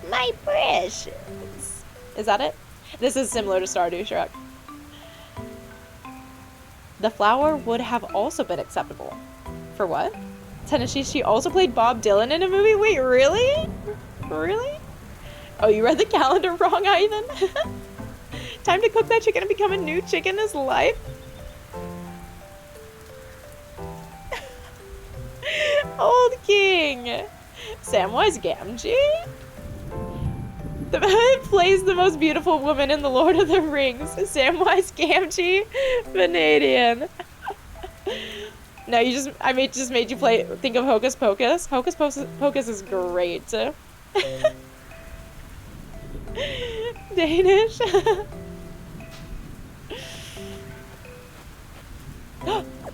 My precious. Is that it? This is similar to Stardew Shrek. The flower would have also been acceptable. For what? Tennessee, she also played Bob Dylan in a movie? Wait, really? Really? Oh, you read the calendar wrong, Ivan? Time to cook that chicken and become a new chick in his life? Old King! Samwise Gamgee? Plays the most beautiful woman in The Lord of the Rings. Samwise Gamgee? Vanadian. No, I just made you think of Hocus Pocus. Hocus Pocus is great. Danish.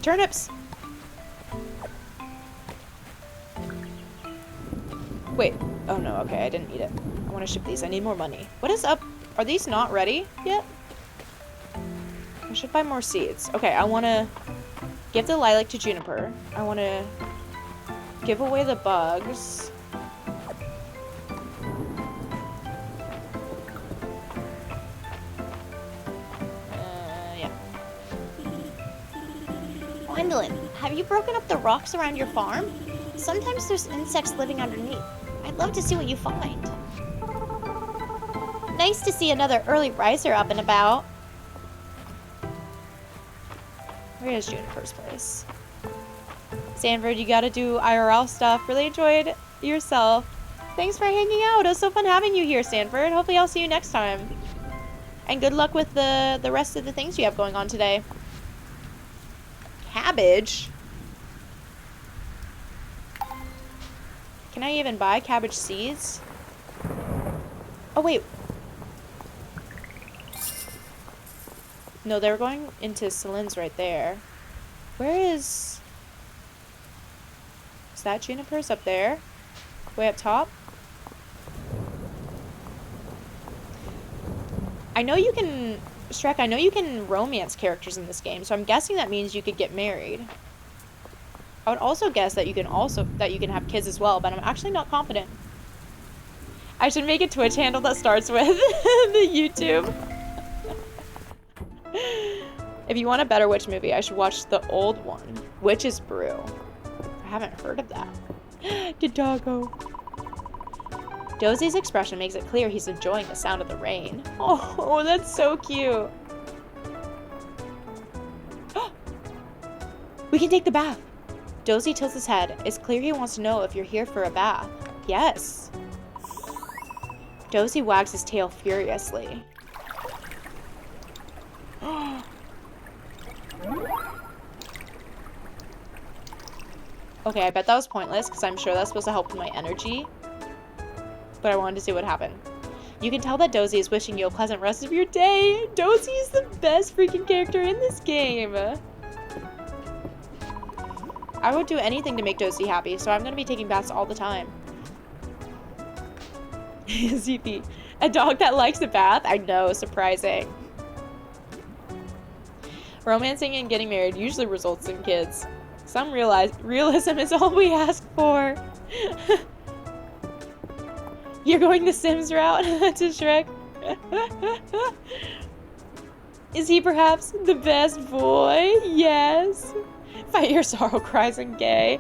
Turnips. Wait. Oh no, okay, I didn't eat it. I want to ship these. I need more money. What is up? Are these not ready yet? I should buy more seeds. Okay, I want to give the lilac to Juniper. I want to give away the bugs. Yeah. Gwendolyn, have you broken up the rocks around your farm? Sometimes there's insects living underneath. I'd love to see what you find. Nice to see another early riser up and about. Where is Juniper's place? Sanford, you gotta do IRL stuff. Really enjoyed yourself. Thanks for hanging out. It was so fun having you here, Sanford. Hopefully I'll see you next time. And good luck with the rest of the things you have going on today. Cabbage? Can I even buy cabbage seeds? Oh, wait. No, they're going into Celine's right there. Where is... Is that Juniper's up there? Way up top? I know you can... Shrek, I know you can romance characters in this game, so I'm guessing that means you could get married. I would also guess that you can have kids as well, but I'm actually not confident. I should make a Twitch handle that starts with the YouTube. If you want a better witch movie, I should watch the old one, Witch's Brew. I haven't heard of that. Doggo. Dozie's expression makes it clear he's enjoying the sound of the rain. Oh, that's so cute. We can take the bath. Dozie tilts his head. It's clear he wants to know if you're here for a bath. Yes. Dozie wags his tail furiously. Okay, I bet that was pointless because I'm sure that's supposed to help with my energy. But I wanted to see what happened. You can tell that Dozie is wishing you a pleasant rest of your day. Dozie is the best freaking character in this game. I would do anything to make Dozie happy, so I'm going to be taking baths all the time. ZP. A dog that likes a bath? I know, surprising. Romancing and getting married usually results in kids. Some realism is all we ask for. You're going the Sims route to Shrek? Is he perhaps the best boy? Yes. Fight your sorrow cries and gay.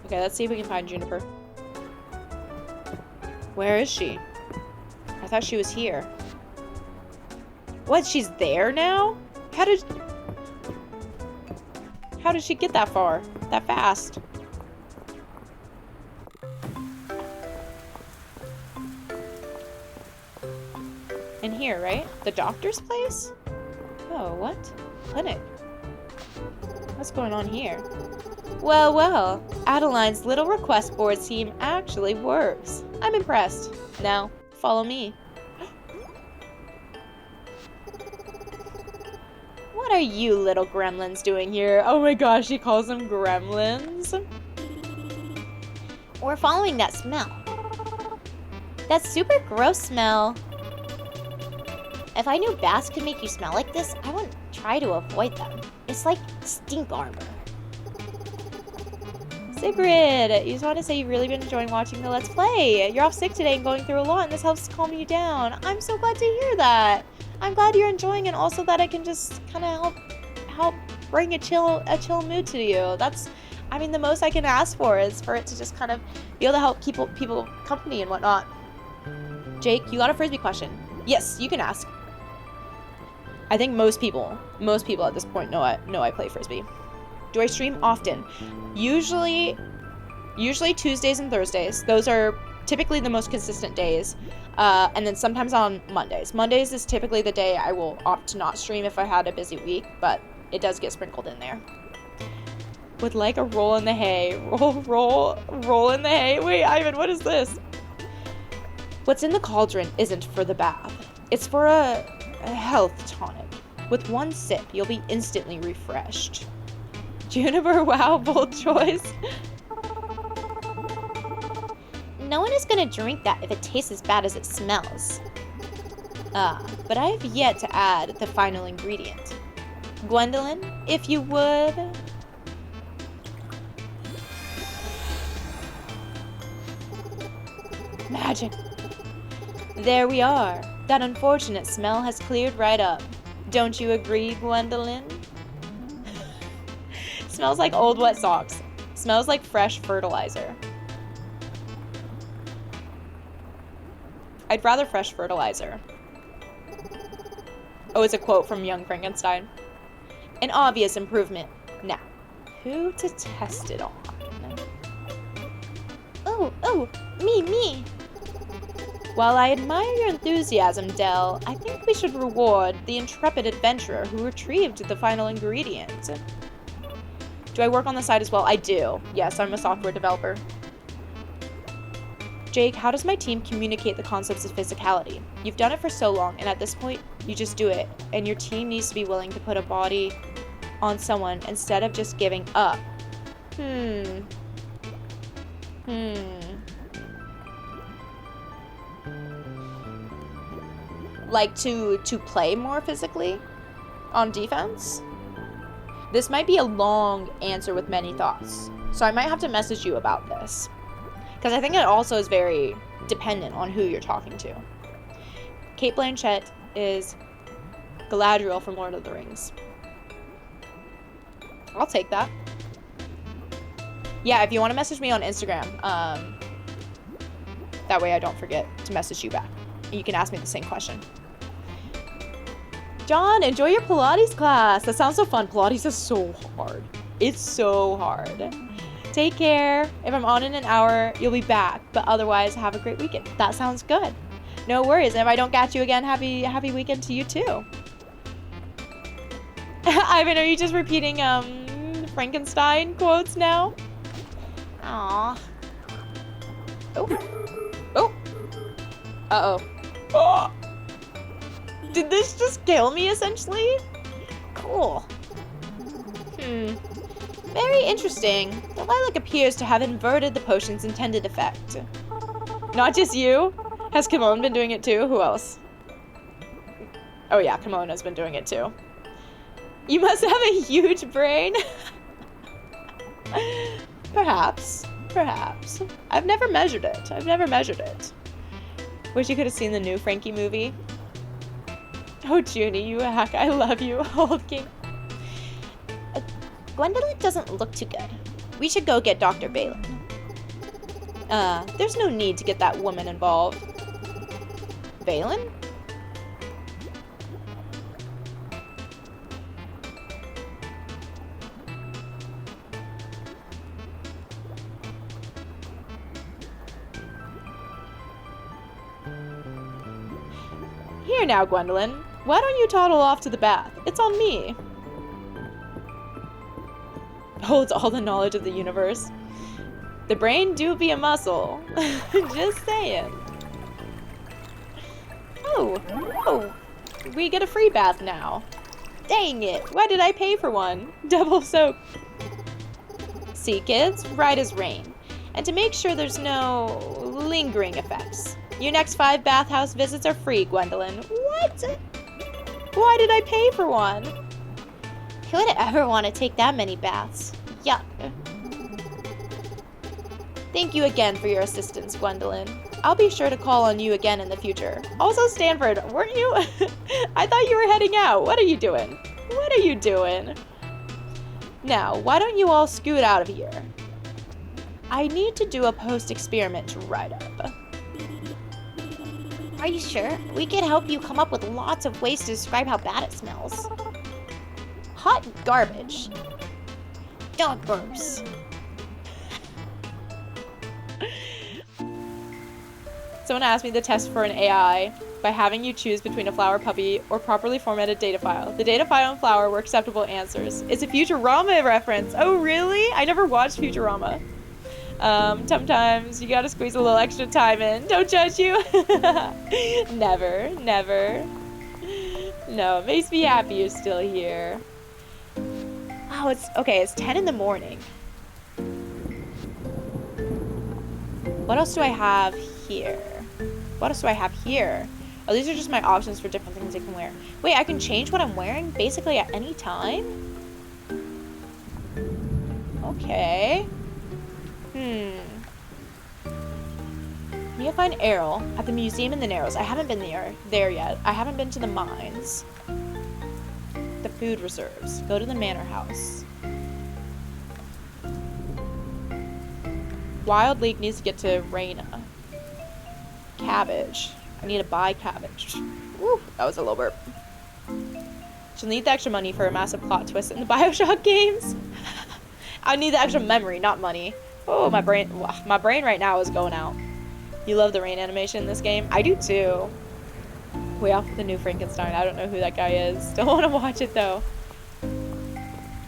Okay, let's see if we can find Juniper. Where is she? I thought she was here. What? She's there now? How did she get that far? That fast? In here, right? The doctor's place? Oh, what? Clinic. What's going on here? Well, well, Adeline's little request board scheme actually works. I'm impressed. Now, follow me. What are you little gremlins doing here? Oh my gosh, she calls them gremlins. We're following that smell. That super gross smell. If I knew bats could make you smell like this, I wouldn't try to avoid them. It's like stink armor. Sigrid, you just want to say you've really been enjoying watching the Let's Play. You're off sick today and going through a lot, and this helps calm you down. I'm so glad to hear that. I'm glad you're enjoying it, and also that I can just kind of help bring a chill mood to you. That's, I mean, the most I can ask for is for it to just kind of be able to help people company and whatnot. Jake, you got a Frisbee question. Yes, you can ask. I think most people at this point know I play Frisbee. Do I stream often? Usually Tuesdays and Thursdays. Those are typically the most consistent days. And then sometimes on Mondays. Mondays is typically the day I will opt to not stream if I had a busy week, but it does get sprinkled in there. Would like a roll in the hay. Roll in the hay. Wait, Ivan, what is this? What's in the cauldron isn't for the bath. It's for a health tonic. With one sip, you'll be instantly refreshed. Juniper, wow, bold choice. No one is gonna drink that if it tastes as bad as it smells. But I have yet to add the final ingredient. Gwendolyn, if you would. Magic. There we are. That unfortunate smell has cleared right up. Don't you agree, Gwendolyn? Smells like old wet socks. Smells like fresh fertilizer. I'd rather fresh fertilizer. Oh, it's a quote from Young Frankenstein. An obvious improvement. Now, who to test it on? Oh, me. While I admire your enthusiasm, Dell, I think we should reward the intrepid adventurer who retrieved the final ingredient. Do I work on the side as well? I do. Yes, I'm a software developer. Jake, how does my team communicate the concepts of physicality? You've done it for so long, and at this point, you just do it. And your team needs to be willing to put a body on someone instead of just giving up. Like to play more physically on defense? This might be a long answer with many thoughts, so I might have to message you about this. Because I think it also is very dependent on who you're talking to. Cate Blanchett is Galadriel from Lord of the Rings. I'll take that. Yeah, if you want to message me on Instagram, that way I don't forget to message you back. You can ask me the same question. John, enjoy your Pilates class. That sounds so fun. Pilates is so hard. It's so hard. Take care. If I'm on in an hour, you'll be back. But otherwise, have a great weekend. That sounds good. No worries. And if I don't catch you again, happy weekend to you too. Ivan, are you just repeating Frankenstein quotes now? Aww. Oh. Uh-oh. Oh. Did this just kill me, essentially? Cool. Very interesting. The lilac appears to have inverted the potion's intended effect. Not just you. Has Kimon been doing it too? Who else? Oh yeah, Kimon has been doing it too. You must have a huge brain. Perhaps. I've never measured it. Wish you could have seen the new Frankie movie. Oh, Junie, you hack. I love you, old king. Gwendolyn doesn't look too good. We should go get Dr. Balin. There's no need to get that woman involved. Balin? Here now, Gwendolyn. Why don't you toddle off to the bath? It's on me. Holds all the knowledge of the universe. The brain do be a muscle. Just saying. Oh, we get a free bath now. Dang it, why did I pay for one? Double soap. See, kids, right as rain. And to make sure there's no lingering effects, your next 5 bathhouse visits are free, Gwendolyn. What? Why did I pay for one? Who would ever want to take that many baths? Yuck. Thank you again for your assistance, Gwendolyn. I'll be sure to call on you again in the future. Also, Stanford, weren't you? I thought you were heading out. What are you doing? What are you doing? Now, why don't you all scoot out of here? I need to do a post-experiment write-up. Are you sure? We could help you come up with lots of ways to describe how bad it smells. Hot garbage. Dog burps. Someone asked me the test for an AI by having you choose between a flower puppy or properly formatted data file. The data file and flower were acceptable answers. It's a Futurama reference. Oh, really? I never watched Futurama. Sometimes you gotta squeeze a little extra time in. Don't judge you. Never, never. No, it makes me happy you're still here. Oh, it's 10 in the morning. What else do I have here? What else do I have here? Oh, these are just my options for different things I can wear. Wait, I can change what I'm wearing basically at any time? Okay. Need to find Errol at the museum in the Narrows. I haven't been there yet. I haven't been to the mines. The food reserves. Go to the manor house. Wild Leek needs to get to Raina. Cabbage. I need to buy cabbage. Woo, that was a low burp. She'll need the extra money for a massive plot twist in the Bioshock games. I need the extra memory, not money. Oh, my brain right now is going out. You love the rain animation in this game? I do too. Way off the new Frankenstein. I don't know who that guy is. Don't want to watch it though.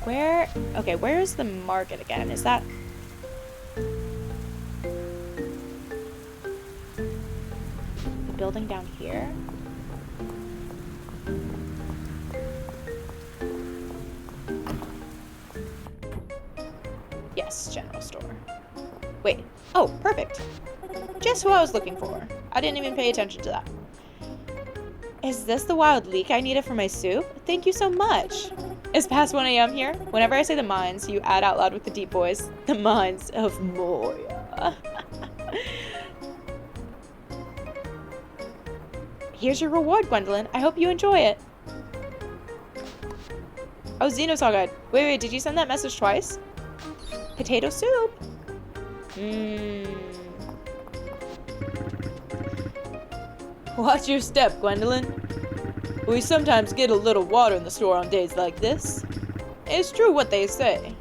Where's the market again? Is that... the building down here? Yes, general store. Wait. Oh, perfect. Just who I was looking for. I didn't even pay attention to that. Is this the wild leek I needed for my soup? Thank you so much. It's past 1 a.m. here. Whenever I say the mines, you add out loud with the deep voice. The mines of Moria. Here's your reward, Gwendolyn. I hope you enjoy it. Oh, Xenosaw Guide. Wait, did you send that message twice? Potato soup. Watch your step, Gwendolyn. We sometimes get a little water in the store on days like this. It's true what they say.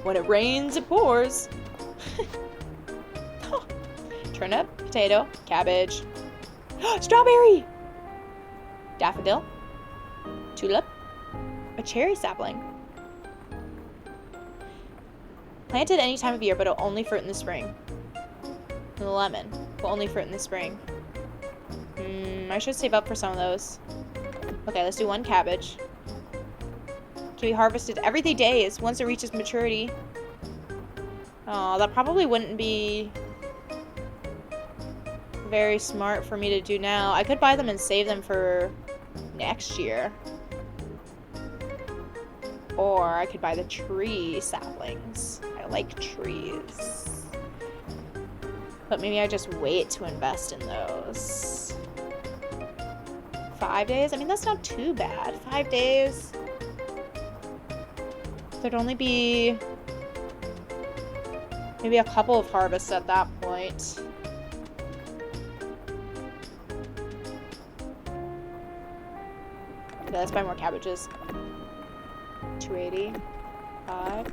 When it rains, it pours. Turnip, potato, cabbage. Strawberry! Daffodil. Tulip. A cherry sapling. Planted any time of year, but it'll only fruit in the spring. And the lemon will only fruit in the spring. I should save up for some of those. Okay, let's do 1 cabbage. Can be harvested every 3 days once it reaches maturity. Oh, that probably wouldn't be very smart for me to do now. I could buy them and save them for next year. Or I could buy the tree saplings. I like trees. But maybe I just wait to invest in those. 5 days? I mean, that's not too bad. 5 days. There'd only be maybe a couple of harvests at that point. Okay, let's buy more cabbages. 285.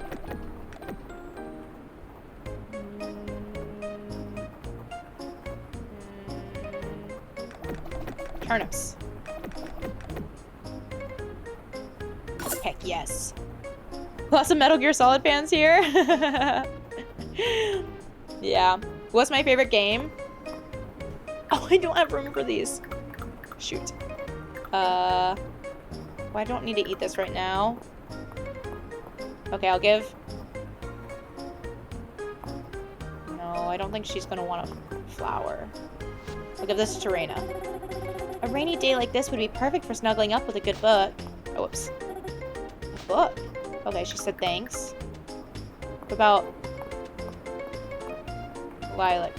Turnips. Heck yes. Lots of Metal Gear Solid fans here. Yeah. What's my favorite game? Oh, I don't have room for these. Shoot. Well, I don't need to eat this right now. Okay, I'll give... No, I don't think she's gonna want a flower. I'll give this to Reina. A rainy day like this would be perfect for snuggling up with a good book. Oh, whoops. A book? Okay, she said thanks. What about... Lilac?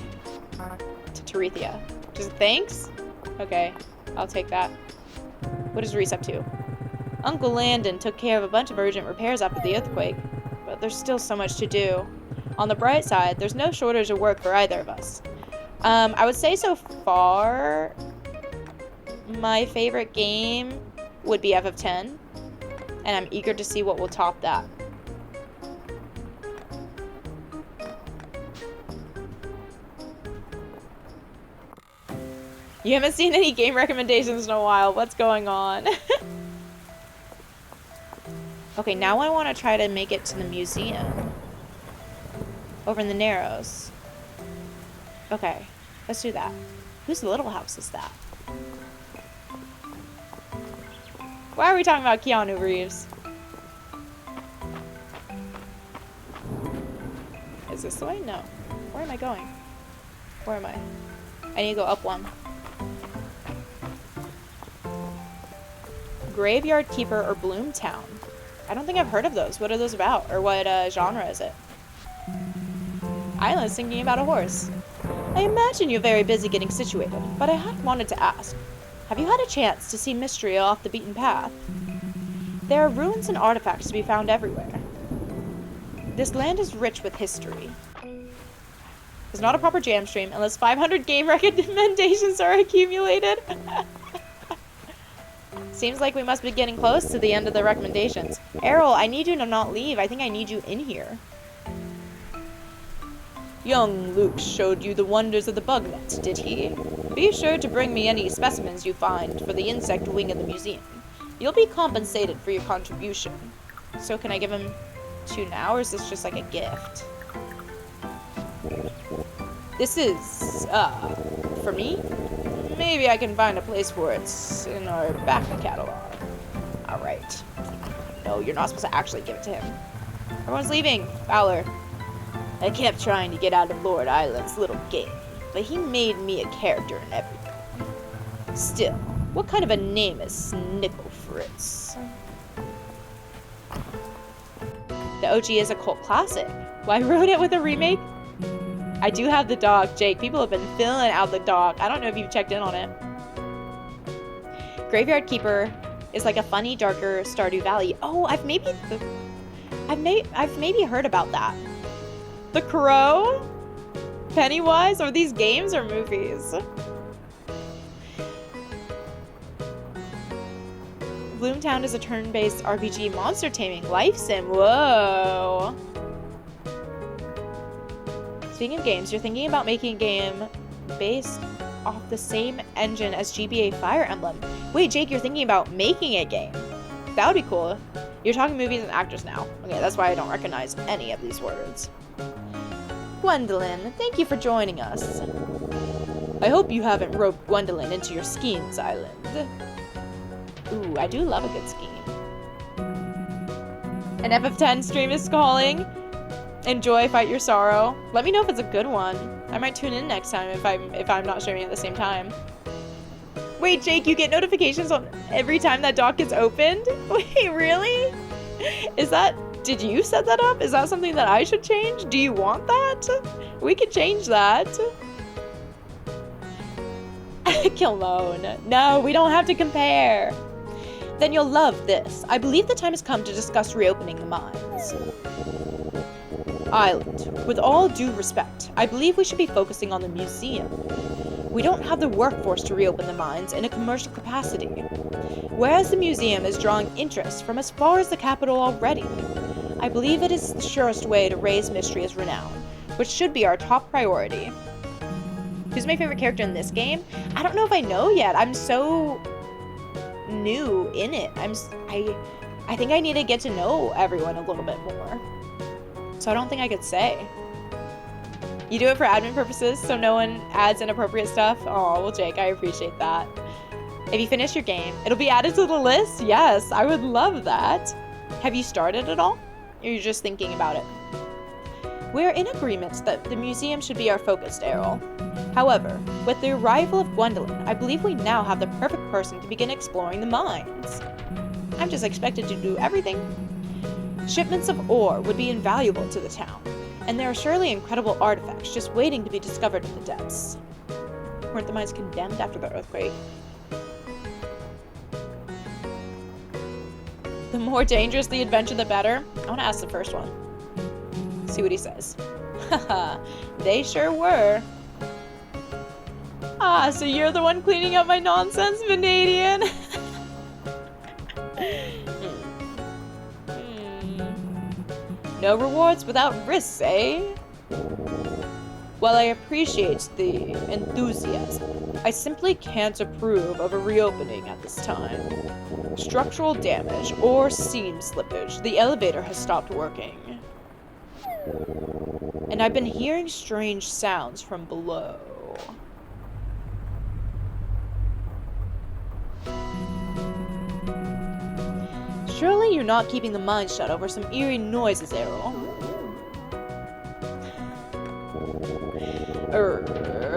To Terethia. Just thanks? Okay, I'll take that. What is Reese up to? Uncle Landon took care of a bunch of urgent repairs after the earthquake, but there's still so much to do. On the bright side, there's no shortage of work for either of us. I would say so far, my favorite game would be FF10, and I'm eager to see what will top that. You haven't seen any game recommendations in a while. What's going on? Okay, now I want to try to make it to the museum. Over in the Narrows. Okay, let's do that. Whose little house is that? Why are we talking about Keanu Reeves? Is this the way? No. Where am I going? Where am I? I need to go up one. Graveyard Keeper or Bloomtown? I don't think I've heard of those. What are those about? Or what genre is it? Island's thinking about a horse. I imagine you're very busy getting situated, but I had wanted to ask. Have you had a chance to see Mistria off the beaten path? There are ruins and artifacts to be found everywhere. This land is rich with history. It's not a proper jam stream unless 500 game recommendations are accumulated. Seems like we must be getting close to the end of the recommendations. Errol, I need you to not leave. I think I need you in here. Young Luke showed you the wonders of the bug net, did he? Be sure to bring me any specimens you find for the insect wing of the museum. You'll be compensated for your contribution. So can I give him 2 now, or is this just like a gift? This is, for me? Maybe I can find a place for it in our back catalog. Alright. No, you're not supposed to actually give it to him. Everyone's leaving. Fowler. I kept trying to get out of Lord Island's little game, but he made me a character in everything. Still, what kind of a name is Snickle Fritz? The OG is a cult classic. Why ruin it with a remake? I do have the dog, Jake. People have been filling out the dog. I don't know if you've checked in on it. Graveyard Keeper is like a funny, darker Stardew Valley. Oh, I've maybe heard about that. The Crow? Pennywise? Are these games or movies? Bloomtown is a turn-based RPG monster taming life sim. Whoa. Speaking of games, you're thinking about making a game based off the same engine as GBA Fire Emblem. Wait, Jake, you're thinking about making a game. That would be cool. You're talking movies and actors now. Okay, that's why I don't recognize any of these words. Gwendolyn, thank you for joining us. I hope you haven't roped Gwendolyn into your schemes, Island. Ooh, I do love a good scheme. An FF10 stream is calling. Enjoy, fight your sorrow. Let me know if it's a good one. I might tune in next time if I'm not streaming at the same time. Wait, Jake, you get notifications on every time that dock gets opened? Wait, really? Did you set that up? Is that something that I should change? Do you want that? We could change that. Kilmone. No, we don't have to compare. Then you'll love this. I believe the time has come to discuss reopening the mines. Island, with all due respect, I believe we should be focusing on the museum. We don't have the workforce to reopen the mines in a commercial capacity, whereas the museum is drawing interest from as far as the capital already. I believe it is the surest way to raise Mistria's renown, which should be our top priority. Who's my favorite character in this game? I don't know if I know yet. I'm so new in it. I think I need to get to know everyone a little bit more. So I don't think I could say. You do it for admin purposes, so no one adds inappropriate stuff? Oh, well, Jake, I appreciate that. If you finish your game, it'll be added to the list? Yes, I would love that. Have you started at all? Or are you just thinking about it? We're in agreement that the museum should be our focus, Errol. However, with the arrival of Gwendolyn, I believe we now have the perfect person to begin exploring the mines. I'm just expected to do everything. Shipments of ore would be invaluable to the town, and there are surely incredible artifacts just waiting to be discovered in the depths. Weren't the mines condemned after the earthquake? The more dangerous the adventure, the better. I want to ask the first one. See what he says. Haha, they sure were. Ah, so you're the one cleaning up my nonsense, Vanadian? No rewards without risks, eh? While I appreciate the enthusiasm, I simply can't approve of a reopening at this time. Structural damage or seam slippage. The elevator has stopped working. And I've been hearing strange sounds from below. Surely you're not keeping the mines shut over some eerie noises, Errol.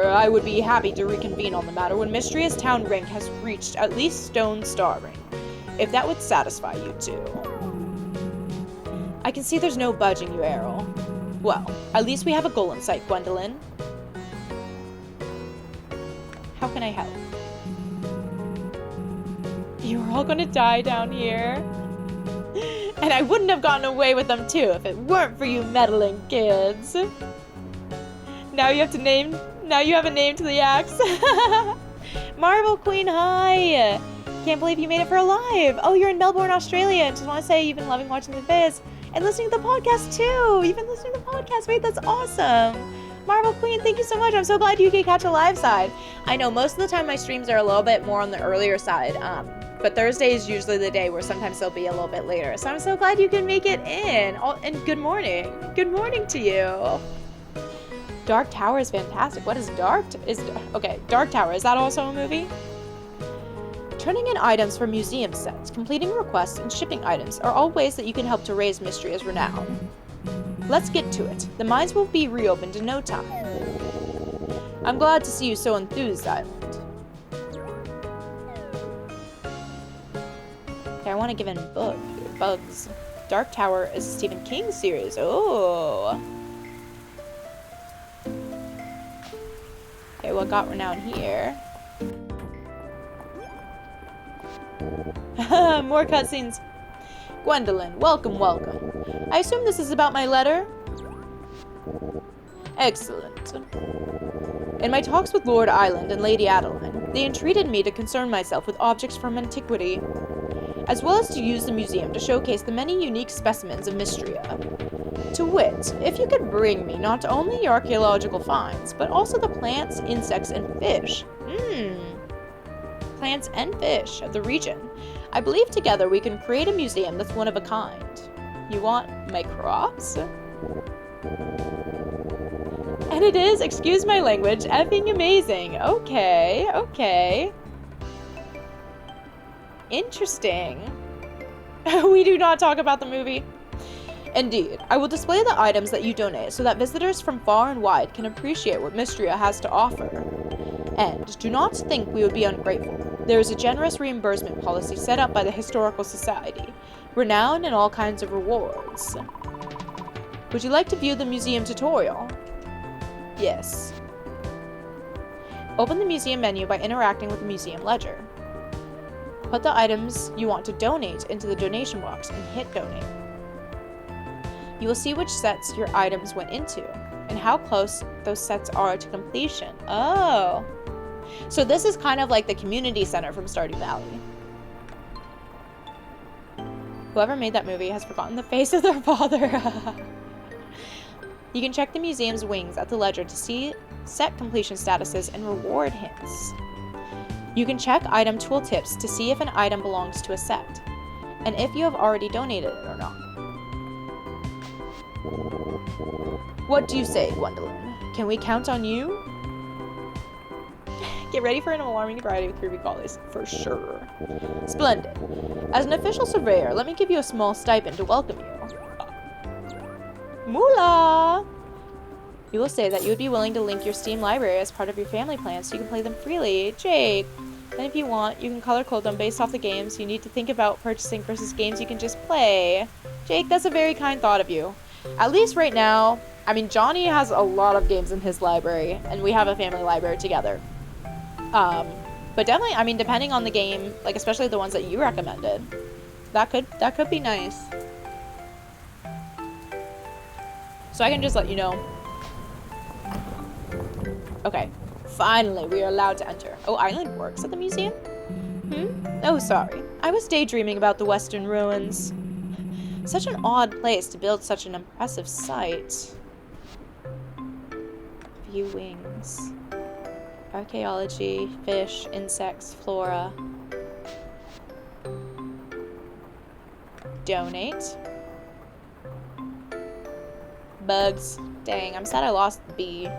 I would be happy to reconvene on the matter when Mistria's town rank has reached at least Stone Star rank, if that would satisfy you two. I can see there's no budging you, Errol. Well, at least we have a goal in sight, Gwendolyn. How can I help? You're all gonna die down here. And I wouldn't have gotten away with them too if it weren't for you meddling kids. Now you have a name to the axe. Marvel Queen, hi! Can't believe you made it for Alive. Oh, you're in Melbourne, Australia. Just want to say you've been loving watching the vids and listening to the podcast too. You've been listening to the podcast, wait, that's awesome. Marvel Queen, thank you so much. I'm so glad you can catch a live side. I know most of the time my streams are a little bit more on the earlier side, but Thursday is usually the day where sometimes they'll be a little bit later. So I'm so glad you can make it in. And good morning. Good morning to you. Dark Tower is fantastic. What is Dark? Okay, Dark Tower. Is that also a movie? Turning in items for museum sets, completing requests, and shipping items are all ways that you can help to raise Mistria's renown. Let's get to it. The mines will be reopened in no time. I'm glad to see you so enthused, Island. Okay, I want to give in bugs. Dark Tower is a Stephen King series. Oh. Okay, what got renown here? More cutscenes. Gwendolyn, welcome, welcome. I assume this is about my letter? Excellent. In my talks with Lord Island and Lady Adeline, they entreated me to concern myself with objects from antiquity, as well as to use the museum to showcase the many unique specimens of Mistria. To wit, if you could bring me not only your archaeological finds, but also the plants, insects, and fish. Plants and fish of the region. I believe together we can create a museum that's one of a kind. You want my crops? And it is, excuse my language, effing amazing. Okay, okay. Interesting. We do not talk about the movie. Indeed, I will display the items that you donate so that visitors from far and wide can appreciate what Mistria has to offer. And do not think we would be ungrateful. There is a generous reimbursement policy set up by the Historical Society, renown and all kinds of rewards. Would you like to view the museum tutorial? Yes. Open the museum menu by interacting with the museum ledger. Put the items you want to donate into the donation box and hit donate. You will see which sets your items went into and how close those sets are to completion. Oh. So this is kind of like the community center from Stardew Valley. Whoever made that movie has forgotten the face of their father. You can check the museum's wings at the ledger to see set completion statuses and reward hints. You can check item tooltips to see if an item belongs to a set. and if you have already donated it or not. What do you say, Gwendolyn? Can we count on you? Get ready for an alarming variety of creepy crawlies, for sure. Splendid. As an official surveyor, let me give you a small stipend to welcome you. Moolah! You will say that you would be willing to link your Steam library as part of your family plan so you can play them freely. Jake! And if you want, you can color code them based off the games you need to think about purchasing versus games you can just play. Jake, that's a very kind thought of you. At least right now, I mean, Johnny has a lot of games in his library, and we have a family library together. But definitely, I mean, depending on the game, like especially the ones that you recommended, that could be nice. So I can just let you know. Okay, finally, we are allowed to enter. Oh, Island works at the museum? Oh, sorry. I was daydreaming about the Western ruins. Such an odd place to build such an impressive site. View wings. Archaeology, fish, insects, flora. Donate. Bugs. Dang, I'm sad I lost the bee.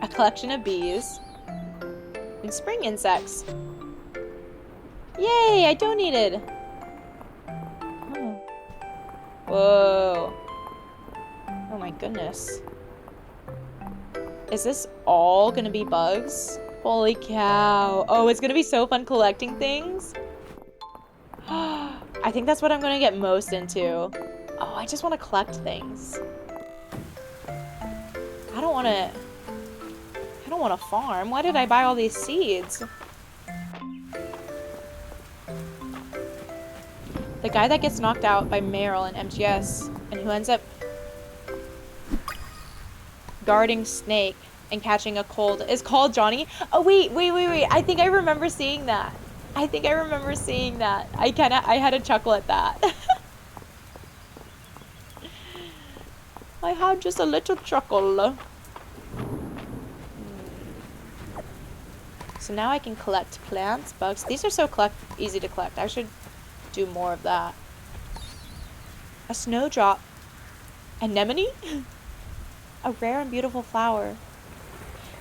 A collection of bees. And spring insects. Yay, I donated. Oh. Whoa. Oh my goodness. Is this all gonna be bugs? Holy cow. Oh, it's gonna be so fun collecting things. I think that's what I'm gonna get most into. Oh, I just want to collect things. I don't want to farm. Why did I buy all these seeds? The guy that gets knocked out by Meryl in MGS and who ends up guarding Snake and catching a cold is called Johnny. Oh, wait. I think I remember seeing that. I had a chuckle at that. I had just a little chuckle. So now I can collect plants, bugs. These are so easy to collect. I should do more of that. A snowdrop. Anemone? A rare and beautiful flower.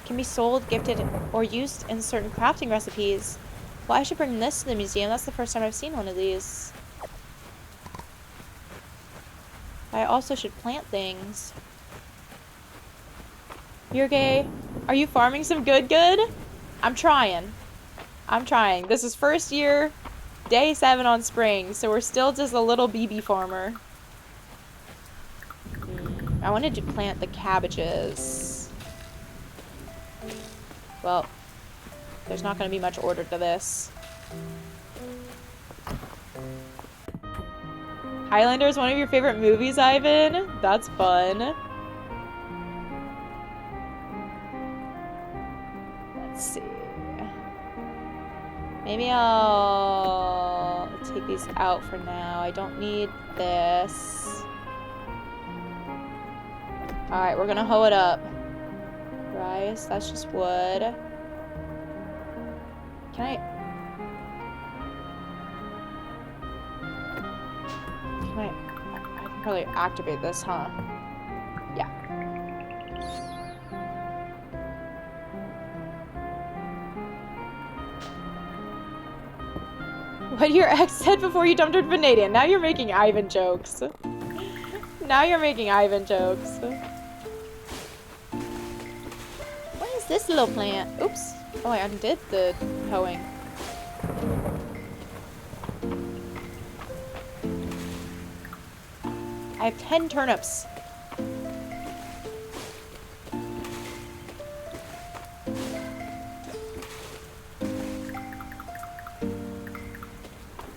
Can be sold, gifted, or used in certain crafting recipes. Well, I should bring this to the museum. That's the first time I've seen one of these. I also should plant things. You're gay. Are you farming some good? I'm trying. This is first year, day 7 on spring, so we're still just a little BB farmer. I wanted to plant the cabbages. Well, there's not going to be much order to this. Highlander is one of your favorite movies, Ivan? That's fun. Let's see. Maybe I'll take these out for now. I don't need this. Alright, we're gonna hoe it up. Rice, that's just wood. Can I can probably activate this, huh? Yeah. What your ex said before you dumped her to Vanadian. Now you're making Ivan jokes. What is this little plant? Oops. Oh, I undid the hoeing. I have 10 turnips.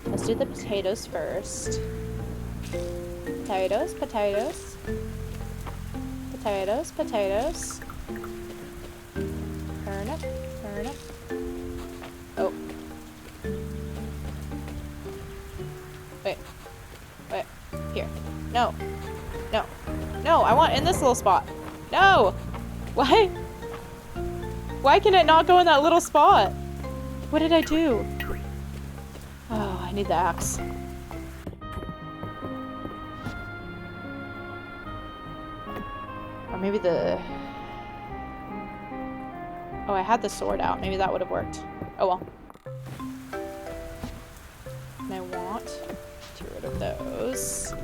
Let's do the potatoes first. Potatoes. Turnip. Oh. Wait. Here. No, I want in this little spot. No! Why can it not go in that little spot? What did I do? Oh, I need the axe. Or maybe the... Oh, I had the sword out. Maybe that would have worked. Oh well. And I want to get rid of those.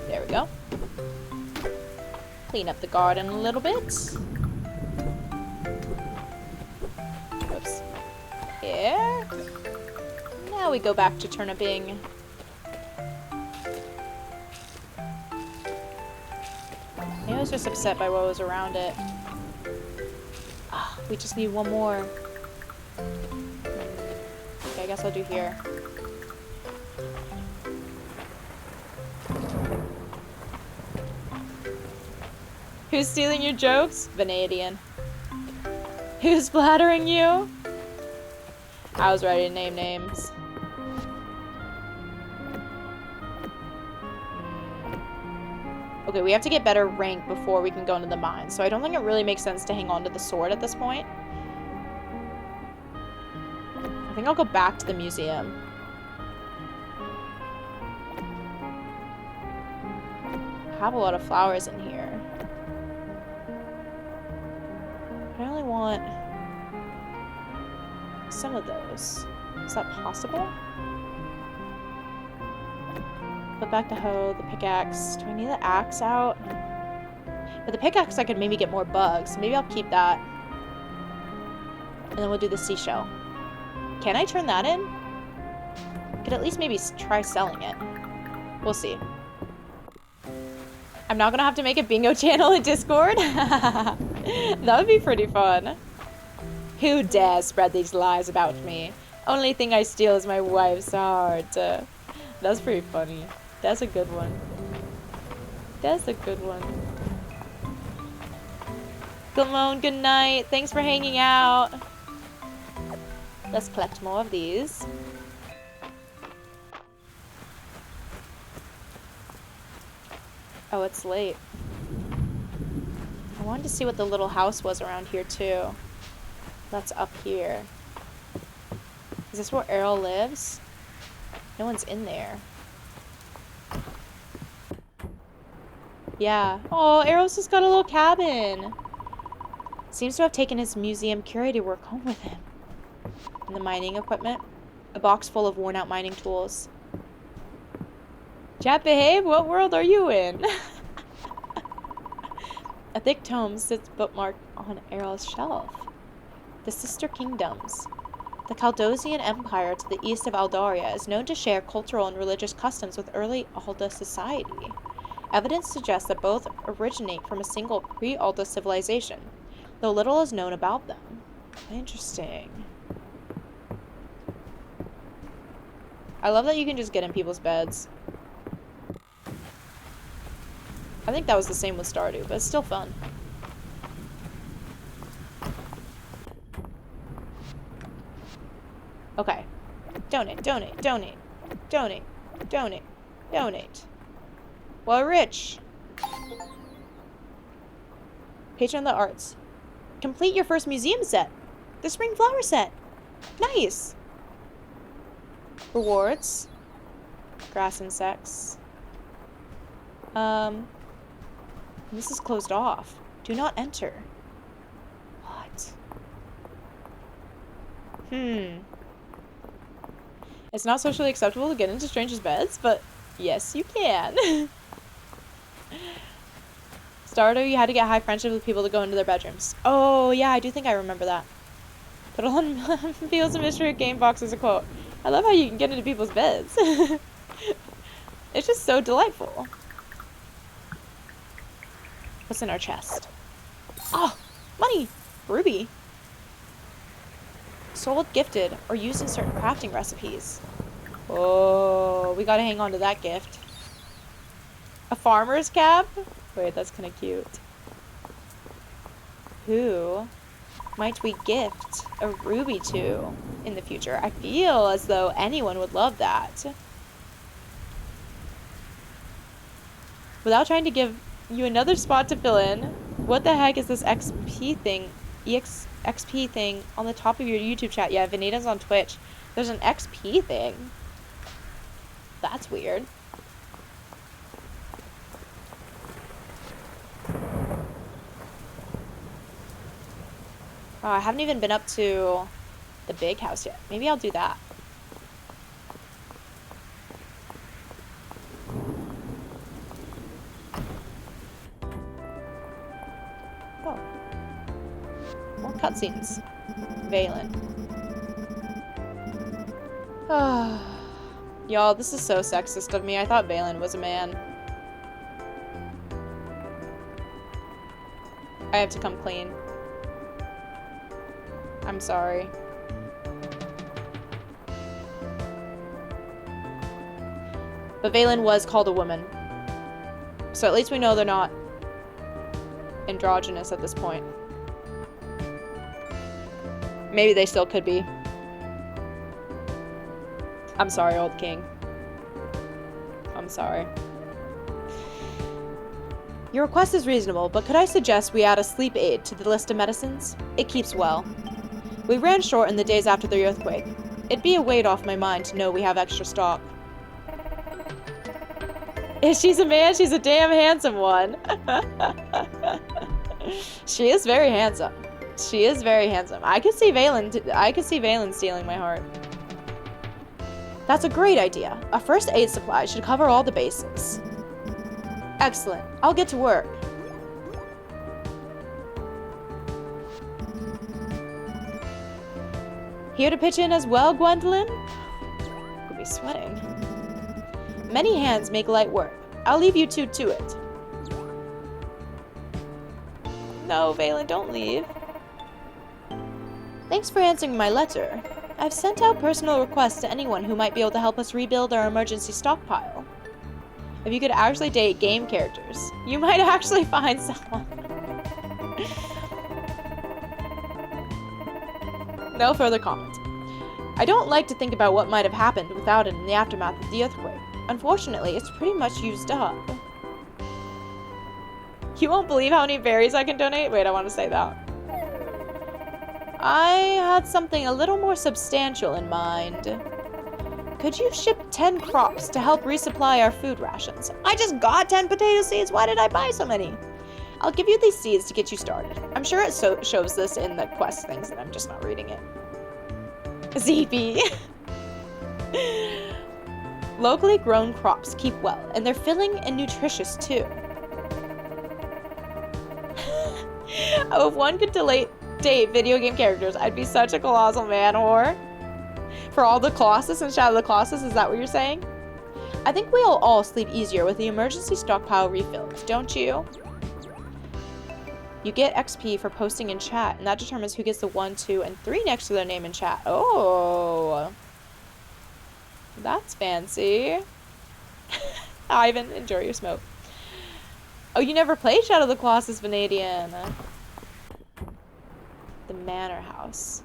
There we go. Clean up the garden a little bit. Oops. Here. Now we go back to turniping. Maybe I was just upset by what was around it. Ah, we just need one more. Okay, I guess I'll do here. Who's stealing your jokes? Vanadian. Who's flattering you? I was ready to name names. Okay, we have to get better rank before we can go into the mine, so I don't think it really makes sense to hang on to the sword at this point. I think I'll go back to the museum. I have a lot of flowers in here. I only want some of those. Is that possible? Put back the hoe, the pickaxe. Do I need the axe out? But the pickaxe I could maybe get more bugs. Maybe I'll keep that. And then we'll do the seashell. Can I turn that in? Could at least maybe try selling it. We'll see. I'm not gonna have to make a bingo channel in Discord. That would be pretty fun. Who dares spread these lies about me? Only thing I steal is my wife's heart. That's pretty funny. That's a good one. That's a good one. Come on, good night. Thanks for hanging out. Let's collect more of these. Oh, it's late. I wanted to see what the little house was around here, too. That's up here. Is this where Errol lives? No one's in there. Yeah. Oh, Errol's just got a little cabin. Seems to have taken his museum curator work home with him. And the mining equipment. A box full of worn-out mining tools. Chat behave? What world are you in? A thick tome sits bookmarked on Errol's shelf. The Sister Kingdoms. The Chaldean Empire to the east of Aldaria is known to share cultural and religious customs with early Alda society. Evidence suggests that both originate from a single pre-Alda civilization, though little is known about them. Interesting. I love that you can just get in people's beds. I think that was the same with Stardew, but it's still fun. Okay. Donate, donate, donate, donate, donate, donate. Well, rich. Patron of the Arts. Complete your first museum set. The spring flower set. Nice. Rewards. Grass insects. This is closed off. Do not enter. What? It's not socially acceptable to get into strangers' beds, but yes, you can. Stardew, you had to get high friendship with people to go into their bedrooms. Oh, yeah, I do think I remember that. Put on Fields of Mystery Game Box as a quote. I love how you can get into people's beds. It's just so delightful. What's in our chest? Oh, money! Ruby. Sold, gifted, or used in certain crafting recipes. Oh, we gotta hang on to that gift. A farmer's cap? Wait, that's kind of cute. Who might we gift a ruby to in the future? I feel as though anyone would love that. Without trying to give you another spot to fill in, What the heck is this XP thing? XP thing on the top of your YouTube chat. Yeah, Vanita's on Twitch. There's an XP thing. That's weird. Oh, I haven't even been up to the big house yet. Maybe I'll do that. Oh. More cutscenes. Valen. Y'all, this is so sexist of me. I thought Valen was a man. I have to come clean. I'm sorry. But Valen was called a woman. So at least we know they're not androgynous at this point. Maybe they still could be. I'm sorry, old king. I'm sorry. Your request is reasonable, but could I suggest we add a sleep aid to the list of medicines? It keeps well. We ran short in the days after the earthquake. It'd be a weight off my mind to know we have extra stock. If she's a man, she's a damn handsome one. She is very handsome. She is very handsome. I could see Valen stealing my heart. That's a great idea. A first aid supply should cover all the bases. Excellent. I'll get to work. Here to pitch in as well, Gwendolyn? Could be sweating. Many hands make light work. I'll leave you two to it. No, Valen, don't leave. Thanks for answering my letter. I've sent out personal requests to anyone who might be able to help us rebuild our emergency stockpile. If you could actually date game characters, you might actually find someone. No further comment. I don't like to think about what might have happened without it in the aftermath of the earthquake. Unfortunately, it's pretty much used up. You won't believe how many berries I can donate? Wait, I want to say that. I had something a little more substantial in mind. Could you ship 10 crops to help resupply our food rations? I just got 10 potato seeds. Why did I buy so many? I'll give you these seeds to get you started. I'm sure it shows this in the quest things and I'm just not reading it. ZP. Locally grown crops keep well, and they're filling and nutritious too. Oh, if one could date video game characters, I'd be such a colossal man whore. For all the Colossus and Shadow of the Colossus, is that what you're saying? I think we'll all sleep easier with the emergency stockpile refilled, don't you? You get XP for posting in chat, and that determines who gets the 1, 2, and 3 next to their name in chat. Oh. That's fancy. Ivan, enjoy your smoke. Oh, you never played Shadow of the Colossus, Vanadian. The Manor House.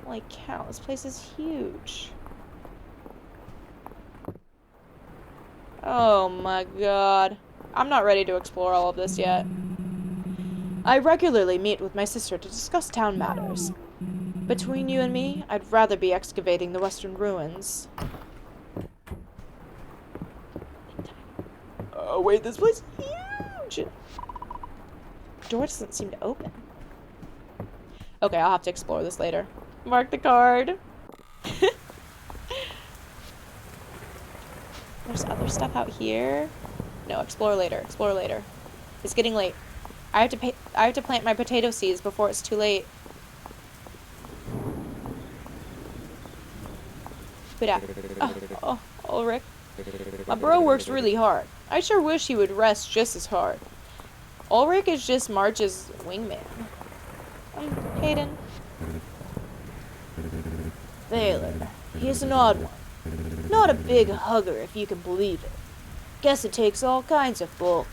Holy cow, this place is huge. Oh my god. I'm not ready to explore all of this yet. I regularly meet with my sister to discuss town matters. Between you and me, I'd rather be excavating the western ruins. Oh wait, this place is huge! The door doesn't seem to open. Okay, I'll have to explore this later. Mark the card. There's other stuff out here. No, explore later. Explore later. It's getting late. I have to plant my potato seeds before it's too late. Oh, Ulrich. My bro works really hard. I sure wish he would rest just as hard. Ulrich is just March's wingman. Hayden. Valen. He's an odd one. Not a big hugger, if you can believe it. Guess it takes all kinds of bulk.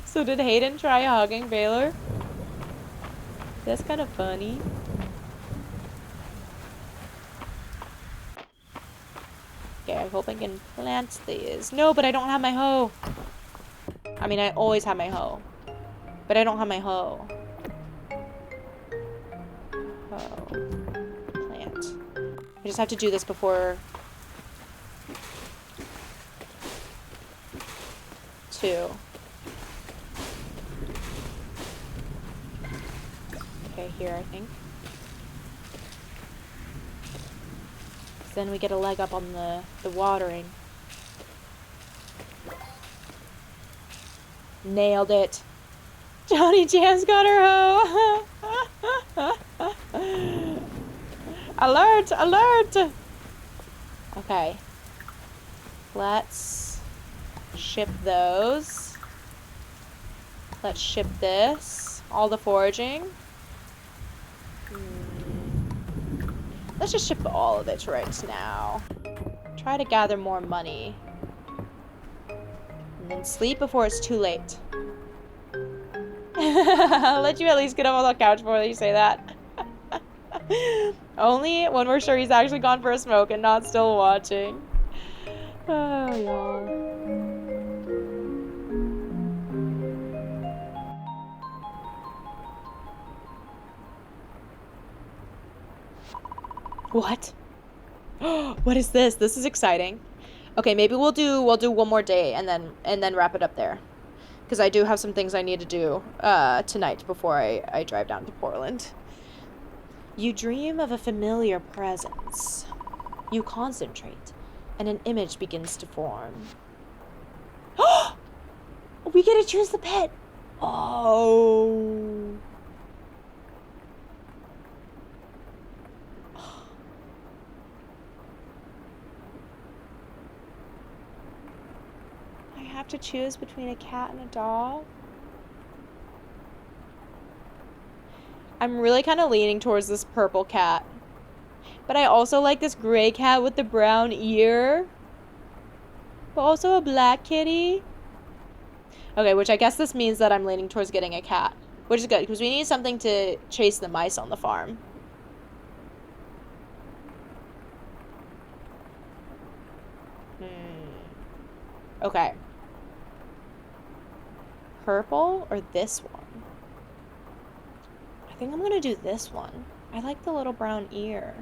So did Hayden try hugging Baylor? That's kind of funny. Okay, I hope I can plant these. No, but I don't have my hoe. I mean, I always have my hoe. But I don't have my hoe. Hoe. Plant. I just have to do this before... 2. Okay, here, I think. Then we get a leg up on the watering. Nailed it. Johnny Jam's got her hoe. Alert! Alert! Okay. Let's ship those. Let's ship this. All the foraging. Let's just ship all of it right now. Try to gather more money. And then sleep before it's too late. I'll let you at least get up on the couch before you say that. Only when we're sure he's actually gone for a smoke and not still watching. Oh, y'all. What? What is this? This is exciting. Okay, maybe we'll do one more day and then wrap it up there. Because I do have some things I need to do tonight before I drive down to Portland. You dream of a familiar presence. You concentrate, and an image begins to form. We get to choose the pet. Oh. I have to choose between a cat and a dog. I'm really kind of leaning towards this purple cat. But I also like this gray cat with the brown ear. But also a black kitty. Okay, which I guess this means that I'm leaning towards getting a cat. Which is good, because we need something to chase the mice on the farm. Okay. Purple or this one? I think I'm gonna do this one. I like the little brown ear.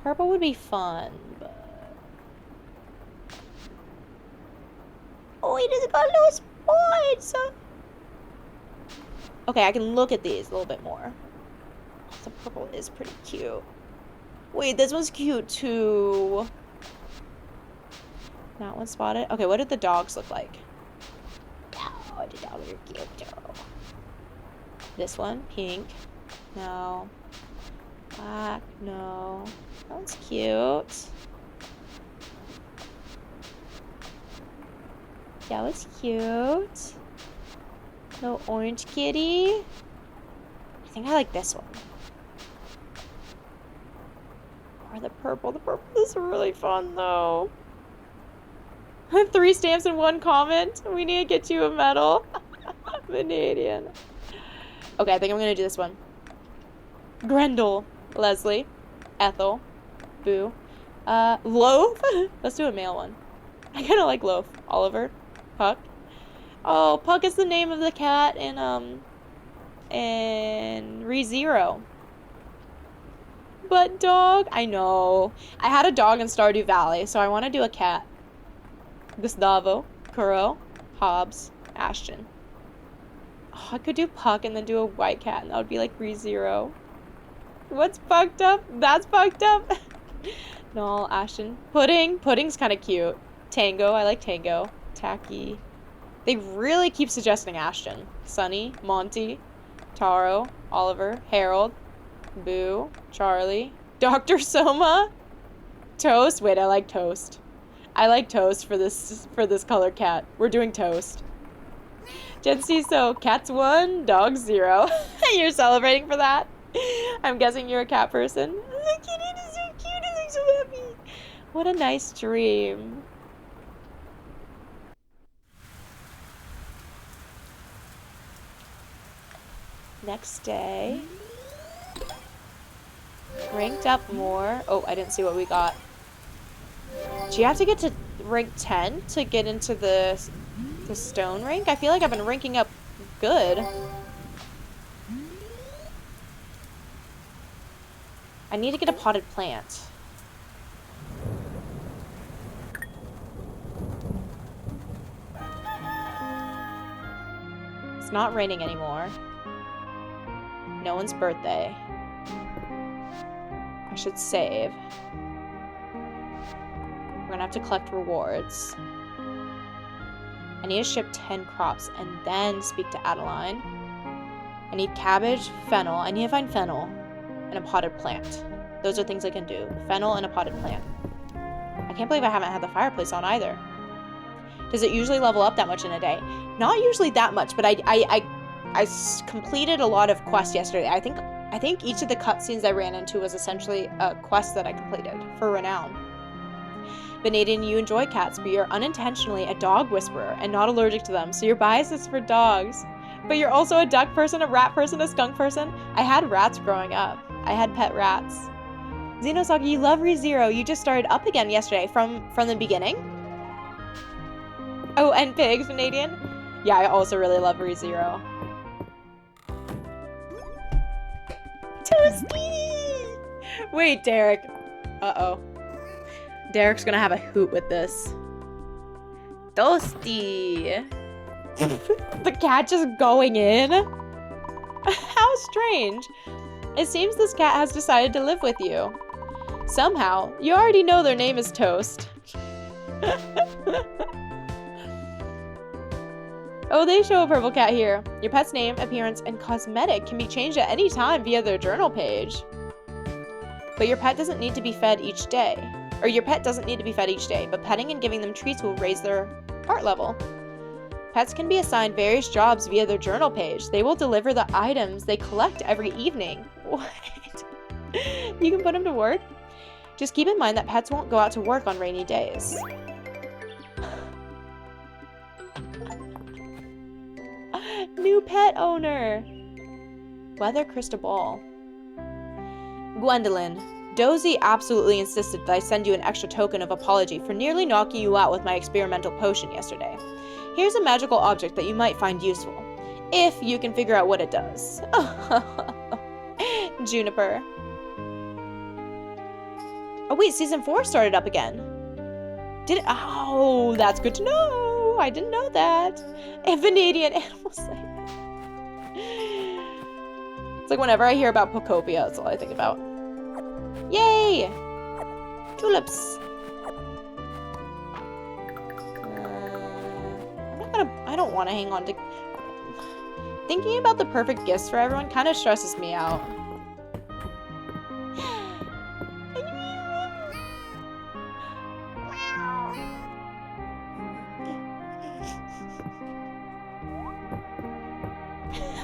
Purple would be fun, but... Oh, he doesn't got no spots! Okay, I can look at these a little bit more. The purple is pretty cute. Wait, this one's cute too. Not one spotted. Okay, what did the dogs look like? Oh, the dogs are cute too. This one, pink. No. Black, no. That one's cute. That was cute. No orange kitty. I think I like this one. Or the purple. The purple is really fun though. 3 stamps and 1 comment. We need to get you a medal. Vanadian. Okay, I think I'm gonna do this one. Grendel. Leslie. Ethel. Boo. Loaf? Let's do a male one. I kinda like Loaf. Oliver. Puck. Oh, Puck is the name of the cat in ReZero. But dog? I know. I had a dog in Stardew Valley, so I want to do a cat. Gustavo. Kuro. Hobbs. Ashton. Oh, I could do Puck and then do a white cat, and that would be like ReZero. What's fucked up? That's fucked up. No, Ashton. Pudding. Pudding's kind of cute. Tango. I like Tango. Tacky. They really keep suggesting Ashton. Sunny. Monty. Taro. Oliver. Harold. Boo. Charlie. Dr. Soma. Toast. Wait, I like Toast. I like Toast for this color cat. We're doing Toast. Gen C, so cats 1, dogs 0. You're celebrating for that? I'm guessing you're a cat person. The kitty is so cute. It looks so happy. What a nice dream. Next day. Ranked up more. Oh, I didn't see what we got. Do you have to get to... rank 10 to get into the stone rank? I feel like I've been ranking up good. I need to get a potted plant. It's not raining anymore. No one's birthday. I should save. We're gonna have to collect rewards. I need to ship 10 crops and then speak to Adeline. I need cabbage, fennel. I need to find fennel and a potted plant. Those are things I can do. Fennel and a potted plant. I can't believe I haven't had the fireplace on either. Does it usually level up that much in a day? Not usually that much, but I completed a lot of quests yesterday. I think each of the cutscenes I ran into was essentially a quest that I completed for renown. Vanadian, you enjoy cats, but you're unintentionally a dog whisperer and not allergic to them, so your bias is for dogs. But you're also a duck person, a rat person, a skunk person. I had rats growing up. I had pet rats. Xenosaki, you love ReZero. You just started up again yesterday from the beginning. Oh, and pigs, Vanadian. Yeah, I also really love ReZero. Toasty! Wait, Derek. Uh-oh. Derek's gonna have a hoot with this. Toasty! The cat just going in? How strange. It seems this cat has decided to live with you. Somehow, you already know their name is Toast. Oh, they show a purple cat here. Your pet's name, appearance, and cosmetic can be changed at any time via their journal page. But your pet doesn't need to be fed each day. Or your pet doesn't need to be fed each day, but petting and giving them treats will raise their heart level. Pets can be assigned various jobs via their journal page. They will deliver the items they collect every evening. What? You can put them to work? Just keep in mind that pets won't go out to work on rainy days. New pet owner. Weather crystal ball. Gwendolyn. Dozy absolutely insisted that I send you an extra token of apology for nearly knocking you out with my experimental potion yesterday. Here's a magical object that you might find useful, if you can figure out what it does. Juniper. Oh wait, season 4 started up again. Did it? Oh, that's good to know. I didn't know that. And Vanadian animal slave. It's like whenever I hear about Pocopia, that's all I think about. Yay! Tulips. I don't want to hang on to... Thinking about the perfect gifts for everyone kind of stresses me out.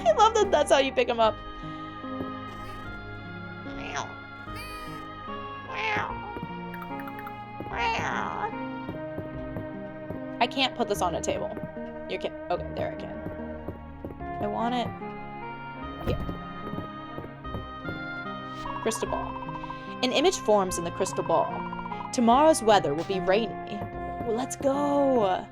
I love that that's how you pick them up. I can't put this on a table. You can. Okay, there I can. I want it. Here. Crystal ball. An image forms in the crystal ball. Tomorrow's weather will be rainy. Well, let's go.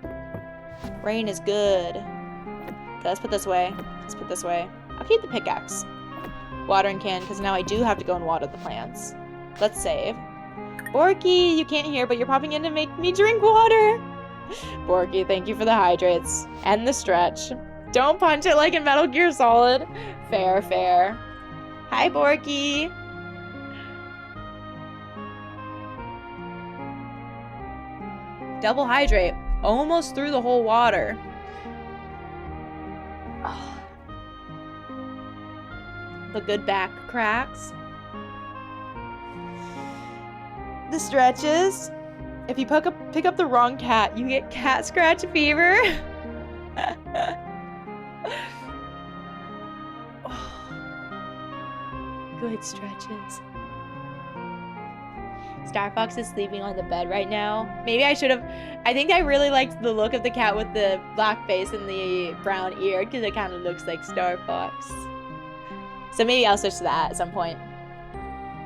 Rain is good. Okay, let's put this away. Let's put this away. I'll keep the pickaxe. Watering can, because now I do have to go and water the plants. Let's save. Borky, you can't hear, but you're popping in to make me drink water. Borky, thank you for the hydrates. And the stretch. Don't punch it like in Metal Gear Solid. Fair, fair. Hi, Borky. Double hydrate. Almost through the whole water. Oh. The good back cracks. The stretches. If you pick up the wrong cat, you get cat scratch fever. Oh. Good stretches. Star Fox is sleeping on the bed right now. Maybe I should have... I think I really liked the look of the cat with the black face and the brown ear, because it kind of looks like Star Fox. So maybe I'll switch to that at some point.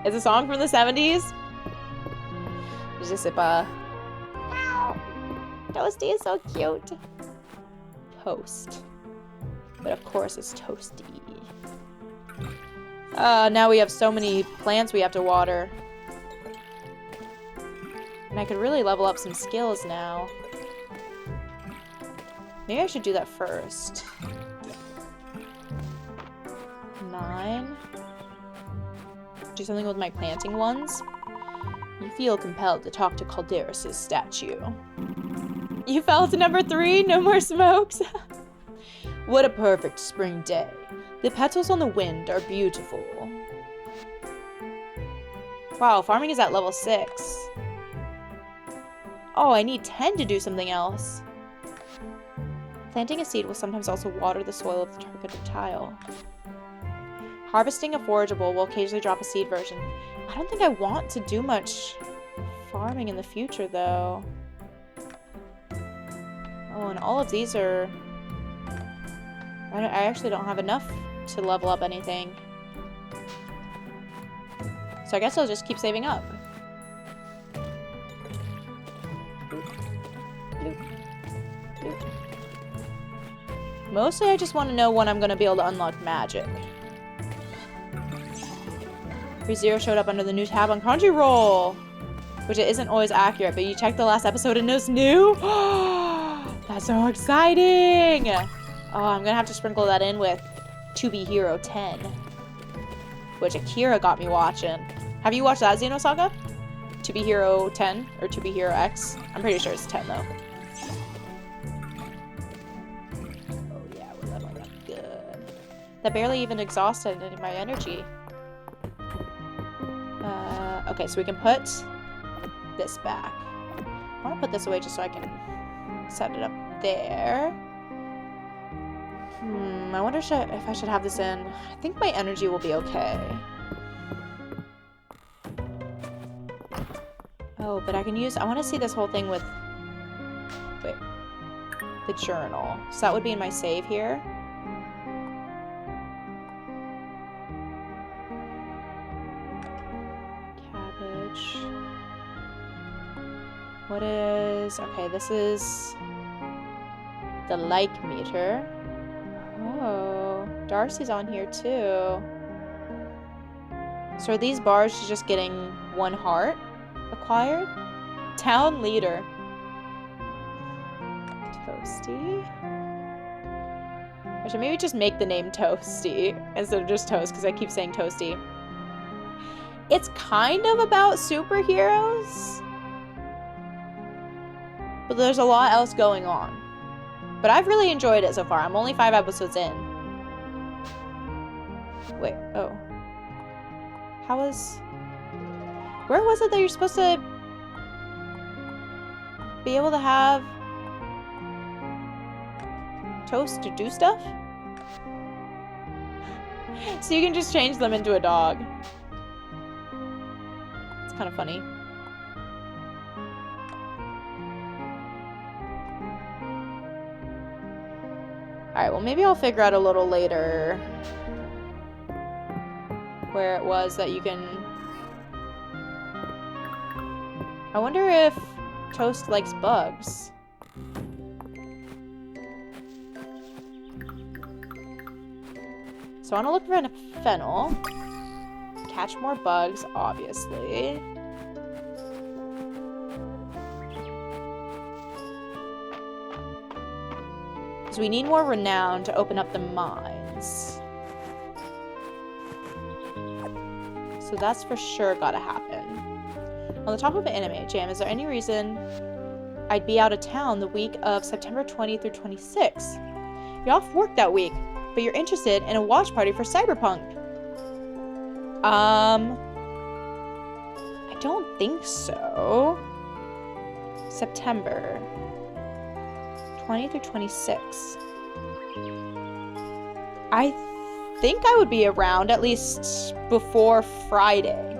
It's a song from the 70s. Je sais pas. Toasty is so cute. Toast. But of course it's Toasty. Now we have so many plants we have to water. And I could really level up some skills now. Maybe I should do that first. 9. Do something with my planting ones. You feel compelled to talk to Calderis' statue. You fell to number 3? No more smokes? What a perfect spring day. The petals on the wind are beautiful. Wow, farming is at level 6. Oh, I need 10 to do something else. Planting a seed will sometimes also water the soil of the targeted tile. Harvesting a forageable will occasionally drop a seed version. I don't think I want to do much farming in the future, though. Oh, and all of these are... I actually don't have enough to level up anything. So I guess I'll just keep saving up. Mostly I just want to know when I'm going to be able to unlock magic. ReZero showed up under the new tab on Crunchyroll, which it isn't always accurate, but you check the last episode and it's new? That's so exciting! Oh, I'm going to have to sprinkle that in with To Be Hero 10, which Akira got me watching. Have you watched that Xenosaga? To Be Hero 10 or To Be Hero X? I'm pretty sure it's 10 though. Oh yeah, we're leveling up good. That barely even exhausted any of my energy. Okay, so we can put this back. I want to put this away just so I can set it up there. I wonder if I should have this in. I think my energy will be okay. Oh, but I can use... I want to see this whole thing with... Wait. The journal. So that would be in my save here. Cabbage. What is... Okay, this is... the like meter. Oh, Darcy's on here too. So are these bars just getting 1 heart acquired? Town leader. Toasty. I should maybe just make the name Toasty instead of just Toast because I keep saying Toasty. It's kind of about superheroes, but there's a lot else going on. But I've really enjoyed it so far. I'm only 5 episodes in. Wait, oh. How was... Where was it that you're supposed to be able to have Toast to do stuff? So you can just change them into a dog. It's kind of funny. Alright, well maybe I'll figure out a little later where it was that you can... I wonder if Toast likes bugs. So I want to look for a fennel. Catch more bugs, obviously. So we need more renown to open up the mines. So that's for sure gotta happen. On the top of Anime Jam, is there any reason I'd be out of town the week of September 20th through 26th? You're off work that week, but you're interested in a watch party for Cyberpunk. I don't think so. September 20 through 26. I think I would be around at least before Friday.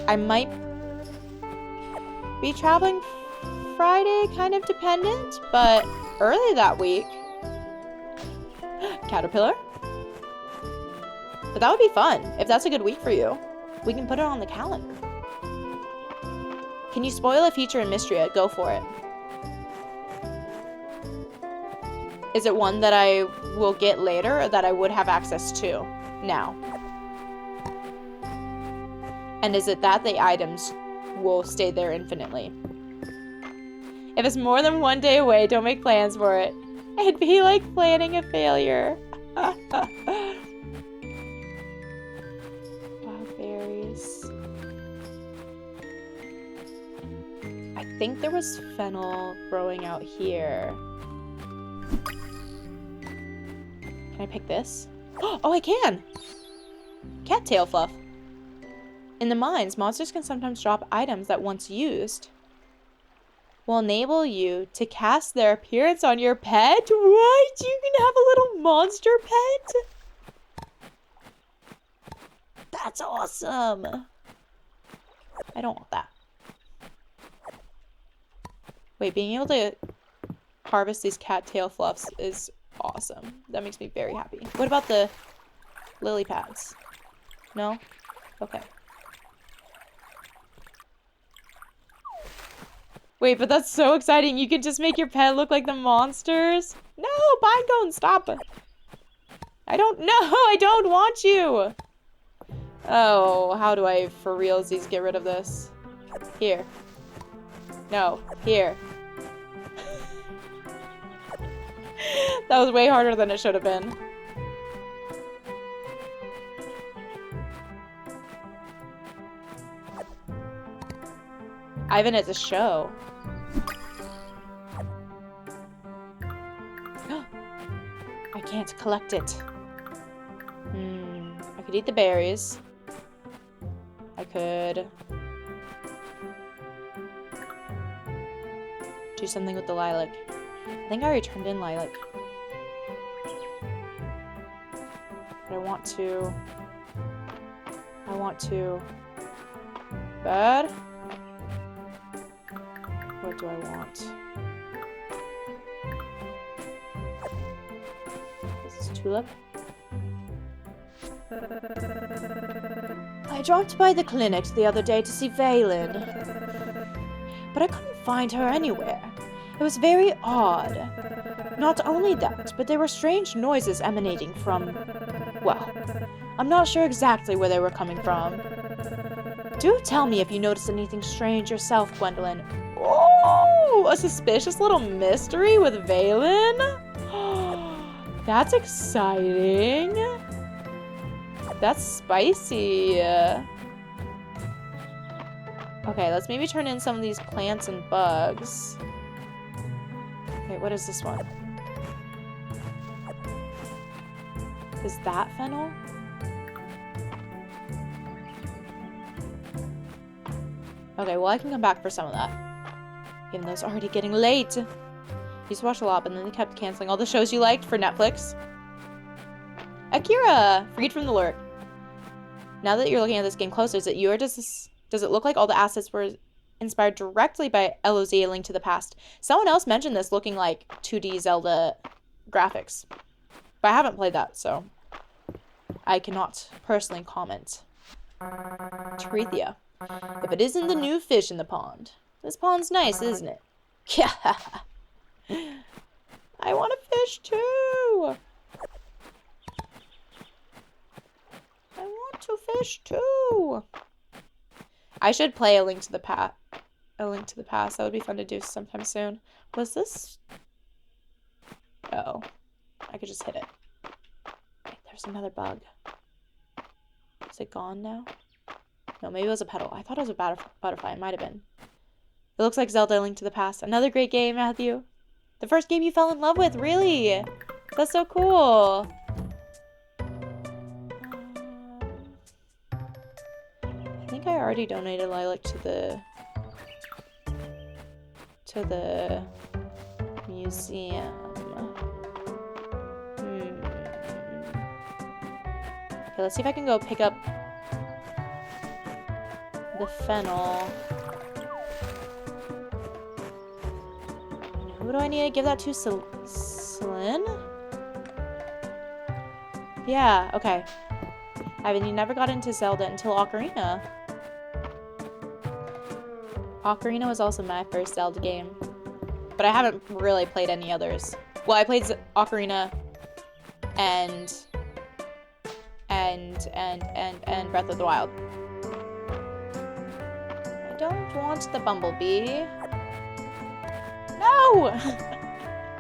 I might be traveling Friday, kind of dependent, but early that week. Caterpillar? But that would be fun. If that's a good week for you, we can put it on the calendar. Can you spoil a feature in Mistria? Go for it. Is it one that I will get later or that I would have access to now? And is it that the items will stay there infinitely? If it's more than 1 day away, don't make plans for it. It'd be like planning a failure. Blackberries. I think there was fennel growing out here. Can I pick this? Oh, I can! Cattail fluff. In the mines, monsters can sometimes drop items that once used will enable you to cast their appearance on your pet. What? You can have a little monster pet? That's awesome. I don't want that. Wait, being able to harvest these cattail fluffs is awesome. That makes me very happy. What about the lily pads? No? Okay. Wait, but that's so exciting. You can just make your pet look like the monsters. No, Pinecone, stop. I don't want you. Oh, how do I for realsies get rid of this? Here. No, here. That was way harder than it should have been. Ivan is a show. I can't collect it. I could eat the berries. I could do something with the lilac. I think I already turned in lilac. But I want to. Bad? What do I want? This is tulip. I dropped by the clinic the other day to see Valen, but I couldn't find her anywhere. It was very odd. Not only that, but there were strange noises emanating from, well, I'm not sure exactly where they were coming from. Do tell me if you noticed anything strange yourself, Gwendolyn. Oh, a suspicious little mystery with Valen? That's exciting. That's spicy. Okay, let's maybe turn in some of these plants and bugs. Okay, what is this one? Is that fennel? Okay, well I can come back for some of that. Even though it's already getting late. I used to watch a lot, but then they kept canceling all the shows you liked for Netflix. Akira! Freed from the lurk. Now that you're looking at this game closer, is it you or does it look like all the assets were inspired directly by LOZ: A Link to the Past? Someone else mentioned this looking like 2D Zelda graphics. But I haven't played that, so I cannot personally comment. Terethia. If it isn't the new fish in the pond. This pond's nice, isn't it? Yeah. I want a fish too. I want to fish too. I should play A Link to the Past. A Link to the Past. That would be fun to do sometime soon. Was this? Oh, I could just hit it. Wait, there's another bug. Is it gone now? No, maybe it was a petal. I thought it was a butterfly. It might have been. It looks like Zelda: A Link to the Past. Another great game, Matthew. The first game you fell in love with, really? That's so cool. I think I already donated lilac to the museum. Okay, let's see if I can go pick up the fennel. Who do I need to give that to? Celine? Yeah, okay. Ivan, you never got into Zelda until Ocarina. Ocarina was also my first Zelda game. But I haven't really played any others. Well, I played Ocarina and Breath of the Wild. I don't want the bumblebee. No!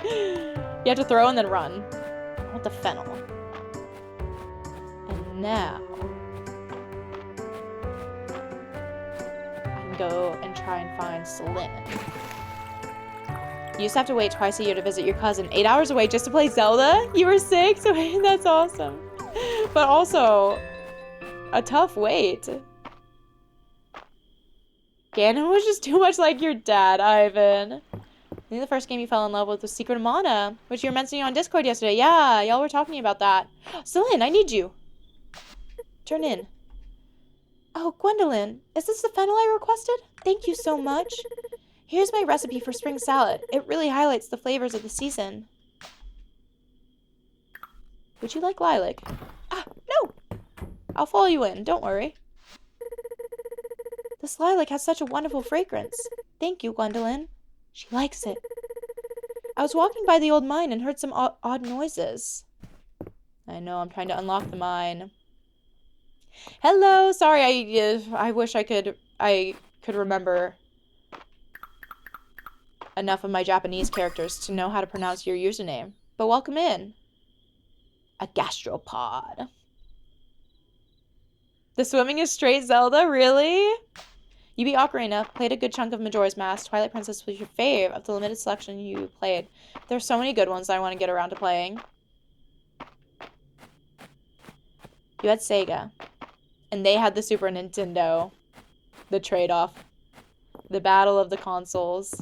You have to throw and then run. I want the fennel. And now I can go and try and find Celine. You used to have to wait twice a year to visit your cousin. 8 hours away just to play Zelda? You were 6? That's awesome. But also, a tough wait. Ganon was just too much like your dad, Ivan. I think the first game you fell in love with was Secret of Mana, which you were mentioning on Discord yesterday. Yeah, y'all were talking about that. Celine, I need you. Turn in. Oh, Gwendolyn, is this the fennel I requested? Thank you so much. Here's my recipe for spring salad. It really highlights the flavors of the season. Would you like lilac? Ah, no! I'll follow you in, don't worry. This lilac has such a wonderful fragrance. Thank you, Gwendolyn. She likes it. I was walking by the old mine and heard some odd noises. I know, I'm trying to unlock the mine. Hello! Sorry, I wish I could remember enough of my Japanese characters to know how to pronounce your username. But welcome in. A gastropod. The swimming is straight Zelda? Really? You beat Ocarina, played a good chunk of Majora's Mask. Twilight Princess was your fave of the limited selection you played. There's so many good ones that I want to get around to playing. You had Sega. And they had the Super Nintendo. The trade-off. The battle of the consoles.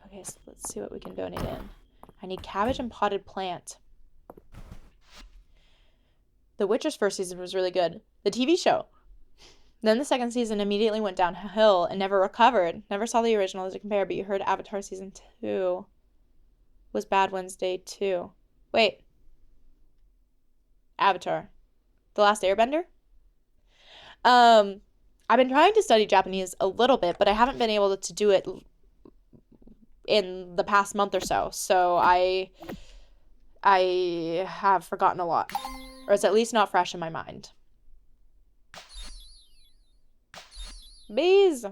Okay, so let's see what we can donate in. I need cabbage and potted plant. The Witcher's first season was really good. The TV show. Then the second season immediately went downhill and never recovered. Never saw the original to compare, but you heard Avatar season 2 was Bad Wednesday 2. Wait. Avatar. The Last Airbender? I've been trying to study Japanese a little bit, but I haven't been able to do it in the past month or so. So I have forgotten a lot. Or it's at least not fresh in my mind. Bees!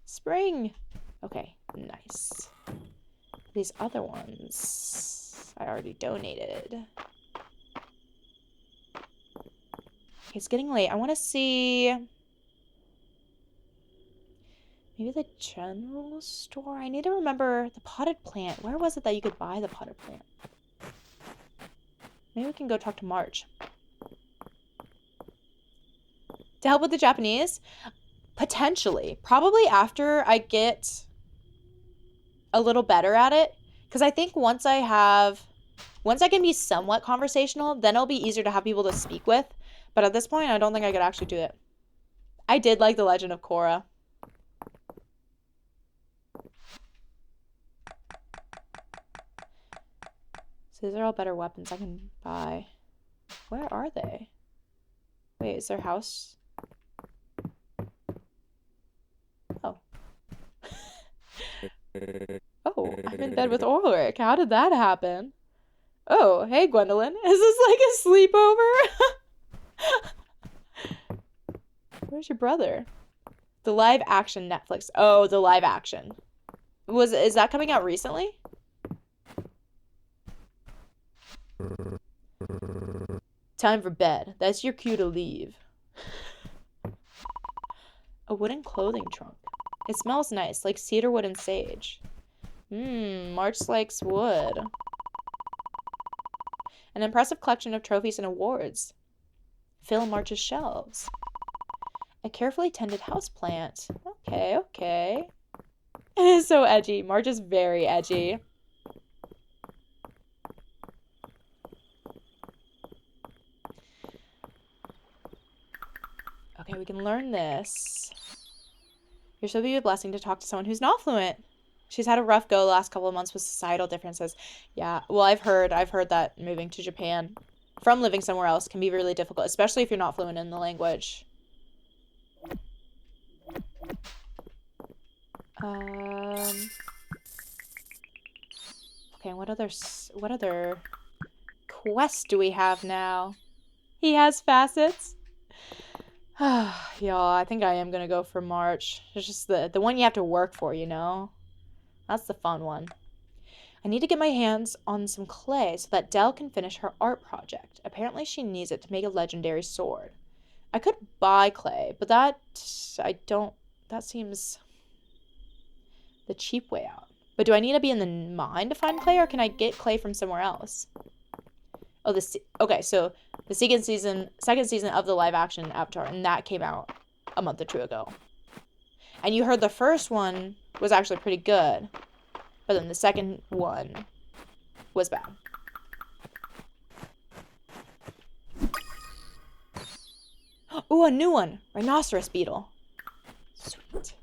Spring! Okay, nice. These other ones I already donated. Okay, it's getting late. I want to see... maybe the general store? I need to remember the potted plant. Where was it that you could buy the potted plant? Maybe we can go talk to Marge. To help with the Japanese? Potentially. Probably after I get a little better at it. Because I think once I can be somewhat conversational, then it'll be easier to have people to speak with. But at this point, I don't think I could actually do it. I did like The Legend of Korra. So these are all better weapons I can buy. Where are they? Wait, is their house? Oh. Oh, I'm in bed with Ulrich. How did that happen? Oh, hey, Gwendolyn. Is this like a sleepover? Where's your brother? The live action Netflix. Oh, the live action. Is that coming out recently? Time for bed. That's your cue to leave. A wooden clothing trunk. It smells nice, like cedarwood and sage. March likes wood. An impressive collection of trophies and awards. Fill March's shelves. A carefully tended houseplant. Okay, okay. It is so edgy. March is very edgy. Okay, we can learn this. You're so be a blessing to talk to someone who's not fluent. She's had a rough go the last couple of months with societal differences. Yeah, well, I've heard that moving to Japan from living somewhere else can be really difficult, especially if you're not fluent in the language. Okay, what other quests do we have now? He has facets. Y'all, I think I am gonna go for March. It's just the one you have to work for, you know? That's the fun one. I need to get my hands on some clay so that Dell can finish her art project. Apparently she needs it to make a legendary sword. I could buy clay, but that seems the cheap way out. But do I need to be in the mine to find clay, or can I get clay from somewhere else? Oh, okay, so the second season of the live action Avatar, and that came out a month or two ago. And you heard the first one was actually pretty good, but then the second one was bad. Ooh, a new one! Rhinoceros beetle. Sweet.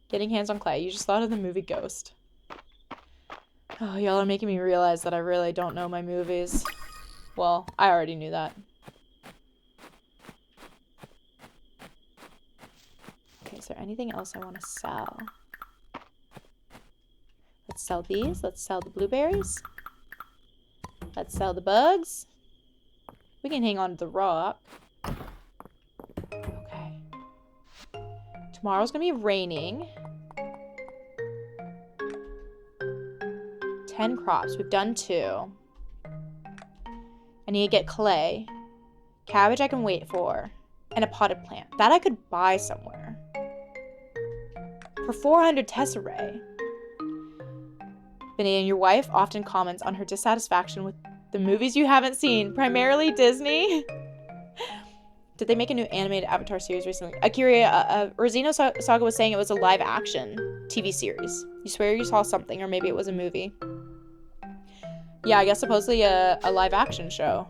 Getting hands on clay. You just thought of the movie Ghost. Oh, y'all are making me realize that I really don't know my movies. Well, I already knew that. Okay, is there anything else I want to sell? Let's sell these. Let's sell the blueberries. Let's sell the bugs. We can hang on to the rock. Okay. Tomorrow's gonna be raining. 10 crops. We've done 2. I need to get clay. Cabbage I can wait for. And a potted plant. That I could buy somewhere. For 400 tesserae. Vinny and your wife often comments on her dissatisfaction with the movies you haven't seen, primarily Disney. Did they make a new animated Avatar series recently? Akira, Rosino Saga was saying it was a live action TV series. You swear you saw something, or maybe it was a movie. Yeah, I guess supposedly a live action show.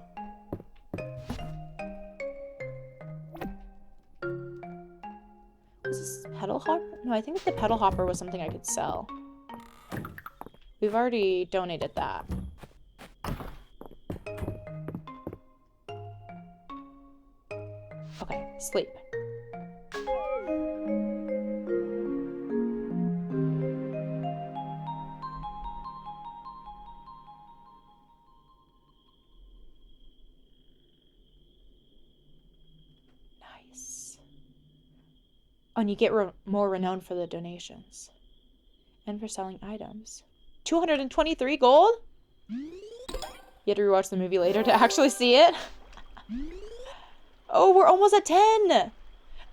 Was this pedal hopper? No, I think the pedal hopper was something I could sell. We've already donated that. Okay, sleep. Nice. Oh, and you get more renowned for the donations. And for selling items. 223 gold? You had to rewatch the movie later to actually see it. Oh, we're almost at 10.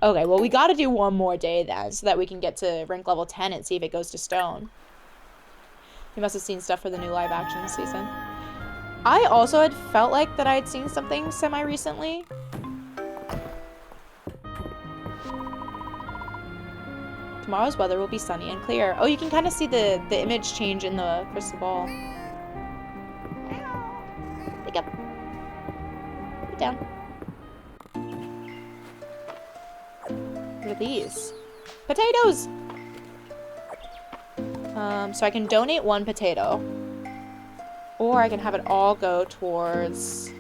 Okay, well, we gotta do one more day then so that we can get to rank level 10 and see if it goes to stone. You must have seen stuff for the new live action season. I also had felt like that I had seen something semi-recently. Tomorrow's weather will be sunny and clear. Oh, you can kind of see the image change in the crystal ball. Pick up. Put down. What are these? Potatoes! So I can donate 1 potato. Or I can have it all go towards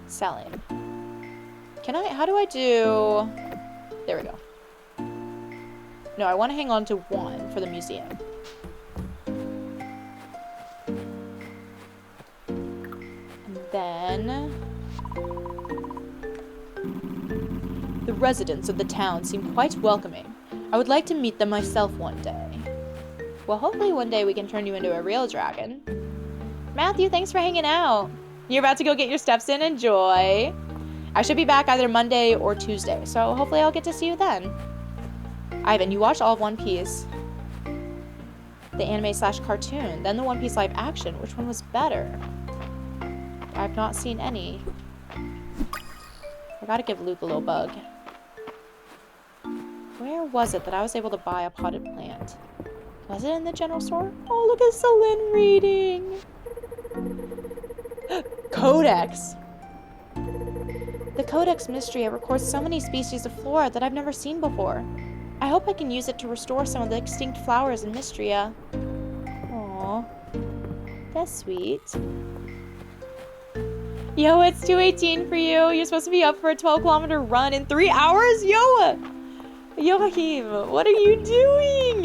selling. How do I do... There we go. No, I want to hang on to 1 for the museum. And then... The residents of the town seem quite welcoming. I would like to meet them myself one day. Well, hopefully one day we can turn you into a real dragon. Matthew, thanks for hanging out. You're about to go get your steps in. Enjoy. I should be back either Monday or Tuesday, so hopefully I'll get to see you then. Ivan, you watched all of One Piece. The anime/cartoon, then the One Piece live action. Which one was better? I've not seen any. I gotta give Luke a little bug. Where was it that I was able to buy a potted plant? Was it in the general store? Oh, look at Celine reading. Codex. The Codex Mistria records so many species of flora that I've never seen before. I hope I can use it to restore some of the extinct flowers in Mistria. Aww. That's sweet. Yo, it's 2:18 for you. You're supposed to be up for a 12-kilometer run in 3 hours? Yo! Joachim, what are you doing?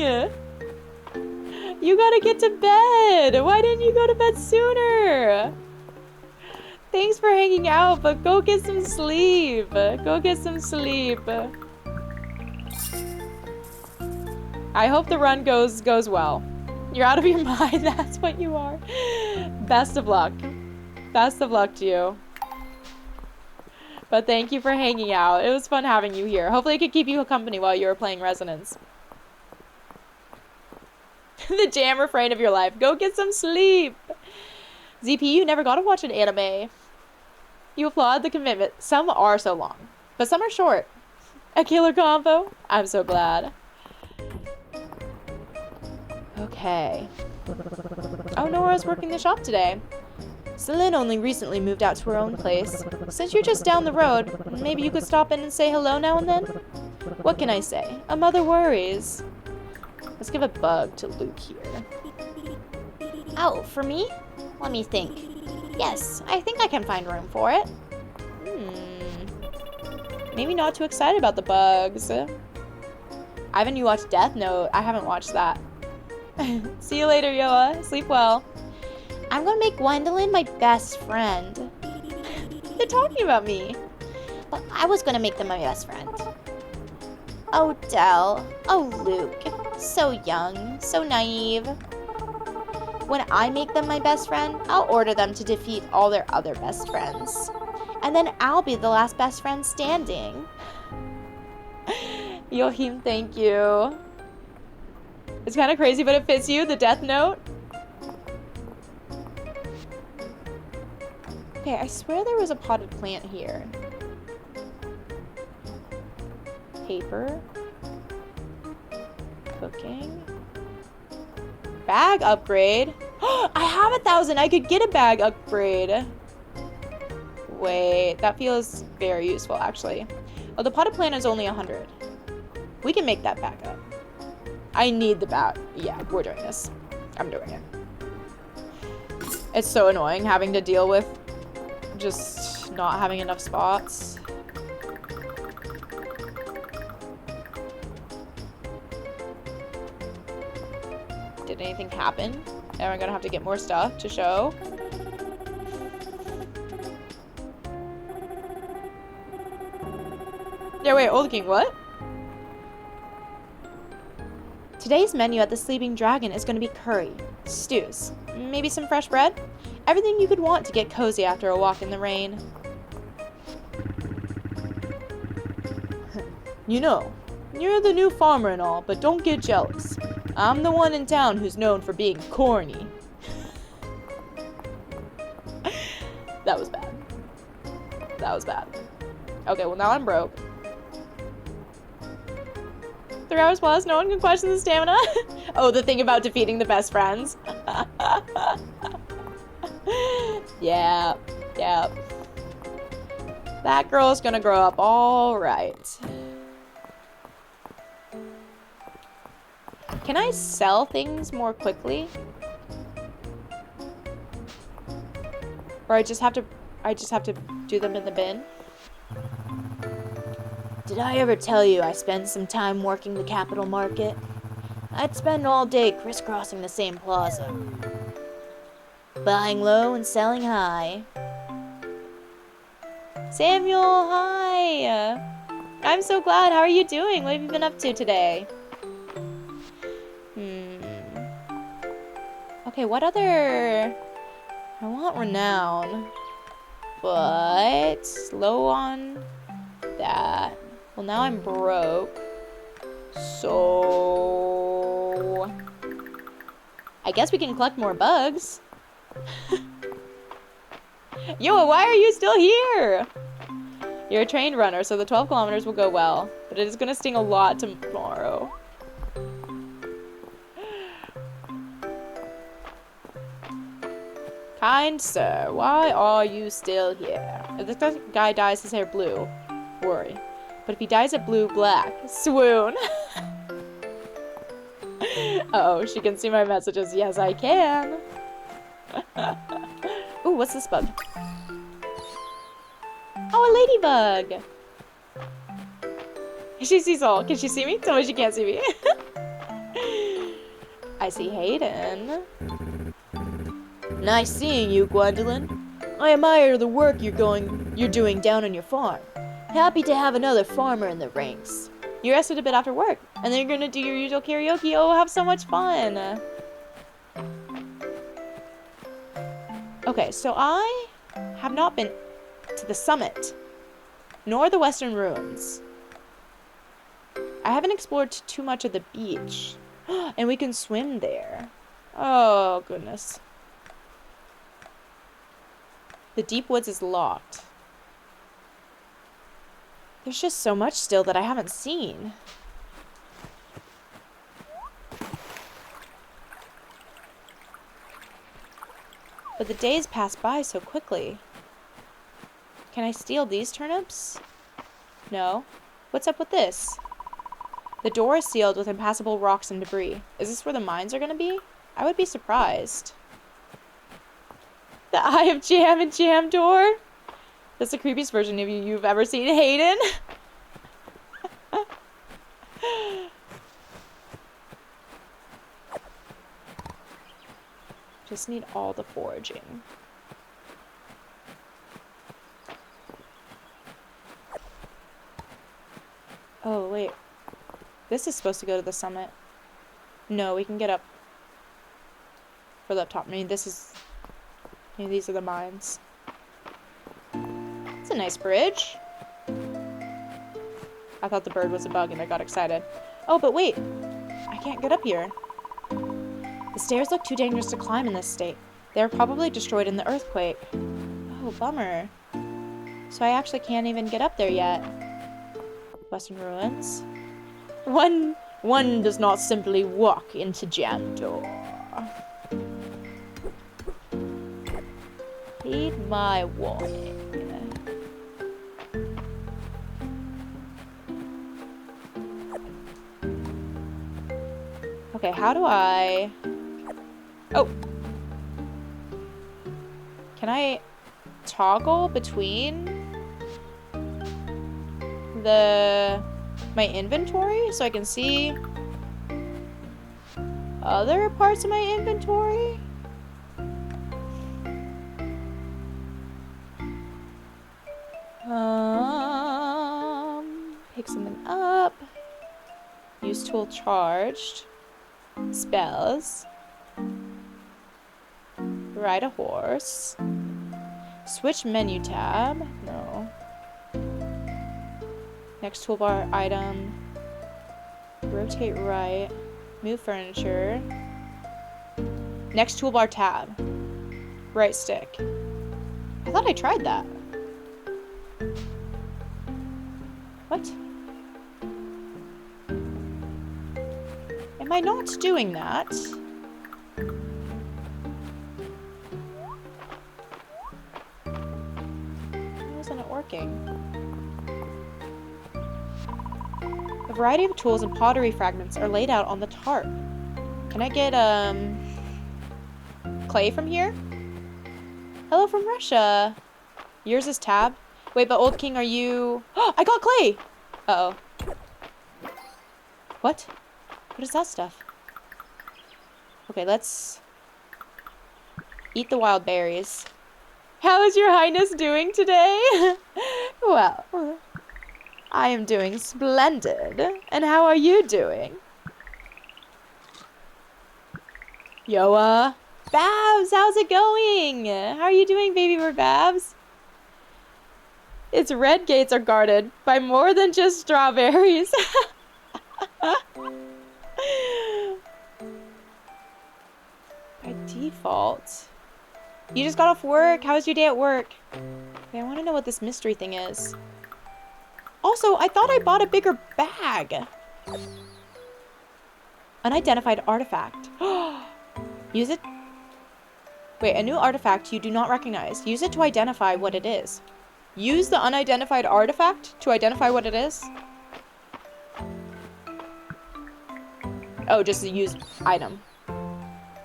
You gotta get to bed. Why didn't you go to bed sooner? Thanks for hanging out, but go get some sleep. Go get some sleep. I hope the run goes well. You're out of your mind. That's what you are. Best of luck. Best of luck to you. But thank you for hanging out. It was fun having you here. Hopefully I could keep you company while you were playing Resonance. The jam refrain of your life. Go get some sleep. ZP, you never got to watch an anime. You applaud the commitment. Some are so long, but some are short. A killer combo. I'm so glad. Okay. Oh, Nora's working the shop today. Celine only recently moved out to her own place. Since you're just down the road, maybe you could stop in and say hello now and then? What can I say? A mother worries. Let's give a bug to Luke here. Oh, for me? Let me think. Yes, I think I can find room for it. Maybe not too excited about the bugs. Ivan, you watched Death Note? I haven't watched that. See you later, Yoa. Sleep well. I'm gonna make Gwendolyn my best friend. They're talking about me. But I was gonna make them my best friend. Oh, Del. Oh, Luke. So young. So naive. When I make them my best friend, I'll order them to defeat all their other best friends. And then I'll be the last best friend standing. Joachim, thank you. It's kind of crazy, but it fits you, the Death Note. Okay, I swear there was a potted plant here. Paper. Cooking. Bag upgrade. I have 1,000. I could get a bag upgrade. Wait, that feels very useful, actually. Oh, the potted plant is only 100. We can make that back up. I need the bag. Yeah, we're doing this. I'm doing it. It's so annoying having to deal with just not having enough spots. Did anything happen? Am I gonna have to get more stuff to show? Yeah, wait, Old King, what? Today's menu at the Sleeping Dragon is gonna be curry, stews, maybe some fresh bread. Everything you could want to get cozy after a walk in the rain. You know, you're the new farmer and all, but don't get jealous. I'm the one in town who's known for being corny. That was bad. That was bad. Okay, well now I'm broke. 3 hours plus, no one can question the stamina. Oh, the thing about defeating the best friends. Yeah, yeah. That girl's gonna grow up all right. Can I sell things more quickly? Or I just have to do them in the bin? Did I ever tell you I spent some time working the capital market? I'd spend all day crisscrossing the same plaza. Buying low and selling high. Samuel, hi! I'm so glad. How are you doing? What have you been up to today? Okay, what other... I want renown. But... low on that. Well, now I'm broke. So... I guess we can collect more bugs. Yo, why are you still here? You're a trained runner, so the 12 kilometers will go well. But it is going to sting a lot tomorrow. Kind sir, why are you still here? If this guy dyes his hair blue, worry. But if he dyes it blue, black, swoon. Uh-oh, she can see my messages. Yes, I can. Ooh, what's this bug? a ladybug. She sees all. Can she see me? Tell me she can't see me. I see Hayden. Nice seeing you, Gwendolyn. I admire the work you're doing down on your farm. Happy to have another farmer in the ranks. You rested a bit after work, and then you're gonna do your usual karaoke. Oh, have so much fun. Okay, so I have not been to the summit, nor the western ruins. I haven't explored too much of the beach. And we can swim there. Oh, goodness. The deep woods is locked. There's just so much still that I haven't seen. But the days pass by so quickly. Can I steal these turnips? No. What's up with this? The door is sealed with impassable rocks and debris. Is this where the mines are gonna be? I would be surprised. The Eye of Jam and Jam door? That's the creepiest version of you've ever seen, Hayden. Just need all the foraging. Oh, wait. This is supposed to go to the summit. No, we can get up further up top. I mean, these are the mines. It's a nice bridge. I thought the bird was a bug and I got excited. Oh, but wait. I can't get up here. The stairs look too dangerous to climb in this state. They were probably destroyed in the earthquake. Oh, bummer. So I actually can't even get up there yet. Western ruins. One does not simply walk into Jam door. Heed my warning. Okay, how do I... Oh! Can I toggle between my inventory so I can see other parts of my inventory? Pick something up. Use tool charged. Spells. Ride a horse. Switch menu tab. No. Next toolbar item. Rotate right. Move furniture. Next toolbar tab. Right stick. I thought I tried that. What? Am I not doing that? Why isn't it working? A variety of tools and pottery fragments are laid out on the tarp. Can I get, clay from here? Hello from Russia. Yours is tab. Wait, but Old King, are you... Oh, I got clay! Uh-oh. What? What is that stuff? Okay, let's eat the wild berries. How is your highness doing today? Well, I am doing splendid. And how are you doing? Yoa. Babs, how's it going? How are you doing, baby bird Babs? Its red gates are guarded by more than just strawberries. By default. You just got off work. How was your day at work? Okay, I want to know what this mystery thing is. Also, I thought I bought a bigger bag. Unidentified artifact. Use it. Wait, a new artifact you do not recognize. Use it to identify what it is. Use the unidentified artifact to identify what it is? Oh, just to use item.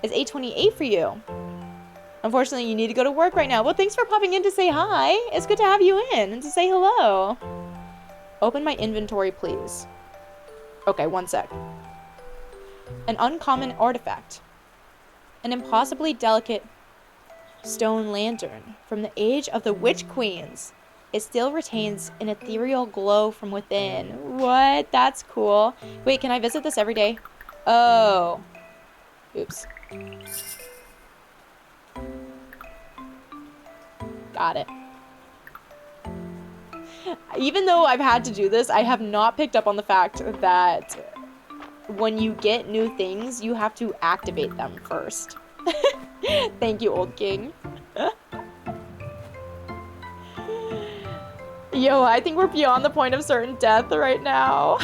It's 828 for you. Unfortunately, you need to go to work right now. Well, thanks for popping in to say hi. It's good to have you in and to say hello. Open my inventory, please. Okay, one sec. An uncommon artifact. An impossibly delicate stone lantern from the age of the Witch Queens. It still retains an ethereal glow from within. What? That's cool. Wait, can I visit this every day? Oh. Oops. Got it. Even though I've had to do this, I have not picked up on the fact that when you get new things, you have to activate them first. Thank you, old king. Yo, I think we're beyond the point of certain death right now.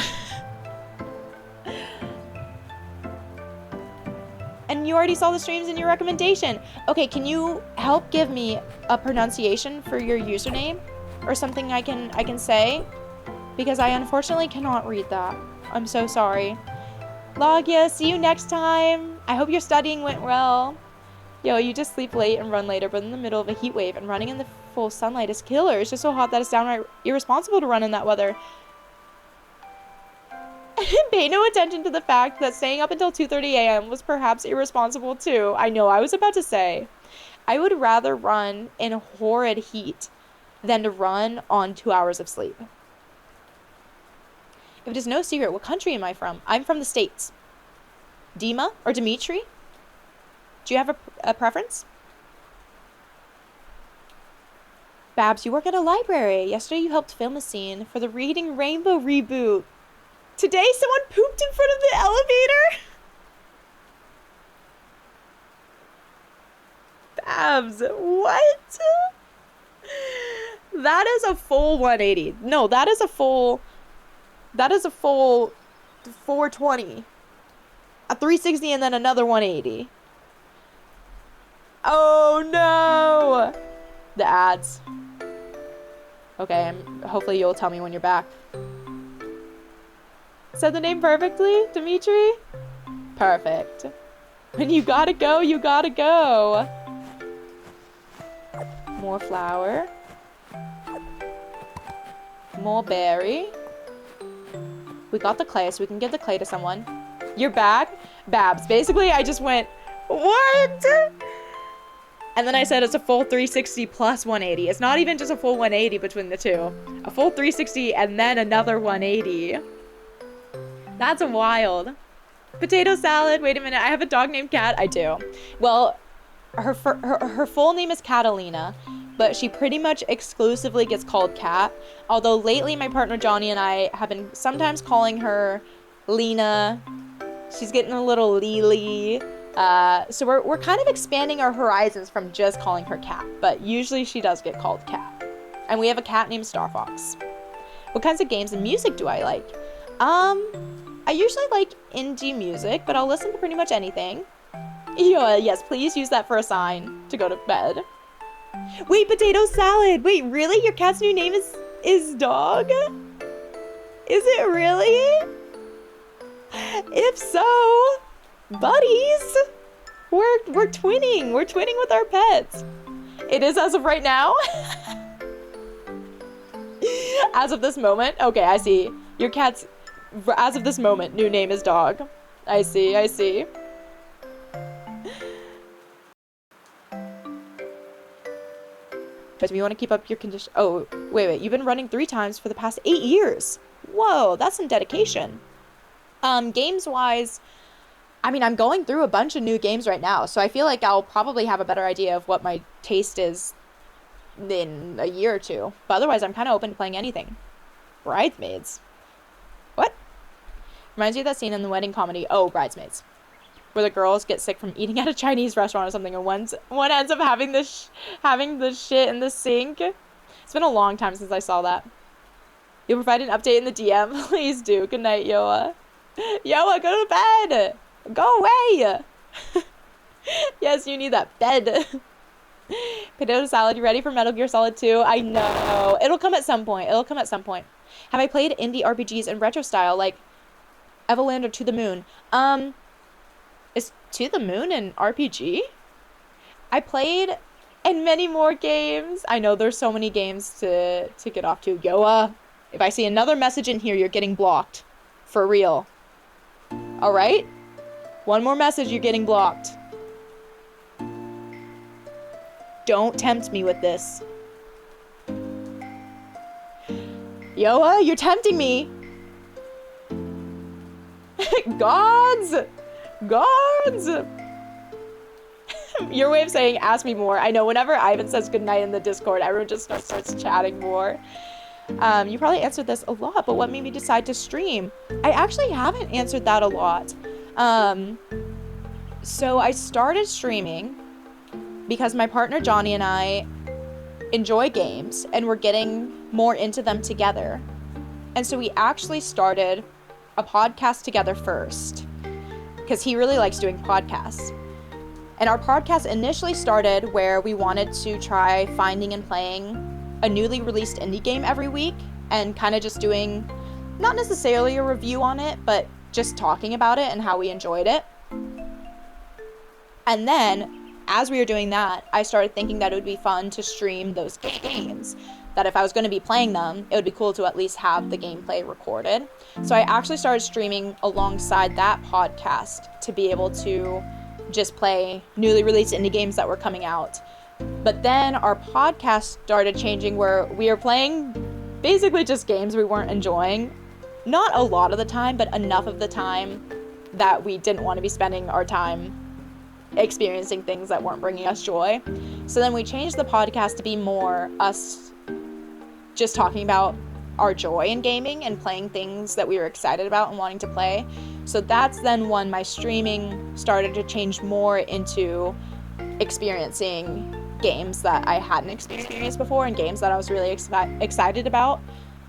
And you already saw the streams in your recommendation. Okay, can you help give me a pronunciation for your username? Or something I can say? Because I unfortunately cannot read that. I'm so sorry. Logia, see you next time. I hope your studying went well. Yo, you just sleep late and run later, but in the middle of a heat wave and running in the full sunlight is killer. It's just so hot that it's downright irresponsible to run in that weather. Pay no attention to the fact that staying up until 2:30 a.m. was perhaps irresponsible too. I know, I was about to say. I would rather run in horrid heat than to run on 2 hours of sleep. If it is no secret, what country am I from? I'm from the States. Dima or Dimitri? Do you have a preference? Babs, you work at a library. Yesterday you helped film a scene for the Reading Rainbow reboot. Today someone pooped in front of the elevator? Babs, what? That is a full 180. No, that is a full 420. A 360 and then another 180. Oh no! The ads. Okay, hopefully you'll tell me when you're back. Said the name perfectly, Dimitri? Perfect. When you gotta go, you gotta go. More flour. More berry. We got the clay, so we can give the clay to someone. You're back? Babs. Basically, I just went, what? And then I said it's a full 360 plus 180. It's not even just a full 180 between the two. A full 360 and then another 180. That's wild. Potato salad. Wait a minute. I have a dog named Cat. I do. Well, her full name is Catalina, but she pretty much exclusively gets called Cat. Although lately my partner Johnny and I have been sometimes calling her Lena. She's getting a little Lily. So we're kind of expanding our horizons from just calling her Cat, but usually she does get called Cat. And we have a cat named Star Fox. What kinds of games and music do I like? I usually like indie music, but I'll listen to pretty much anything. Yes, please use that for a sign to go to bed. Wait, potato salad. Wait, really? Your cat's new name is Dog? Is it really? If so, buddies, we're twinning. We're twinning with our pets. It is as of right now. As of this moment. Okay, I see. Your cat's, as of this moment, new name is Dog. I see, I see. But we want to keep up your condition. Oh, wait. You've been running 3 times for the past 8 years. Whoa, that's some dedication. Games-wise, I mean, I'm going through a bunch of new games right now, so I feel like I'll probably have a better idea of what my taste is in a year or two. But otherwise, I'm kind of open to playing anything. Bridesmaids. What? Reminds you of that scene in the wedding comedy, Oh, Bridesmaids, where the girls get sick from eating at a Chinese restaurant or something, and one ends up having the shit in the sink. It's been a long time since I saw that. You'll provide an update in the DM. Please do. Good night, Yoa. Yoa, go to bed. Go away. Yes, you need that bed. Potato salad, you ready for Metal Gear Solid 2? I know. It'll come at some point. Have I played indie RPGs in retro style, like Evoland or To the Moon? Is To the Moon an RPG? I played and many more games. I know there's so many games to get off to. Yoa, if I see another message in here, you're getting blocked. For real. All right? One more message, you're getting blocked. Don't tempt me with this. Yoa, you're tempting me. Gods! Gods! Your way of saying ask me more. I know whenever Ivan says goodnight in the Discord, everyone just starts chatting more. You probably answered this a lot, but what made me decide to stream? I actually haven't answered that a lot. So I started streaming because my partner Johnny and I enjoy games and we're getting more into them together. And so we actually started a podcast together first because he really likes doing podcasts. And our podcast initially started where we wanted to try finding and playing a newly released indie game every week and kind of just doing not necessarily a review on it, but just talking about it and how we enjoyed it. And then as we were doing that, I started thinking that it would be fun to stream those games, that if I was going to be playing them, it would be cool to at least have the gameplay recorded. So I actually started streaming alongside that podcast to be able to just play newly released indie games that were coming out. But then our podcast started changing where we were playing basically just games we weren't enjoying. Not a lot of the time, but enough of the time that we didn't want to be spending our time experiencing things that weren't bringing us joy. So then we changed the podcast to be more us just talking about our joy in gaming and playing things that we were excited about and wanting to play. So that's then when my streaming started to change more into experiencing games that I hadn't experienced before and games that I was really excited about.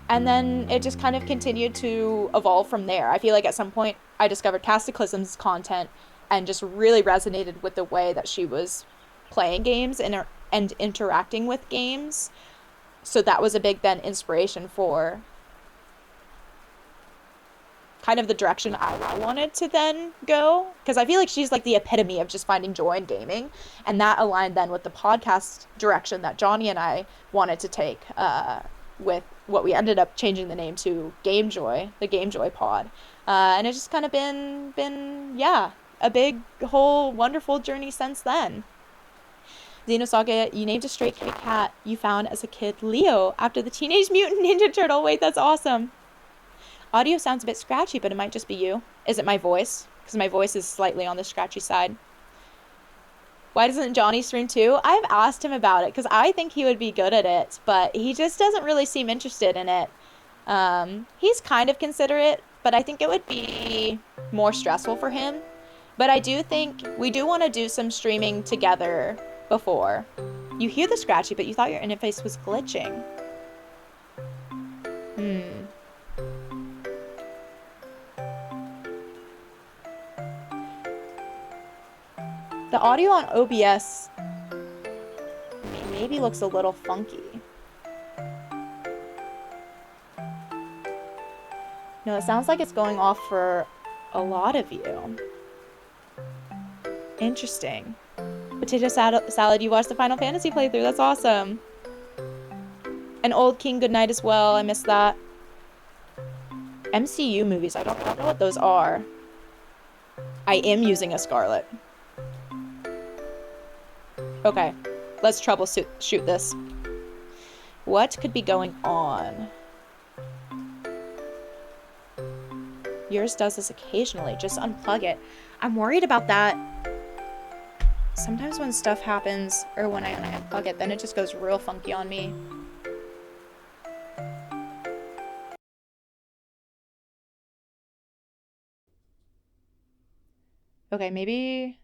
And then it just kind of continued to evolve from there. I feel like at some point I discovered Cataclysm's content and just really resonated with the way that she was playing games and interacting with games. So that was a big then inspiration for kind of the direction I wanted to then go. Because I feel like she's like the epitome of just finding joy in gaming. And that aligned then with the podcast direction that Johnny and I wanted to take with what we ended up changing the name to Game Joy, the Game Joy Pod. And it's just kind of been a big, whole, wonderful journey since then. Xenosaga, you named a stray cat you found as a kid Leo after the Teenage Mutant Ninja Turtle. Wait, that's awesome. Audio sounds a bit scratchy, but it might just be you. Is it my voice? Because my voice is slightly on the scratchy side. Why doesn't Johnny stream too? I've asked him about it because I think he would be good at it, but he just doesn't really seem interested in it. He's kind of considerate, but I think it would be more stressful for him. But I do think we do want to do some streaming together before. You hear the scratchy, but you thought your interface was glitching. The audio on OBS maybe looks a little funky. No, it sounds like it's going off for a lot of you. Interesting. Potato salad, you watched the Final Fantasy playthrough. That's awesome. And Old King Goodnight as well. I missed that. MCU movies. I don't know what those are. I am using a Scarlet. Okay. Let's troubleshoot this. What could be going on? Yours does this occasionally. Just unplug it. I'm worried about that. Sometimes when stuff happens, or when I unplug it, then it just goes real funky on me. Okay, maybe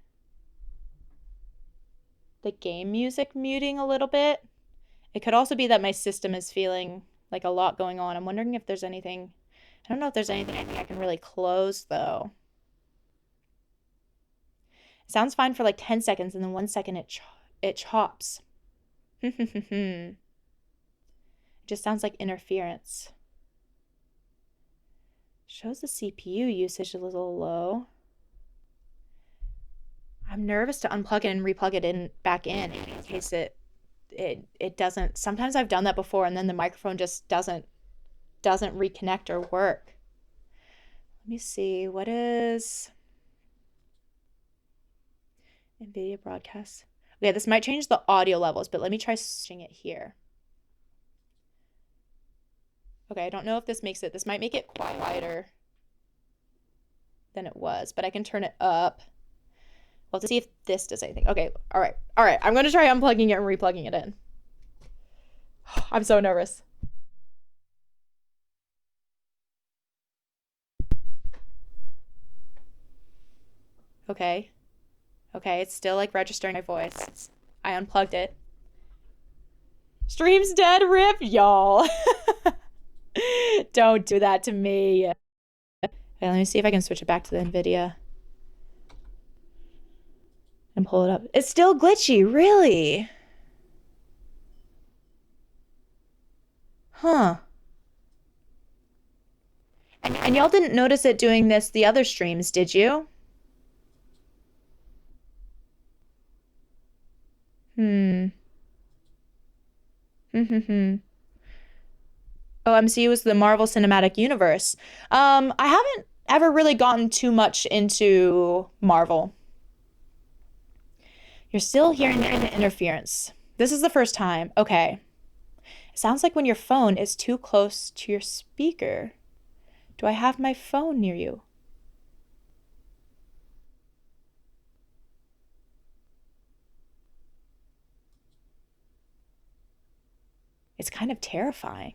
the game music muting a little bit. It could also be that my system is feeling like a lot going on. I'm wondering if there's anything... I don't know if there's anything I can really close, though. It sounds fine for like 10 seconds, and then 1 second it chops. It just sounds like interference. Shows the CPU usage a little low. I'm nervous to unplug it and replug it in back in case it doesn't. Sometimes I've done that before and then the microphone just doesn't reconnect or work. Let me see. What is NVIDIA broadcast? Okay, this might change the audio levels, but let me try switching it here. Okay, I don't know if this makes it. This might make it quieter than it was, but I can turn it up. We'll have to see if this does anything. Okay, all right. I'm going to try unplugging it and replugging it in. I'm so nervous. Okay, it's still like registering my voice. I unplugged it. Stream's dead, rip, y'all. Don't do that to me. Okay, let me see if I can switch it back to the NVIDIA. And pull it up. It's still glitchy, really? Huh. And y'all didn't notice it doing this the other streams, did you? Oh, MCU is the Marvel Cinematic Universe. I haven't ever really gotten too much into Marvel. You're still hearing the interference. This is the first time. Okay. It sounds like when your phone is too close to your speaker. Do I have my phone near you? It's kind of terrifying.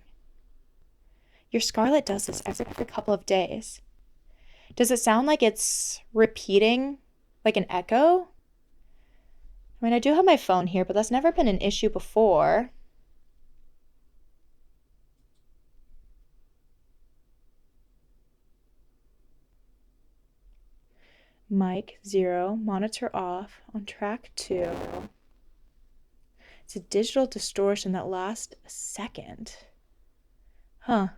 Your Scarlett does this every couple of days. Does it sound like it's repeating like an echo? I mean, I do have my phone here, but that's never been an issue before. Mic 0, monitor off, on track 2. It's a digital distortion that lasts a second. Huh.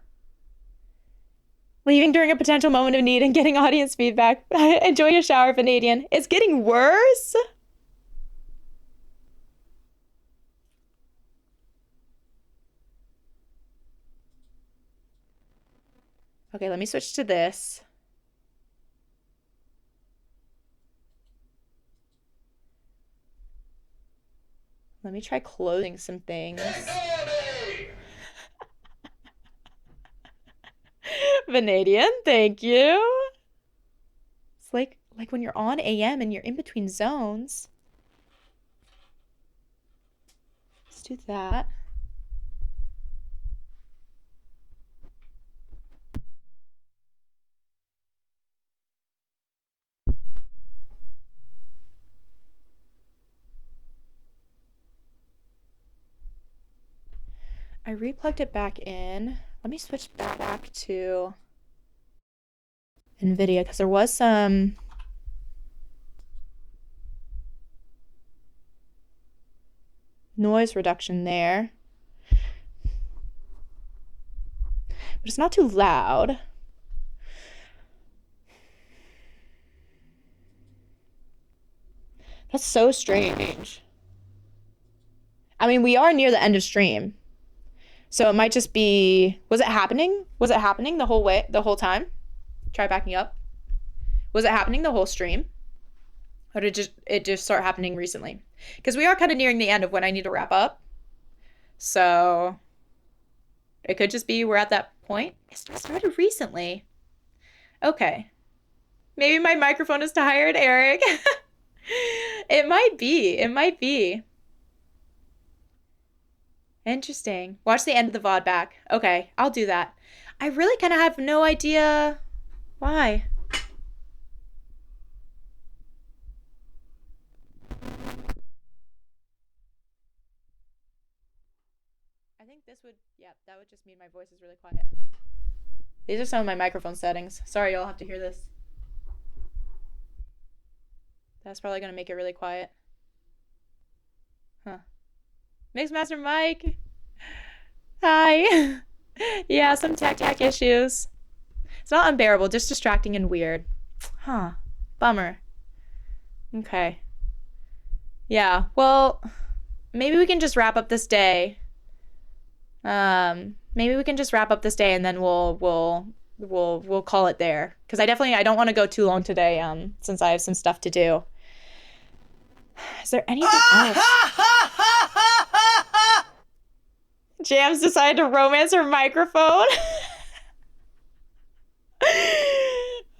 Leaving during a potential moment of need and getting audience feedback. Enjoy your shower, Vanadian. It's getting worse? Okay, let me switch to this. Let me try closing some things. Vanadian, thank you. It's like when you're on AM and you're in between zones. Let's do that. I replugged it back in. Let me switch back to NVIDIA because there was some noise reduction there. But it's not too loud. That's so strange. I mean, we are near the end of stream. So it might just be, was it happening? Was it happening the whole time? Try backing up. Was it happening the whole stream? Or did it just start happening recently? Because we are kind of nearing the end of when I need to wrap up. So it could just be we're at that point. It started recently. Okay. Maybe my microphone is tired, Eric. It might be. Interesting. Watch the end of the VOD back. Okay, I'll do that. I really kind of have no idea why. I think this would, yeah, that would just mean my voice is really quiet. These are some of my microphone settings. Sorry, you'll have to hear this. That's probably going to make it really quiet. Huh. Mixmaster Mike. Hi. Yeah, some tech issues. It's not unbearable, just distracting and weird. Huh. Bummer. Okay. Yeah, well, maybe we can just wrap up this day. Maybe we can just wrap up this day and then we'll call it there. Because I don't want to go too long today, since I have some stuff to do. Is there anything else? Jams decided to romance her microphone.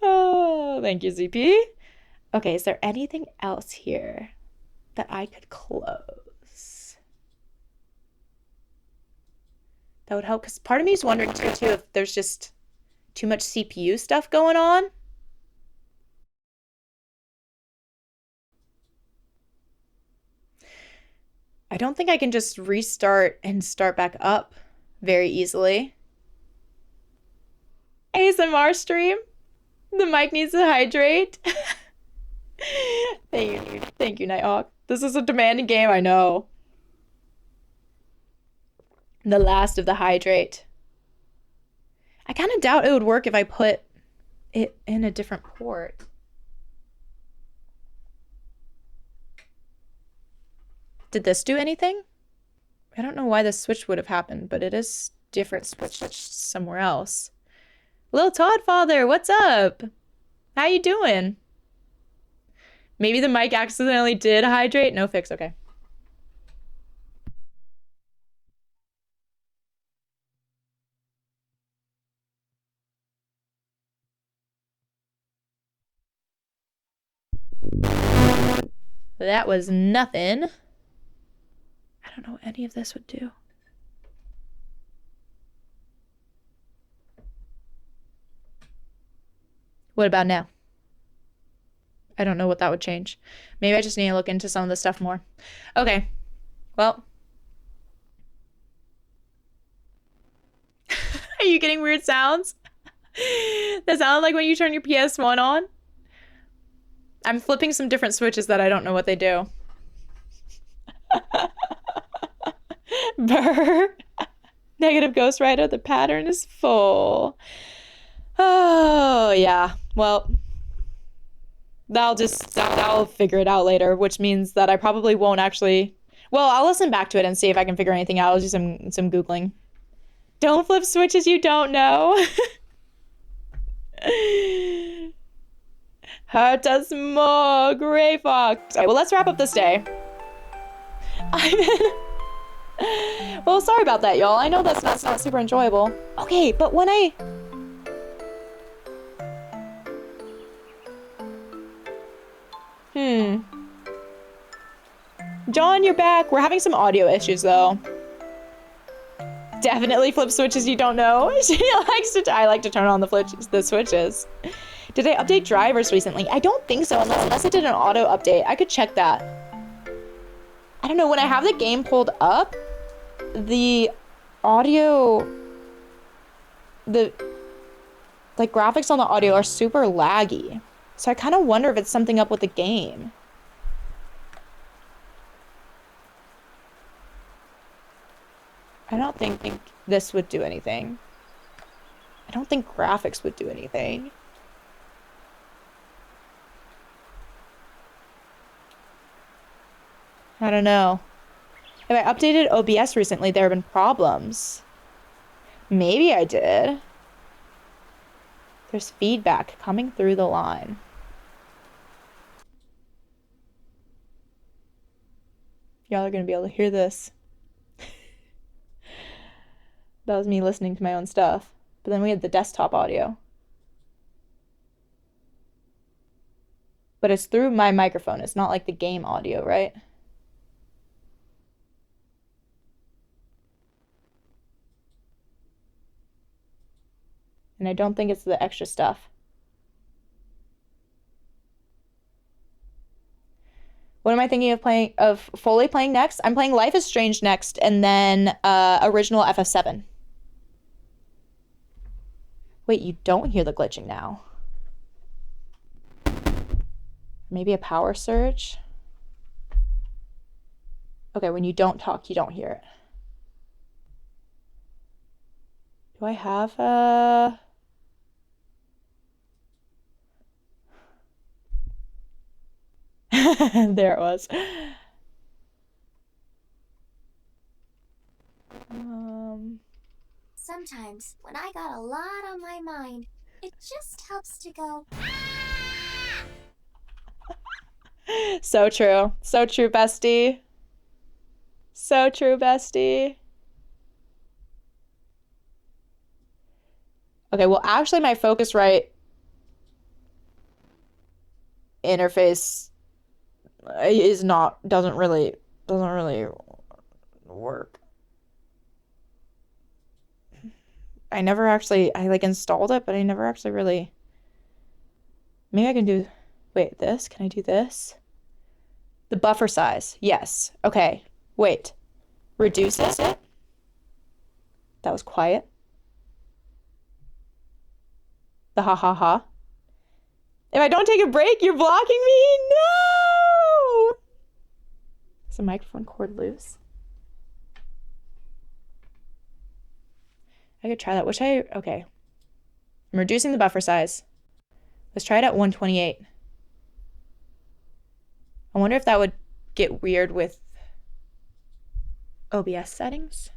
Oh, thank you, ZP. Okay, is there anything else here that I could close? That would help, because part of me is wondering too if there's just too much CPU stuff going on. I don't think I can just restart and start back up very easily. ASMR stream. The mic needs to hydrate. Thank you, Nighthawk. This is a demanding game, I know. The last of the hydrate. I kind of doubt it would work if I put it in a different port. Did this do anything? I don't know why this switch would have happened, but it is different switch somewhere else. Little Todd Father, what's up? How you doing? Maybe the mic accidentally did hydrate. No fix, okay. That was nothing. I don't know what any of this would do. What about now? I don't know what that would change. Maybe I just need to look into some of the stuff more. Okay. Well. Are you getting weird sounds? That sound like when you turn your PS1 on? I'm flipping some different switches that I don't know what they do. Brr. Negative Ghost Rider, the pattern is full. Oh, yeah. Well, I'll figure it out later, which means that I probably won't actually... Well, I'll listen back to it and see if I can figure anything out. I'll do some Googling. Don't flip switches you don't know. Heart does more, Gray Fox. All right, well, let's wrap up this day. Well, sorry about that, y'all. I know that's not super enjoyable. Okay, but when I... John, you're back. We're having some audio issues, though. Definitely flip switches you don't know. I like to turn on the switches. Did I update drivers recently? I don't think so, unless I did an auto update. I could check that. I don't know, when I have the game pulled up, the audio, like graphics on the audio are super laggy. So I kind of wonder if it's something up with the game. I don't think this would do anything. I don't think graphics would do anything. I don't know. If I updated OBS recently, there have been problems. Maybe I did. There's feedback coming through the line. Y'all are gonna be able to hear this. That was me listening to my own stuff. But then we had the desktop audio. But it's through my microphone. It's not like the game audio, right? And I don't think it's the extra stuff. What am I thinking of fully playing next? I'm playing Life is Strange next, and then original FF7. Wait, you don't hear the glitching now. Maybe a power surge? Okay, when you don't talk, you don't hear it. Do I have a... There it was. Sometimes, when I got a lot on my mind, it just helps to go. So true. So true, bestie. So true, bestie. Okay, well, actually, my Focusrite interface doesn't really work. I like installed it, but I never actually really. Maybe I can do, wait, this? Can I do this? The buffer size. Yes. Okay. Wait. Reduce it. That was quiet. The ha ha ha. If I don't take a break, you're blocking me? No! Is the microphone cord loose? I could try that. Okay. I'm reducing the buffer size. Let's try it at 128. I wonder if that would get weird with OBS settings.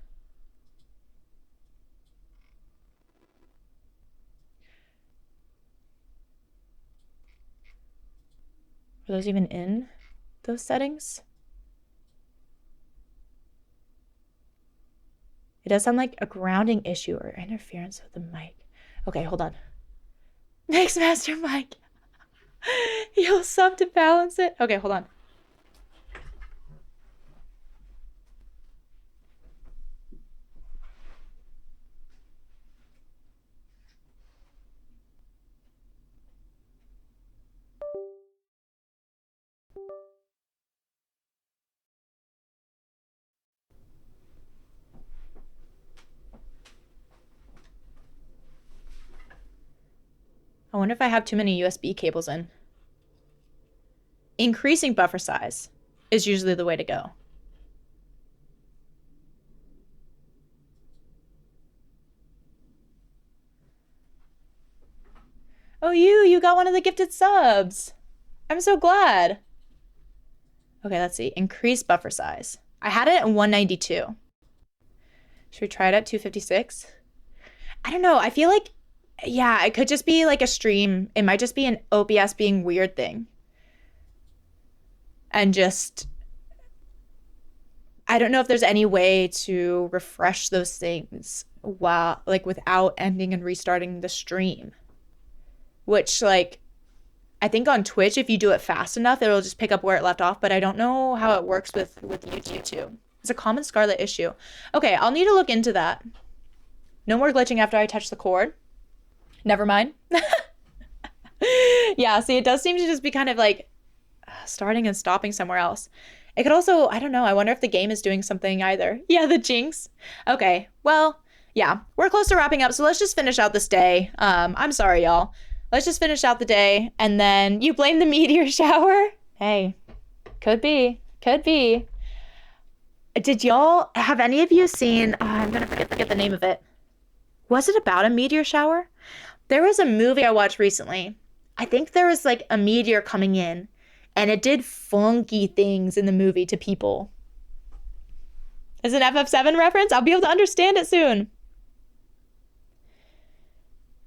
Are those even in those settings? It does sound like a grounding issue or interference with the mic. Okay, hold on. Mixmaster mic. You'll sub to balance it. Okay, hold on. I wonder if I have too many USB cables in. Increasing buffer size is usually the way to go. Oh, you got one of the gifted subs. I'm so glad. Okay, let's see. Increase buffer size. I had it at 192. Should we try it at 256? I don't know. I feel like, yeah, it could just be like a stream. It might just be an OBS being weird thing. And just, I don't know if there's any way to refresh those things while, like, without ending and restarting the stream. Which, like, I think on Twitch, if you do it fast enough, it'll just pick up where it left off. But I don't know how it works with YouTube too. It's a common Scarlet issue. Okay, I'll need to look into that. No more glitching after I touch the cord. Never mind. Yeah, see, it does seem to just be kind of like starting and stopping somewhere else. It could also, I don't know, I wonder if the game is doing something either. Yeah, the jinx. Okay, well, yeah, we're close to wrapping up, so let's just finish out this day. I'm sorry, y'all. Let's just finish out the day, and then you blame the meteor shower? Hey, could be. Did y'all, have any of you seen, I'm gonna forget the name of it. Was it about a meteor shower? There was a movie I watched recently. I think there was like a meteor coming in, and it did funky things in the movie to people. Is it an FF7 reference? I'll be able to understand it soon.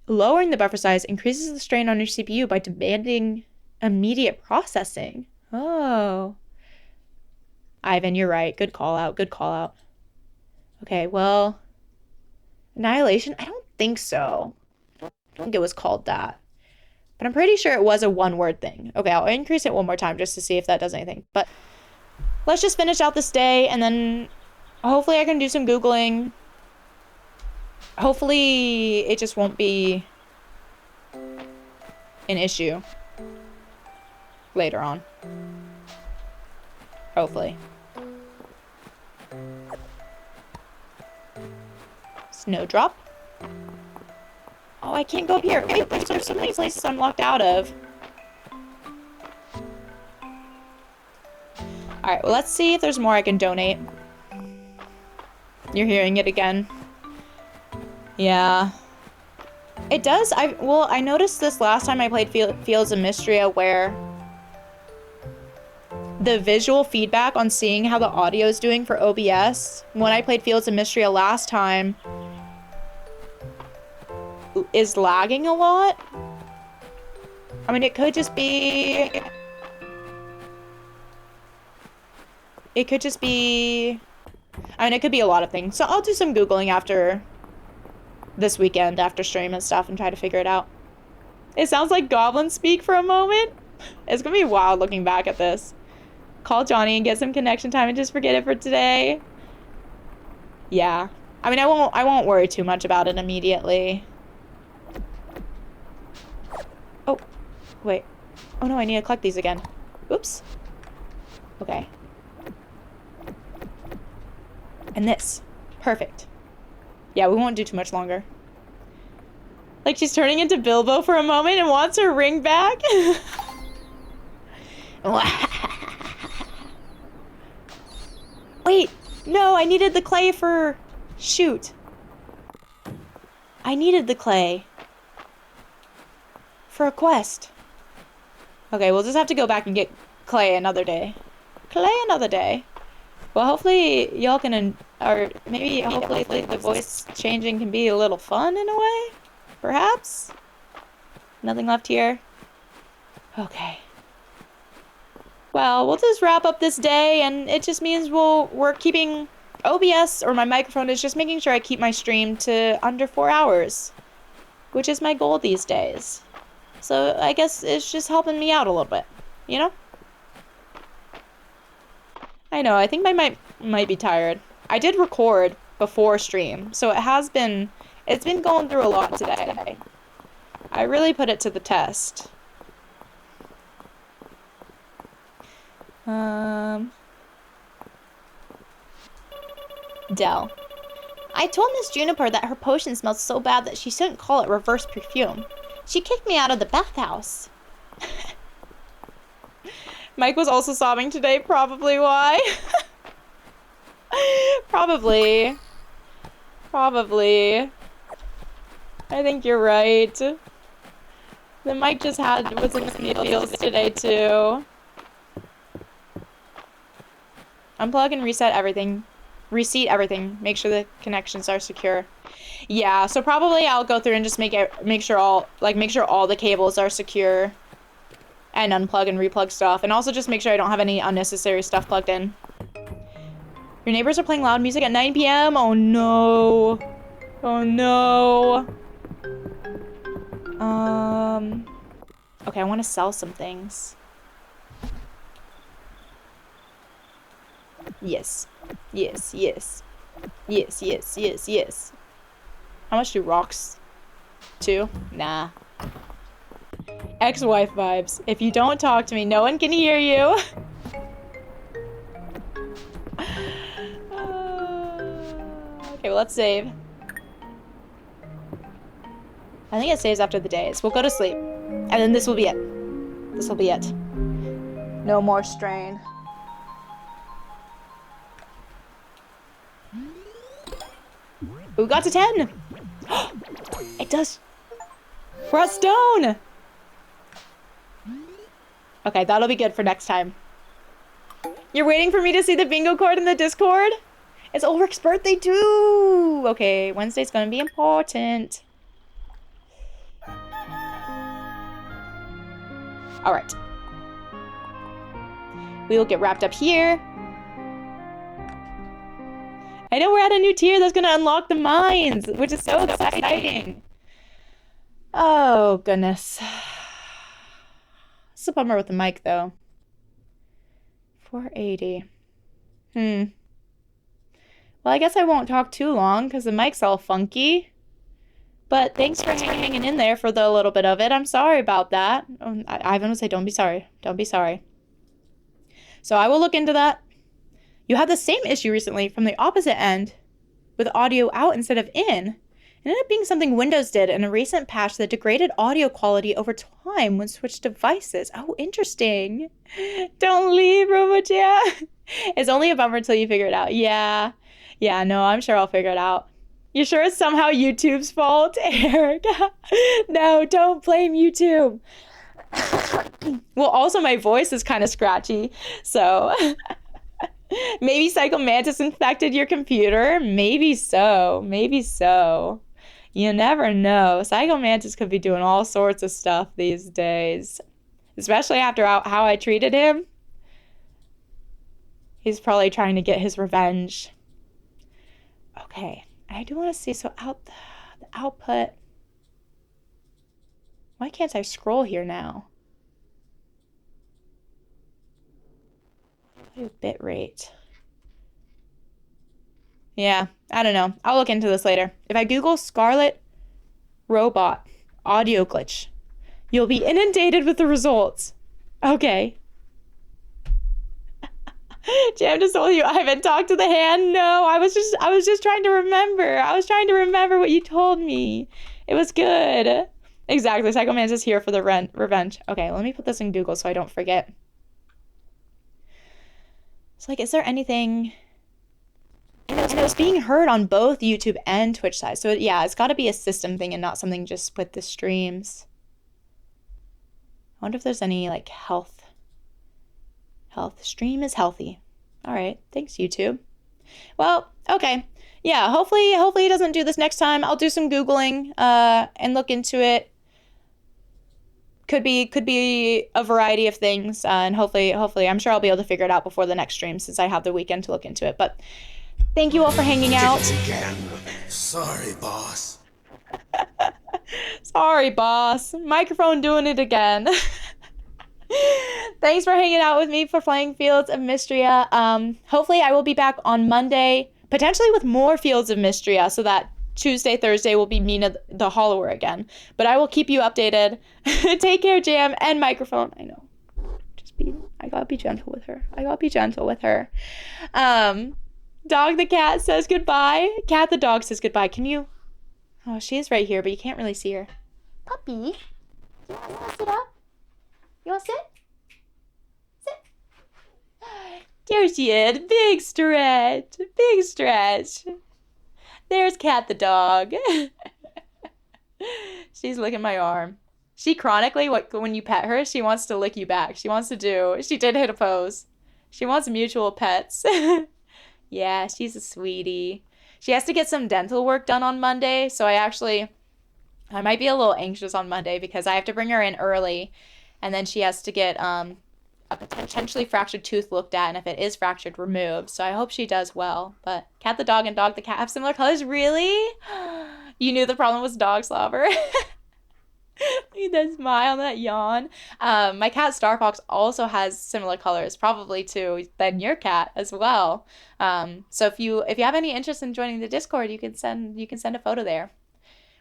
Lowering the buffer size increases the strain on your CPU by demanding immediate processing. Oh. Ivan, you're right. Good call out. Okay, well, Annihilation? I don't think so. I don't think it was called that. But I'm pretty sure it was a one-word thing. Okay, I'll increase it one more time just to see if that does anything. But let's just finish out this day, and then hopefully I can do some Googling. Hopefully it just won't be an issue later on. Hopefully. Snowdrop. Oh, I can't go up here. Wait, there's so many places I'm locked out of. Alright, well, let's see if there's more I can donate. You're hearing it again. Yeah. It does. I noticed this last time I played Fields of Mistria, where the visual feedback on seeing how the audio is doing for OBS, when I played Fields of Mistria last time, is lagging a lot. I mean, it could just be... It could just be... I mean, it could be a lot of things. So I'll do some Googling after this weekend, after stream and stuff, and try to figure it out. It sounds like goblin speak for a moment. It's gonna be wild looking back at this. Call Johnny and get some connection time and just forget it for today. Yeah. I mean, I won't worry too much about it immediately. Oh, wait. Oh no, I need to collect these again. Oops. Okay. And this. Perfect. Yeah, we won't do too much longer. Like, she's turning into Bilbo for a moment and wants her ring back. Wait, no, I needed the clay for... Shoot. I needed the clay for a quest. Okay, we'll just have to go back and get clay another day. Clay another day. Well, hopefully y'all can... Or maybe, hopefully the voice changing can be a little fun in a way? Perhaps? Nothing left here? Okay. Well, we'll just wrap up this day, and it just means we're keeping OBS, or my microphone is just making sure I keep my stream to under 4 hours, which is my goal these days. So I guess it's just helping me out a little bit, you know? I know, I think I might be tired. I did record before stream, so it's been going through a lot today. I really put it to the test. Dell. I told Miss Juniper that her potion smelled so bad that she shouldn't call it reverse perfume. She kicked me out of the bathhouse. Mike was also sobbing today, probably why. Probably. I think you're right. The Mike just was in some feels today too. Unplug and reset everything. Reseat everything. Make sure the connections are secure. Yeah, so probably I'll go through and just make sure all the cables are secure. And unplug and replug stuff. And also just make sure I don't have any unnecessary stuff plugged in. Your neighbors are playing loud music at 9 p.m. Oh no. Oh no. Okay, I want to sell some things. Yes. Yes, yes. Yes, yes, yes, yes. How much do rocks? 2? Nah. Ex-wife vibes. If you don't talk to me, no one can hear you. Okay, well, let's save. I think it saves after the days. We'll go to sleep. And then this will be it. This will be it. No more strain. We got to 10! It does. We're at stone! Okay, that'll be good for next time. You're waiting for me to see the bingo card in the Discord? It's Ulrich's birthday too! Okay, Wednesday's gonna be important. Alright. We will get wrapped up here. I know we're at a new tier that's gonna unlock the mines, which is so exciting. Oh, goodness. It's a bummer with the mic, though. 480. Well, I guess I won't talk too long, because the mic's all funky. But thanks for hanging in there for the little bit of it. I'm sorry about that. Ivan would say, don't be sorry. Don't be sorry. So I will look into that. You had the same issue recently from the opposite end with audio out instead of in. It ended up being something Windows did in a recent patch that degraded audio quality over time when switched devices. Oh, interesting. Don't leave, RoboJam. It's only a bummer until you figure it out. Yeah. Yeah, no, I'm sure I'll figure it out. You sure it's somehow YouTube's fault, Eric? No, don't blame YouTube. Well, also my voice is kind of scratchy, so... Maybe Psycho Mantis infected your computer? Maybe so. Maybe so. You never know. Psycho Mantis could be doing all sorts of stuff these days. Especially after how I treated him. He's probably trying to get his revenge. Okay, I do want to see, so the output. Why can't I scroll here now? Bit rate. Yeah, I don't know. I'll look into this later. If I Google Scarlet Robot audio glitch, you'll be inundated with the results. Okay. Jam just told you I haven't talked to the hand. No, I was just trying to remember. I was trying to remember what you told me. It was good. Exactly. Psycho Mantis is here for the revenge. Okay, let me put this in Google so I don't forget. It's like, is there anything? And it was being heard on both YouTube and Twitch side. So yeah, it's got to be a system thing and not something just with the streams. I wonder if there's any like health. Stream is healthy. All right. Thanks, YouTube. Well, okay. Yeah, hopefully he doesn't do this next time. I'll do some Googling and look into it. Could be a variety of things, and hopefully I'm sure I'll be able to figure it out before the next stream since I have the weekend to look into it. But thank you all for hanging out. Did it again. Sorry, boss. Sorry, boss. Microphone doing it again. Thanks for hanging out with me for playing Fields of Mistria. Hopefully I will be back on Monday, potentially with more Fields of Mistria, so that Tuesday, Thursday will be Mina the Hollower again. But I will keep you updated. Take care, Jam and Microphone. I know. I gotta be gentle with her. Dog the cat says goodbye. Cat the dog says goodbye. Can you? Oh, she is right here, but you can't really see her. Puppy, do you want to sit up? You want to sit? There she is. Big stretch. There's Cat the dog. She's licking my arm. She chronically, when you pet her, she wants to lick you back. She did hit a pose. She wants mutual pets. Yeah, she's a sweetie. She has to get some dental work done on Monday, so I might be a little anxious on Monday because I have to bring her in early, and then she has to get a potentially fractured tooth looked at, and if it is fractured, removed. So I hope she does well. But Cat the dog and Dog the cat have similar colors. Really? You knew the problem was dog slobber. Look at that smile, that yawn. My cat Star Fox also has similar colors, probably than your cat as well. So if you have any interest in joining the Discord, you can send a photo there.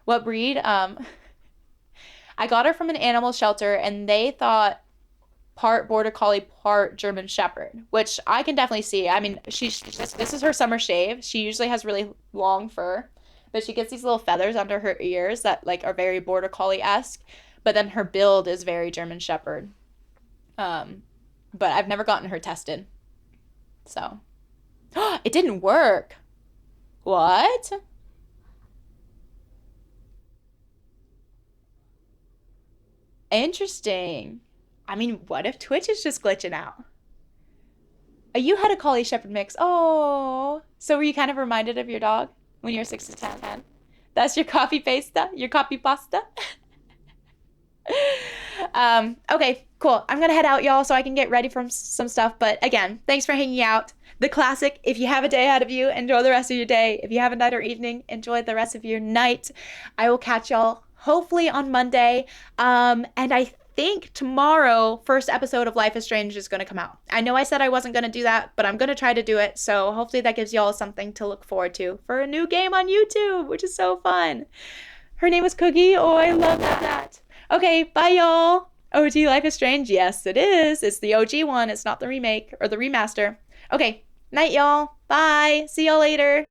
What breed? I got her from an animal shelter, and they thought part Border Collie, part German Shepherd, which I can definitely see. I mean, this is her summer shave. She usually has really long fur, but she gets these little feathers under her ears that like are very Border Collie-esque, but then her build is very German Shepherd. But I've never gotten her tested. So, it didn't work. What? Interesting. I mean, what if Twitch is just glitching out? You had a Collie Shepherd mix. Oh. So were you kind of reminded of your dog when you were 6 to 10? That's your copy pasta? Your copy pasta? Okay, cool. I'm going to head out, y'all, so I can get ready for some stuff. But again, thanks for hanging out. The classic, if you have a day ahead of you, enjoy the rest of your day. If you have a night or evening, enjoy the rest of your night. I will catch y'all hopefully on Monday. And I think tomorrow, first episode of Life is Strange is going to come out. I know I said I wasn't going to do that, but I'm going to try to do it. So hopefully that gives y'all something to look forward to for a new game on YouTube, which is so fun. Her name was Cookie. Oh, I love that. Okay, bye y'all. OG Life is Strange. Yes, it is. It's the OG one. It's not the remake or the remaster. Okay, night y'all. Bye. See y'all later.